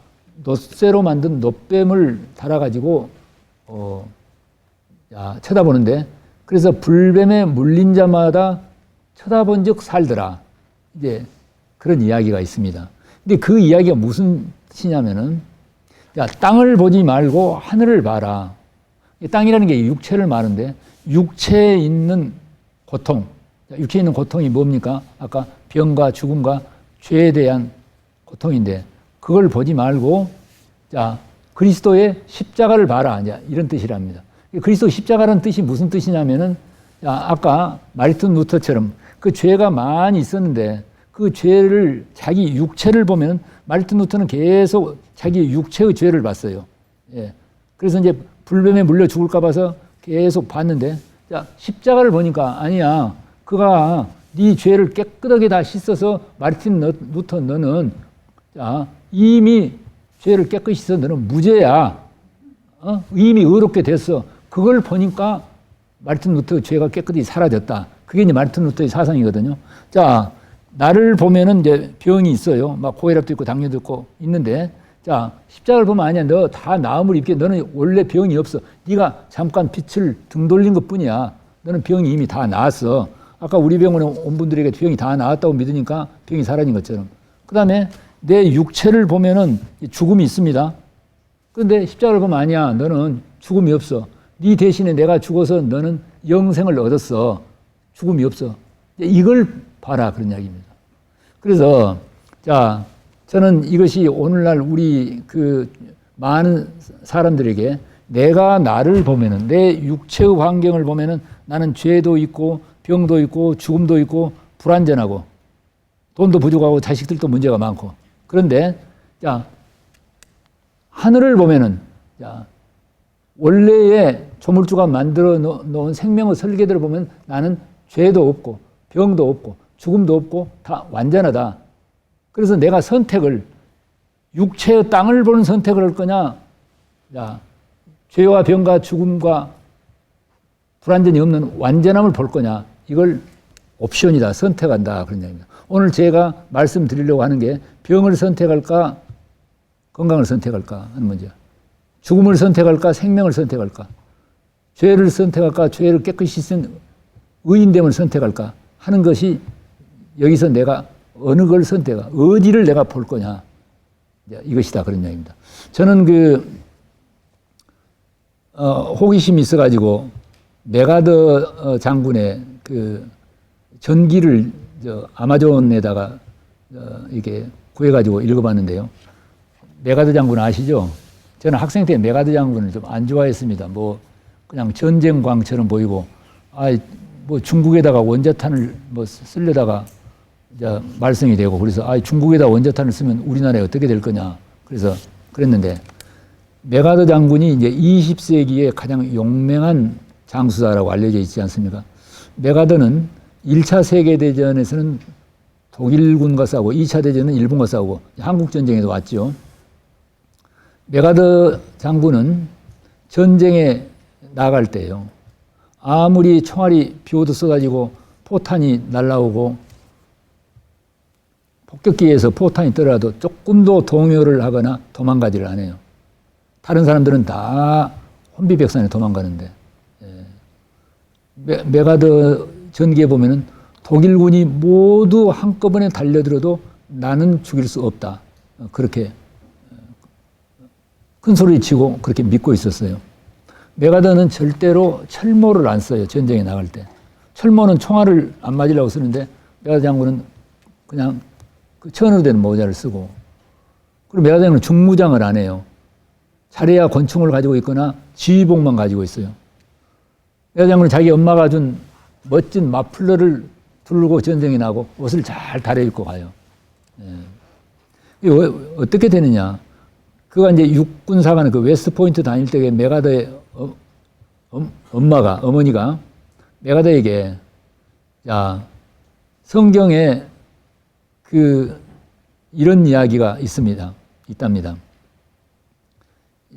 놋쇠로 만든 놋뱀을 달아가지고 쳐다보는데, 그래서 불뱀에 물린 자마다 쳐다본 즉 살더라. 이제 그런 이야기가 있습니다. 근데 그 이야기가 무슨 뜻이냐면은, 야, 땅을 보지 말고 하늘을 봐라. 땅이라는 게 육체를 말하는데, 육체에 있는 고통, 육체에 있는 고통이 뭡니까? 아까 병과 죽음과 죄에 대한 고통인데, 그걸 보지 말고, 자, 그리스도의 십자가를 봐라. 이제 이런 뜻이랍니다. 그리스도 십자가라는 뜻이 무슨 뜻이냐면은, 아까 마르틴 루터처럼 그 죄가 많이 있었는데, 그 죄를, 자기 육체를 보면, 마르틴 루터는 계속 자기 육체의 죄를 봤어요. 예. 그래서 이제 불뱀에 물려 죽을까 봐서 계속 봤는데, 자, 십자가를 보니까 아니야. 그가 네 죄를 깨끗하게 다 씻어서, 마르틴 루터 너는 자, 이미 죄를 깨끗이 씻어 너는 무죄야. 이미 의롭게 됐어. 그걸 보니까 마르틴 루터의 죄가 깨끗이 사라졌다. 그게 이제 마르틴 루터의 사상이거든요. 자, 나를 보면은 이제 병이 있어요. 막 고혈압도 있고 당뇨도 있고 있는데, 자, 십자가를 보면 아니야. 너 다 나음을 입게. 너는 원래 병이 없어. 네가 잠깐 빛을 등 돌린 것 뿐이야. 너는 병이 이미 다 나았어. 아까 우리 병원에 온 분들에게 병이 다 나았다고 믿으니까 병이 사라진 것처럼. 그 다음에 내 육체를 보면은 죽음이 있습니다. 그런데 십자가를 보면 아니야. 너는 죽음이 없어. 네 대신에 내가 죽어서 너는 영생을 얻었어. 죽음이 없어. 이걸 봐라. 그런 이야기입니다. 그래서, 자, 저는 이것이 오늘날 우리 그 많은 사람들에게 내가 나를 보면은, 내 육체의 환경을 보면은 나는 죄도 있고 병도 있고 죽음도 있고 불완전하고 돈도 부족하고 자식들도 문제가 많고. 그런데, 자, 하늘을 보면은, 자, 원래의 조물주가 만들어 놓은 생명의 설계대를 보면 나는 죄도 없고 병도 없고 죽음도 없고 다 완전하다. 그래서 내가 선택을, 육체의 땅을 보는 선택을 할 거냐, 자, 죄와 병과 죽음과 불완전이 없는 완전함을 볼 거냐, 이걸 옵션이다, 선택한다, 그런 얘기입니다. 오늘 제가 말씀드리려고 하는 게 병을 선택할까 건강을 선택할까 하는 문제야. 죽음을 선택할까 생명을 선택할까, 죄를 선택할까 죄를 깨끗이 씻은 의인됨을 선택할까 하는 것이, 여기서 내가 어느 걸 선택하, 어디를 내가 볼 거냐, 이것이다, 그런 이야기입니다. 저는 호기심이 있어가지고 메가더 장군의 전기를 아마존에다가 이렇게 구해가지고 읽어봤는데요. 메가더 장군 아시죠? 저는 학생 때 메가더 장군을 좀 안 좋아했습니다. 뭐 그냥 전쟁광처럼 보이고, 뭐 중국에다가 원자탄을 뭐 쓰려다가 이제 말썽이 되고, 그래서 중국에다 원자탄을 쓰면 우리나라에 어떻게 될 거냐, 그래서 그랬는데, 메가더 장군이 이제 20세기에 가장 용맹한 장수사라고 알려져 있지 않습니까? 메가더는 1차 세계대전에서는 독일군과 싸우고 2차 대전은 일본과 싸우고 한국전쟁에도 왔죠. 메가더 장군은 전쟁에 나갈 때요, 아무리 총알이 비오도 쏟아지고 포탄이 날라오고 폭격기에서 포탄이 떨어져도 조금도 동요를 하거나 도망가지를 안 해요. 다른 사람들은 다 혼비백산에 도망가는데, 메가더 전기에 보면은 독일군이 모두 한꺼번에 달려들어도 나는 죽일 수 없다, 그렇게 큰 소리 치고 그렇게 믿고 있었어요. 메가더는 절대로 철모를 안 써요. 전쟁에 나갈 때 철모는 총알을 안 맞으려고 쓰는데, 메가더 장군은 그냥 그 천으로 된 모자를 쓰고, 그리고 메가더 장군은 중무장을 안 해요. 잘해야 권총을 가지고 있거나 지휘봉만 가지고 있어요. 메가더 장군은 자기 엄마가 준 멋진 마플러를 두르고 전쟁에 나고 옷을 잘 다려입고 가요. 이게 어떻게 되느냐? 그가 이제 육군사관의 웨스트포인트 다닐 때 메가더의 어머니가 메가더에게, 자, 성경에 이런 이야기가 있답니다.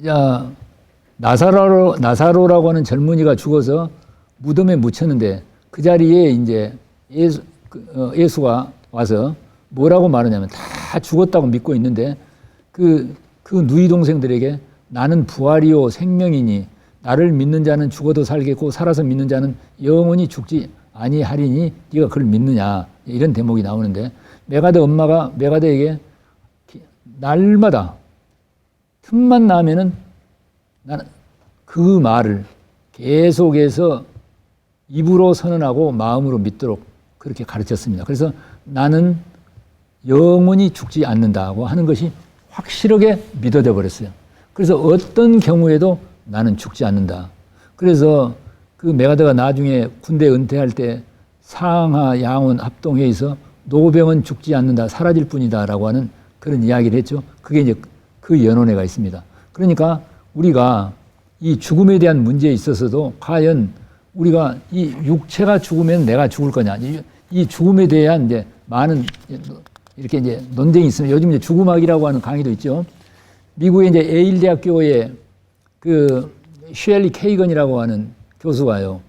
자, 나사로라고 하는 젊은이가 죽어서 무덤에 묻혔는데, 그 자리에 이제 예수가 와서 뭐라고 말하냐면, 다 죽었다고 믿고 있는데, 그 누이 동생들에게 나는 부활이요 생명이니 나를 믿는 자는 죽어도 살겠고 살아서 믿는 자는 영원히 죽지 아니하리니 네가 그걸 믿느냐, 이런 대목이 나오는데, 메가더 엄마가 메가더에게 날마다 틈만 나면은 나는 그 말을 계속해서 입으로 선언하고 마음으로 믿도록 그렇게 가르쳤습니다. 그래서 나는 영원히 죽지 않는다고 하는 것이 확실하게 믿어져 버렸어요. 그래서 어떤 경우에도 나는 죽지 않는다. 그래서 그 메가더가 나중에 군대 은퇴할 때 상하 양원 합동회의에서 노병은 죽지 않는다, 사라질 뿐이다라고 하는 그런 이야기를 했죠. 그게 이제 그 연원회가 있습니다. 그러니까 우리가 이 죽음에 대한 문제에 있어서도 과연 우리가 이 육체가 죽으면 내가 죽을 거냐, 이 죽음에 대한 이제 많은 이렇게 이제 논쟁이 있습니다. 요즘 이제 죽음학이라고 하는 강의도 있죠. 미국의 이제 에일 대학교에 쉘리 케이건이라고 하는 교수가요,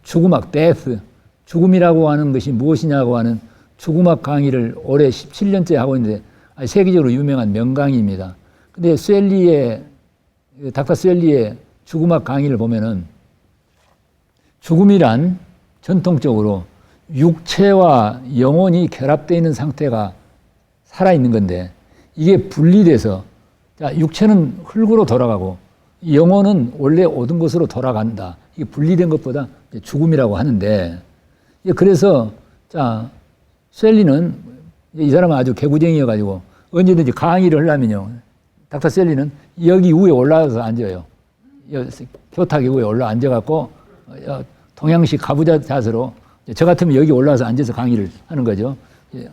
죽음학, 데스, 죽음이라고 하는 것이 무엇이냐고 하는 죽음학 강의를 올해 17년째 하고 있는데, 세계적으로 유명한 명강의입니다. 근데 닥터 셀리의 죽음학 강의를 보면은, 죽음이란 전통적으로 육체와 영혼이 결합되어 있는 상태가 살아있는 건데 이게 분리돼서 자, 육체는 흙으로 돌아가고 영혼은 원래 오던 곳으로 돌아간다. 이게 분리된 것보다 죽음이라고 하는데 그래서 자, 셀리는 이 사람은 아주 개구쟁이여가지고 언제든지 강의를 하려면요. 닥터 셀리는 여기 위에 올라가서 앉아요. 교탁 위에 올라 앉아갖고 동양식 가부좌 자세로 저 같으면 여기 올라와서 앉아서 강의를 하는 거죠.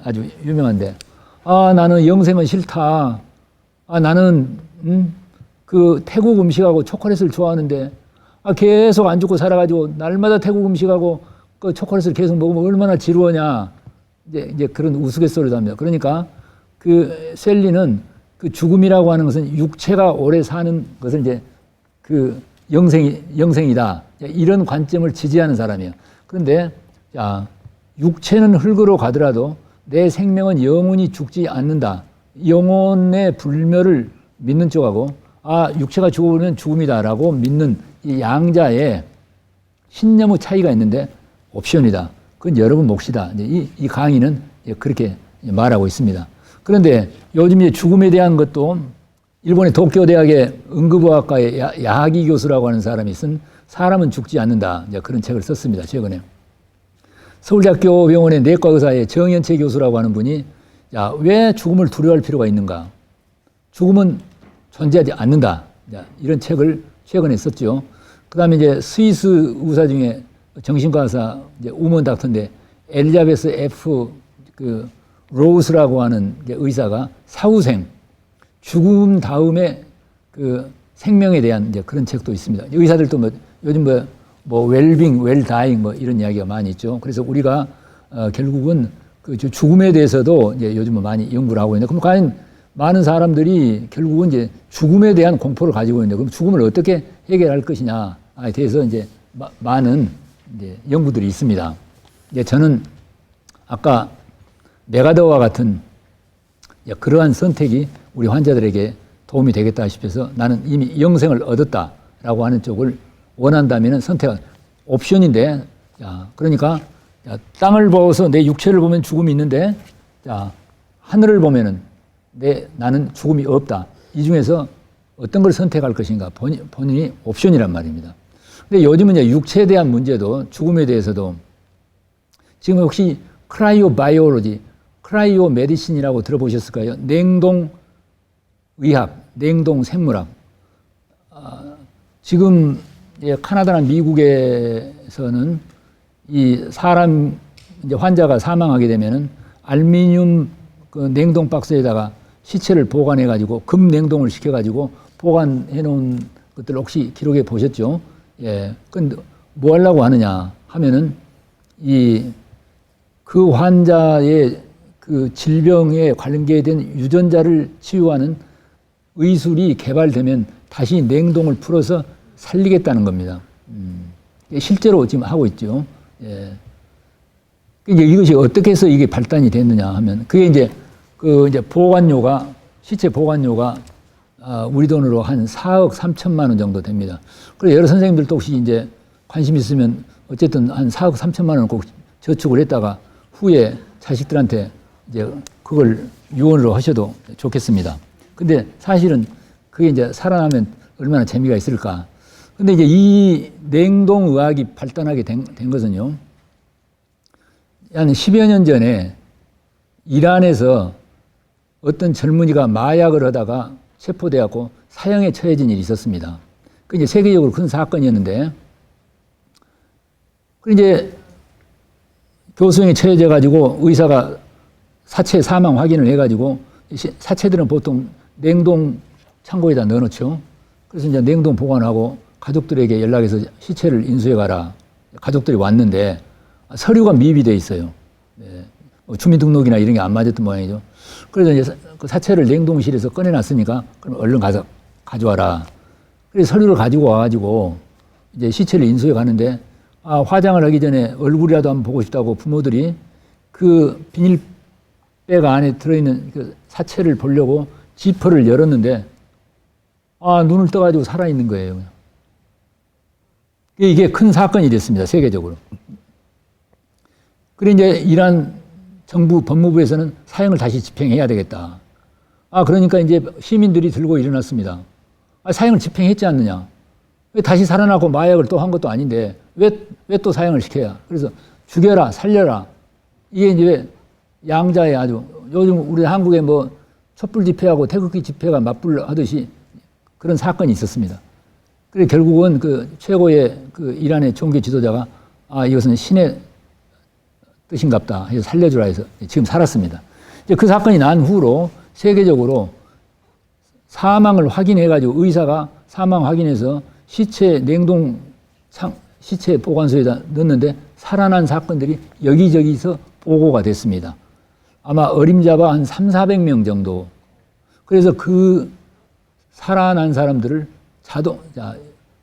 아주 유명한데 나는 영생은 싫다. 나는 그 태국 음식하고 초콜릿을 좋아하는데 계속 안 죽고 살아가지고 날마다 태국 음식하고 그 초콜릿을 계속 먹으면 얼마나 지루하냐. 이제 그런 우스갯소리도 합니다. 그러니까 그 셀리는 그 죽음이라고 하는 것은 육체가 오래 사는 것은 이제 그 영생이다. 이런 관점을 지지하는 사람이에요. 그런데 자, 육체는 흙으로 가더라도 내 생명은 영원히 죽지 않는다. 영혼의 불멸을 믿는 쪽하고 육체가 죽어버리면 죽음이다라고 믿는 이 양자의 신념의 차이가 있는데 옵션이다. 그건 여러분 몫이다. 이 강의는 그렇게 말하고 있습니다. 그런데 요즘 이제 죽음에 대한 것도 일본의 도쿄대학의 응급의학과의 야하기 교수라고 하는 사람이 쓴 사람은 죽지 않는다. 그런 책을 썼습니다. 최근에. 서울대학교 병원의 내과 의사의 정연채 교수라고 하는 분이 왜 죽음을 두려워할 필요가 있는가? 죽음은 존재하지 않는다. 이런 책을 최근에 썼죠. 그 다음에 이제 스위스 의사 중에 정신과 의사 우먼 닥터인데 엘리자베스 F. 로우스라고 하는 의사가 사후생, 죽음 다음에 그 생명에 대한 그런 책도 있습니다. 의사들도 요즘 웰빙, 웰다잉 이런 이야기가 많이 있죠. 그래서 우리가 결국은 그 죽음에 대해서도 이제 요즘은 많이 연구를 하고 있는데 그럼 과연 많은 사람들이 결국은 이제 죽음에 대한 공포를 가지고 있는데 그럼 죽음을 어떻게 해결할 것이냐에 대해서 이제 많은 이제 연구들이 있습니다. 이제 저는 아까 메가더와 같은 그러한 선택이 우리 환자들에게 도움이 되겠다 싶어서 나는 이미 영생을 얻었다라고 하는 쪽을 원한다면 선택 옵션인데 그러니까 땅을 보고서 내 육체를 보면 죽음이 있는데 하늘을 보면은 나는 죽음이 없다. 이 중에서 어떤 걸 선택할 것인가 본인이 옵션이란 말입니다. 근데 요즘은 이제 육체에 대한 문제도 죽음에 대해서도 지금 혹시 크라이오 바이오로지, 크라이오 메디신이라고 들어보셨을까요? 냉동 의학, 냉동 생물학. 지금 카나다나 미국에서는 이 사람 이제 환자가 사망하게 되면은 알루미늄 그 냉동 박스에다가 시체를 보관해 가지고 급냉동을 시켜 가지고 보관해 놓은 것들 혹시 기록해 보셨죠? 근데 뭐 하려고 하느냐 하면은 그 환자의 그 질병에 관계된 유전자를 치유하는 의술이 개발되면 다시 냉동을 풀어서 살리겠다는 겁니다. 실제로 지금 하고 있죠. 이것이 어떻게 해서 이게 발단이 됐느냐 하면 그게 이제 보관료가 시체 보관료가 우리 돈으로 한 4억 3천만 원 정도 됩니다. 그래서 여러 선생님들도 혹시 이제 관심 있으면 어쨌든 한 4억 3천만 원을 꼭 저축을 했다가 후에 자식들한테 이제 그걸 유언으로 하셔도 좋겠습니다. 근데 사실은 그게 이제 살아나면 얼마나 재미가 있을까. 근데 이제 이 냉동의학이 발달하게 된 것은요, 한 10여 년 전에 이란에서 어떤 젊은이가 마약을 하다가 체포되었고 사형에 처해진 일이 있었습니다. 그 이제 세계적으로 큰 사건이었는데, 그 이제 교수형에 처해져 가지고 의사가 사체 사망 확인을 해가지고 사체들은 보통 냉동 창고에다 넣어놓죠. 그래서 이제 냉동 보관하고 가족들에게 연락해서 시체를 인수해 가라. 가족들이 왔는데 서류가 미비돼 있어요. 주민등록이나 이런 게 안 맞았던 모양이죠. 그래서 이제 그 사체를 냉동실에서 꺼내놨으니까 그럼 얼른 가서 가져와라. 그래서 서류를 가지고 와가지고 이제 시체를 인수해 가는데 화장을 하기 전에 얼굴이라도 한번 보고 싶다고 부모들이 그 비닐백 안에 들어있는 그 사체를 보려고 지퍼를 열었는데 눈을 떠가지고 살아있는 거예요. 이게 큰 사건이 됐습니다. 세계적으로. 그래 이제 이란 정부 법무부에서는 사형을 다시 집행해야 되겠다. 그러니까 이제 시민들이 들고 일어났습니다. 사형을 집행했지 않느냐. 왜 다시 살아나고 마약을 또 한 것도 아닌데 왜 또 사형을 시켜야. 그래서 죽여라, 살려라. 이게 이제 양자의 아주 요즘 우리 한국에 뭐 촛불 집회하고 태극기 집회가 맞불하듯이 그런 사건이 있었습니다. 그래 결국은 그 최고의 그 이란의 종교 지도자가 이것은 신의 뜻인갑다 해서 살려주라 해서 지금 살았습니다. 이제 그 사건이 난 후로 세계적으로 사망을 확인해가지고 의사가 사망 확인해서 시체 시체 보관소에다 넣었는데 살아난 사건들이 여기저기서 보고가 됐습니다. 아마 어림잡아 한 300~400명 정도. 그래서 그 살아난 사람들을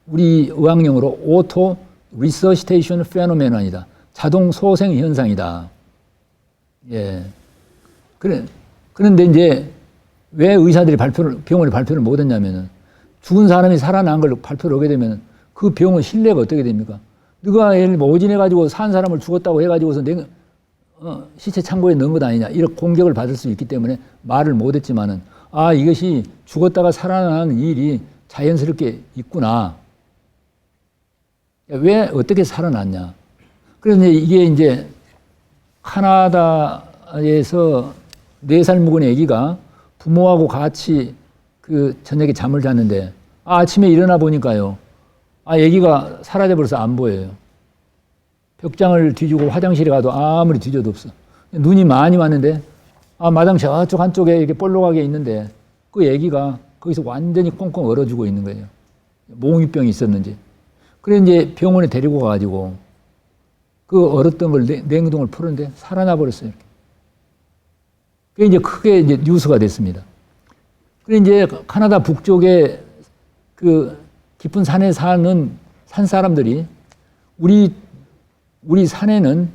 우리 의학용어로 오토 리서시테이션 페노메논이다. 자동 소생 현상이다. 예. 그런데 이제 왜 의사들이 병원에 발표를 못 했냐면은 죽은 사람이 살아난 걸 발표를 하게 되면 그 병원 신뢰가 어떻게 됩니까? 누가 예를 모진해가지고 산 사람을 죽었다고 해가지고서 시체 창고에 넣은 것 아니냐. 이런 공격을 받을 수 있기 때문에 말을 못 했지만은 이것이 죽었다가 살아나는 일이 자연스럽게 있구나. 왜 어떻게 살아났냐. 그래서 이게 이제 카나다에서 4살 묵은 아기가 부모하고 같이 그 저녁에 잠을 잤는데 아침에 일어나 보니까요. 아기가 사라져버려서 안 보여요. 벽장을 뒤지고 화장실에 가도 아무리 뒤져도 없어. 눈이 많이 왔는데 마당 저쪽 한쪽에 이렇게 볼록하게 있는데 그 아기가 거기서 완전히 꽁꽁 얼어주고 있는 거예요. 몽유병이 있었는지. 그래 이제 병원에 데리고 가가지고 그 얼었던 걸 냉동을 풀었는데 살아나 버렸어요. 그게 이제 크게 이제 뉴스가 됐습니다. 그래 이제 카나다 북쪽에 그 깊은 산에 사는 산 사람들이 우리 산에는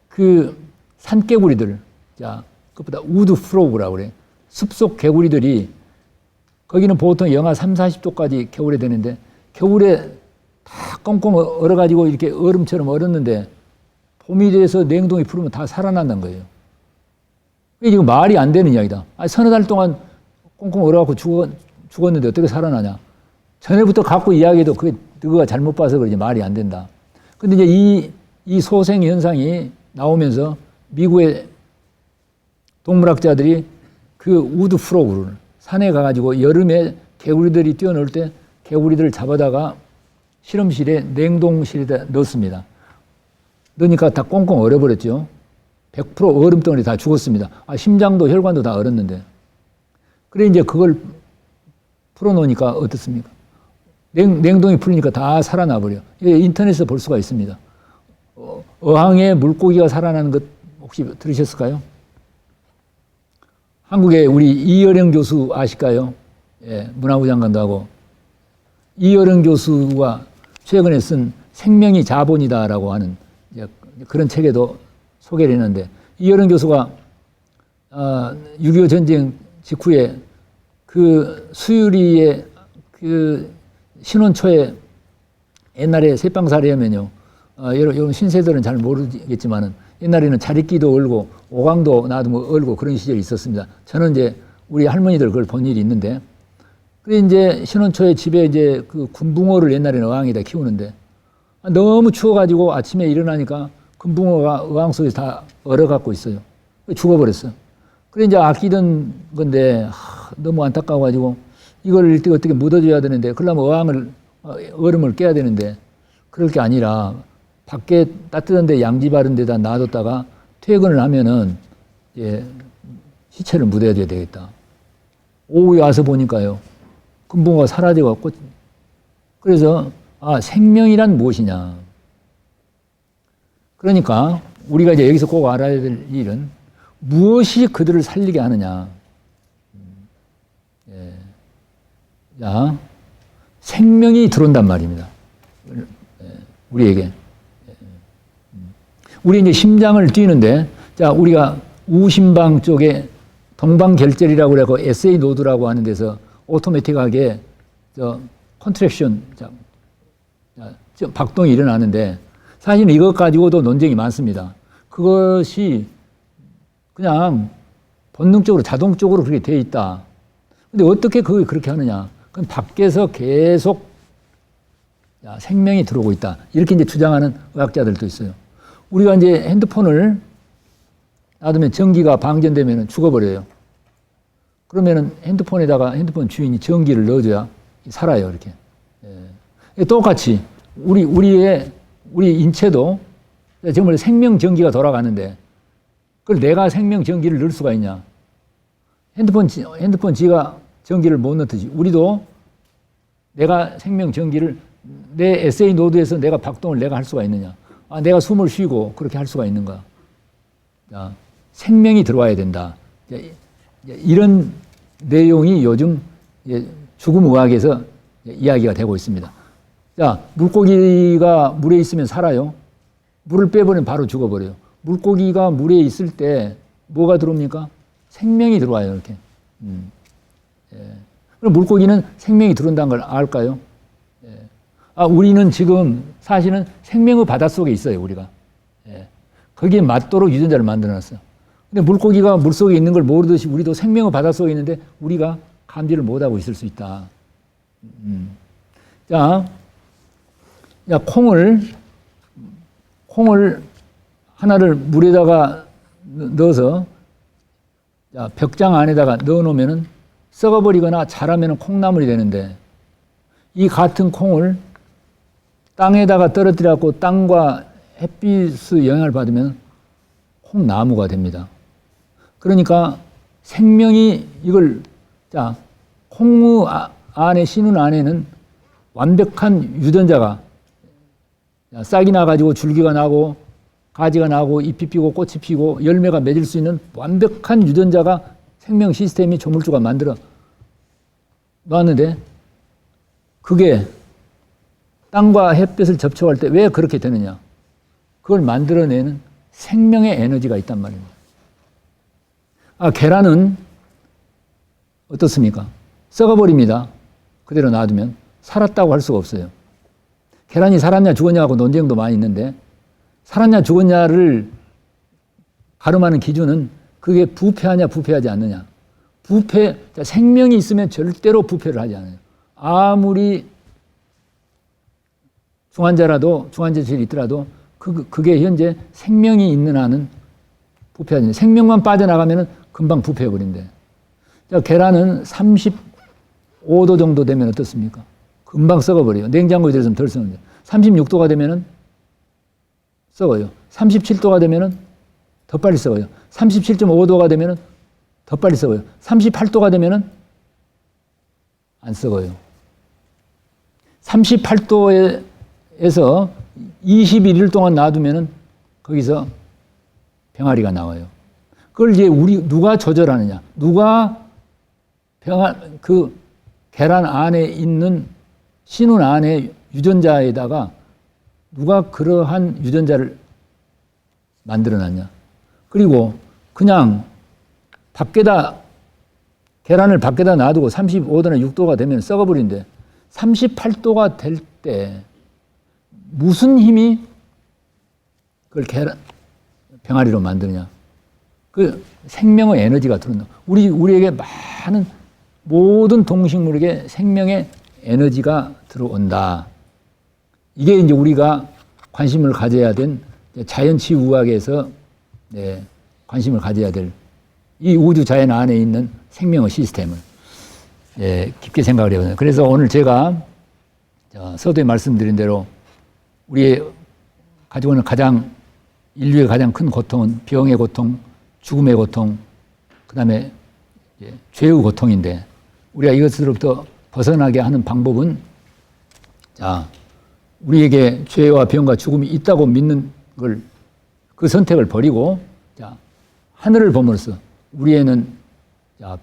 그 산개구리들, 그것보다 우드 프로그라고 그래. 숲속 개구리들이 거기는 보통 영하 30~40도까지 겨울에 되는데 겨울에 다 꽁꽁 얼어가지고 이렇게 얼음처럼 얼었는데 봄이 돼서 냉동이 풀으면 다 살아난다는 거예요. 이게 지금 말이 안 되는 이야기다. 서너 달 동안 꽁꽁 얼어갖고 죽었는데 어떻게 살아나냐. 전에부터 갖고 이야기해도 그게 너가 잘못 봐서 그러지 말이 안 된다. 근데 이제 이 소생 현상이 나오면서 미국의 동물학자들이 그 우드 프로그를 산에 가가지고 여름에 개구리들이 뛰어놀 때 개구리들을 잡아다가 실험실에 냉동실에다 넣었습니다. 넣으니까 다 꽁꽁 얼어버렸죠. 100% 얼음덩어리 다 죽었습니다. 심장도 혈관도 다 얼었는데. 그래 이제 그걸 풀어놓으니까 어떻습니까? 냉동이 풀리니까 다 살아나 버려. 인터넷에서 볼 수가 있습니다. 어항에 물고기가 살아나는 것 혹시 들으셨을까요? 한국에 우리 이여령 교수 아실까요? 예, 문화부 장관도 하고. 이여령 교수가 최근에 쓴 생명이 자본이다라고 하는 그런 책에도 소개를 했는데, 이여령 교수가 6.25 전쟁 직후에 그 수유리의 그 신혼초에 옛날에 새빵살이 하면요. 여러분 신세들은 잘 모르겠지만은 옛날에는 자릿기도 얼고 오강도 나도 뭐 얼고 그런 시절이 있었습니다. 저는 이제 우리 할머니들 그걸 본 일이 있는데, 그래 이제 신혼초에 집에 이제 그 군붕어를 옛날에는 어항에다 키우는데 너무 추워가지고 아침에 일어나니까 군붕어가 어항 속에서 다 얼어갖고 있어요. 죽어버렸어요. 그래 이제 아끼던 건데 너무 안타까워가지고 이걸 어떻게 묻어줘야 되는데, 그러려면 어항을 얼음을 깨야 되는데 그럴 게 아니라 밖에 따뜻한 데 양지 바른 데다 놔뒀다가 퇴근을 하면은 시체를 묻어야 되겠다. 오후에 와서 보니까요. 군붕어가 사라져갖고, 그래서 생명이란 무엇이냐. 그러니까 우리가 이제 여기서 꼭 알아야 될 일은 무엇이 그들을 살리게 하느냐. 자, 생명이 들어온단 말입니다. 우리에게. 우리 이제 심장을 뛰는데, 자, 우리가 우심방 쪽에 동방결절이라고 그래서 SA 노드라고 하는 데서 오토매틱하게 컨트랙션, 박동이 일어나는데, 사실은 이것 가지고도 논쟁이 많습니다. 그것이 그냥 본능적으로 자동적으로 그렇게 돼 있다. 근데 어떻게 그걸 그렇게 하느냐? 그럼 밖에서 계속 생명이 들어오고 있다. 이렇게 이제 주장하는 의학자들도 있어요. 우리가 이제 핸드폰을 놔두면 전기가 방전되면 죽어버려요. 그러면은 핸드폰 주인이 전기를 넣어줘야 살아요, 이렇게. 예. 똑같이 우리 인체도 정말 생명 전기가 돌아가는데 그걸 내가 생명 전기를 넣을 수가 있냐? 핸드폰 지가 전기를 못 넣듯이 우리도 내가 생명 전기를 내 SA 노드에서 내가 박동을 내가 할 수가 있느냐? 내가 숨을 쉬고 그렇게 할 수가 있는가? 자, 생명이 들어와야 된다. 이런 내용이 요즘 죽음의학에서 이야기가 되고 있습니다. 자, 물고기가 물에 있으면 살아요. 물을 빼버리면 바로 죽어버려요. 물고기가 물에 있을 때 뭐가 들어옵니까? 생명이 들어와요, 이렇게. 예. 그럼 물고기는 생명이 들어온다는 걸 알까요? 예. 우리는 지금 사실은 생명의 바닷속에 있어요, 우리가. 예. 거기에 맞도록 유전자를 만들어 놨어요. 근데 물고기가 물속에 있는 걸 모르듯이 우리도 생명의 바닷속에 있는데 우리가 감지를 못하고 있을 수 있다. 자, 콩을 하나를 물에다가 넣어서 벽장 안에다가 넣어 놓으면은 썩어버리거나 자라면은 콩나물이 되는데 이 같은 콩을 땅에다가 떨어뜨려갖고 땅과 햇빛의 영향을 받으면 콩나무가 됩니다. 그러니까 생명이 콩의 안에, 신운 안에는 완벽한 유전자가 싹이 나가지고 줄기가 나고 가지가 나고 잎이 피고 꽃이 피고 열매가 맺을 수 있는 완벽한 유전자가 생명 시스템이 조물주가 만들어 놨는데 그게 땅과 햇빛을 접촉할 때 왜 그렇게 되느냐? 그걸 만들어내는 생명의 에너지가 있단 말입니다. 계란은 어떻습니까? 썩어버립니다. 그대로 놔두면 살았다고 할 수가 없어요. 계란이 살았냐 죽었냐하고 논쟁도 많이 있는데 살았냐 죽었냐를 가름하는 기준은 그게 부패하냐 부패하지 않느냐. 생명이 있으면 절대로 부패를 하지 않아요. 아무리 중환자실이 있더라도 그게 현재 생명이 있는 한은 부패하지 않아요. 생명만 빠져나가면 금방 부패해버린대. 계란은 35도 정도 되면 어떻습니까? 금방 썩어버려요. 냉장고에 들어서는 덜 썩는데 36도가 되면은 썩어요. 37도가 되면은 더 빨리 썩어요. 37.5도가 되면은 더 빨리 썩어요. 38도가 되면은 안 썩어요. 38도에서 21일 동안 놔두면은 거기서 병아리가 나와요. 그걸 이제 누가 조절하느냐? 누가 그 계란 안에 있는 신운 안에 유전자에다가 누가 그러한 유전자를 만들어놨냐? 그리고 그냥 계란을 밖에다 놔두고 35도나 6도가 되면 썩어버린데 38도가 될 때 무슨 힘이 그걸 병아리로 만드느냐? 그 생명의 에너지가 들어온다. 우리에게 많은 모든 동식물에게 생명의 에너지가 들어온다. 이게 이제 우리가 관심을 가져야 된 자연치유의학에서 관심을 가져야 될 이 우주 자연 안에 있는 생명의 시스템을 깊게 생각을 해보네요. 그래서 오늘 제가 서두에 말씀드린 대로 우리의 가지고 있는 인류의 가장 큰 고통은 병의 고통, 죽음의 고통, 그 다음에 죄의 고통인데 우리가 이것으로부터 벗어나게 하는 방법은 우리에게 죄와 병과 죽음이 있다고 믿는 그 선택을 버리고 하늘을 보면서 우리에는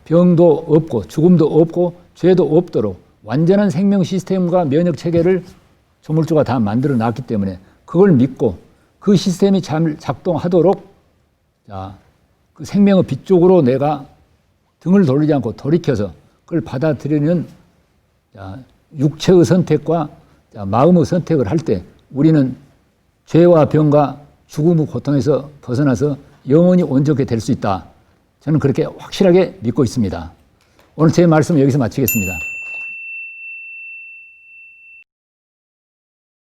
병도 없고 죽음도 없고 죄도 없도록 완전한 생명 시스템과 면역 체계를 조물주가 다 만들어 놨기 때문에 그걸 믿고 그 시스템이 잘 작동하도록 그 생명의 빛 쪽으로 내가 등을 돌리지 않고 돌이켜서 그걸 받아들이는 육체의 선택과 마음의 선택을 할 때 우리는 죄와 병과 죽음의 고통에서 벗어나서 영원히 온전하게 될 수 있다. 저는 그렇게 확실하게 믿고 있습니다. 오늘 제 말씀을 여기서 마치겠습니다.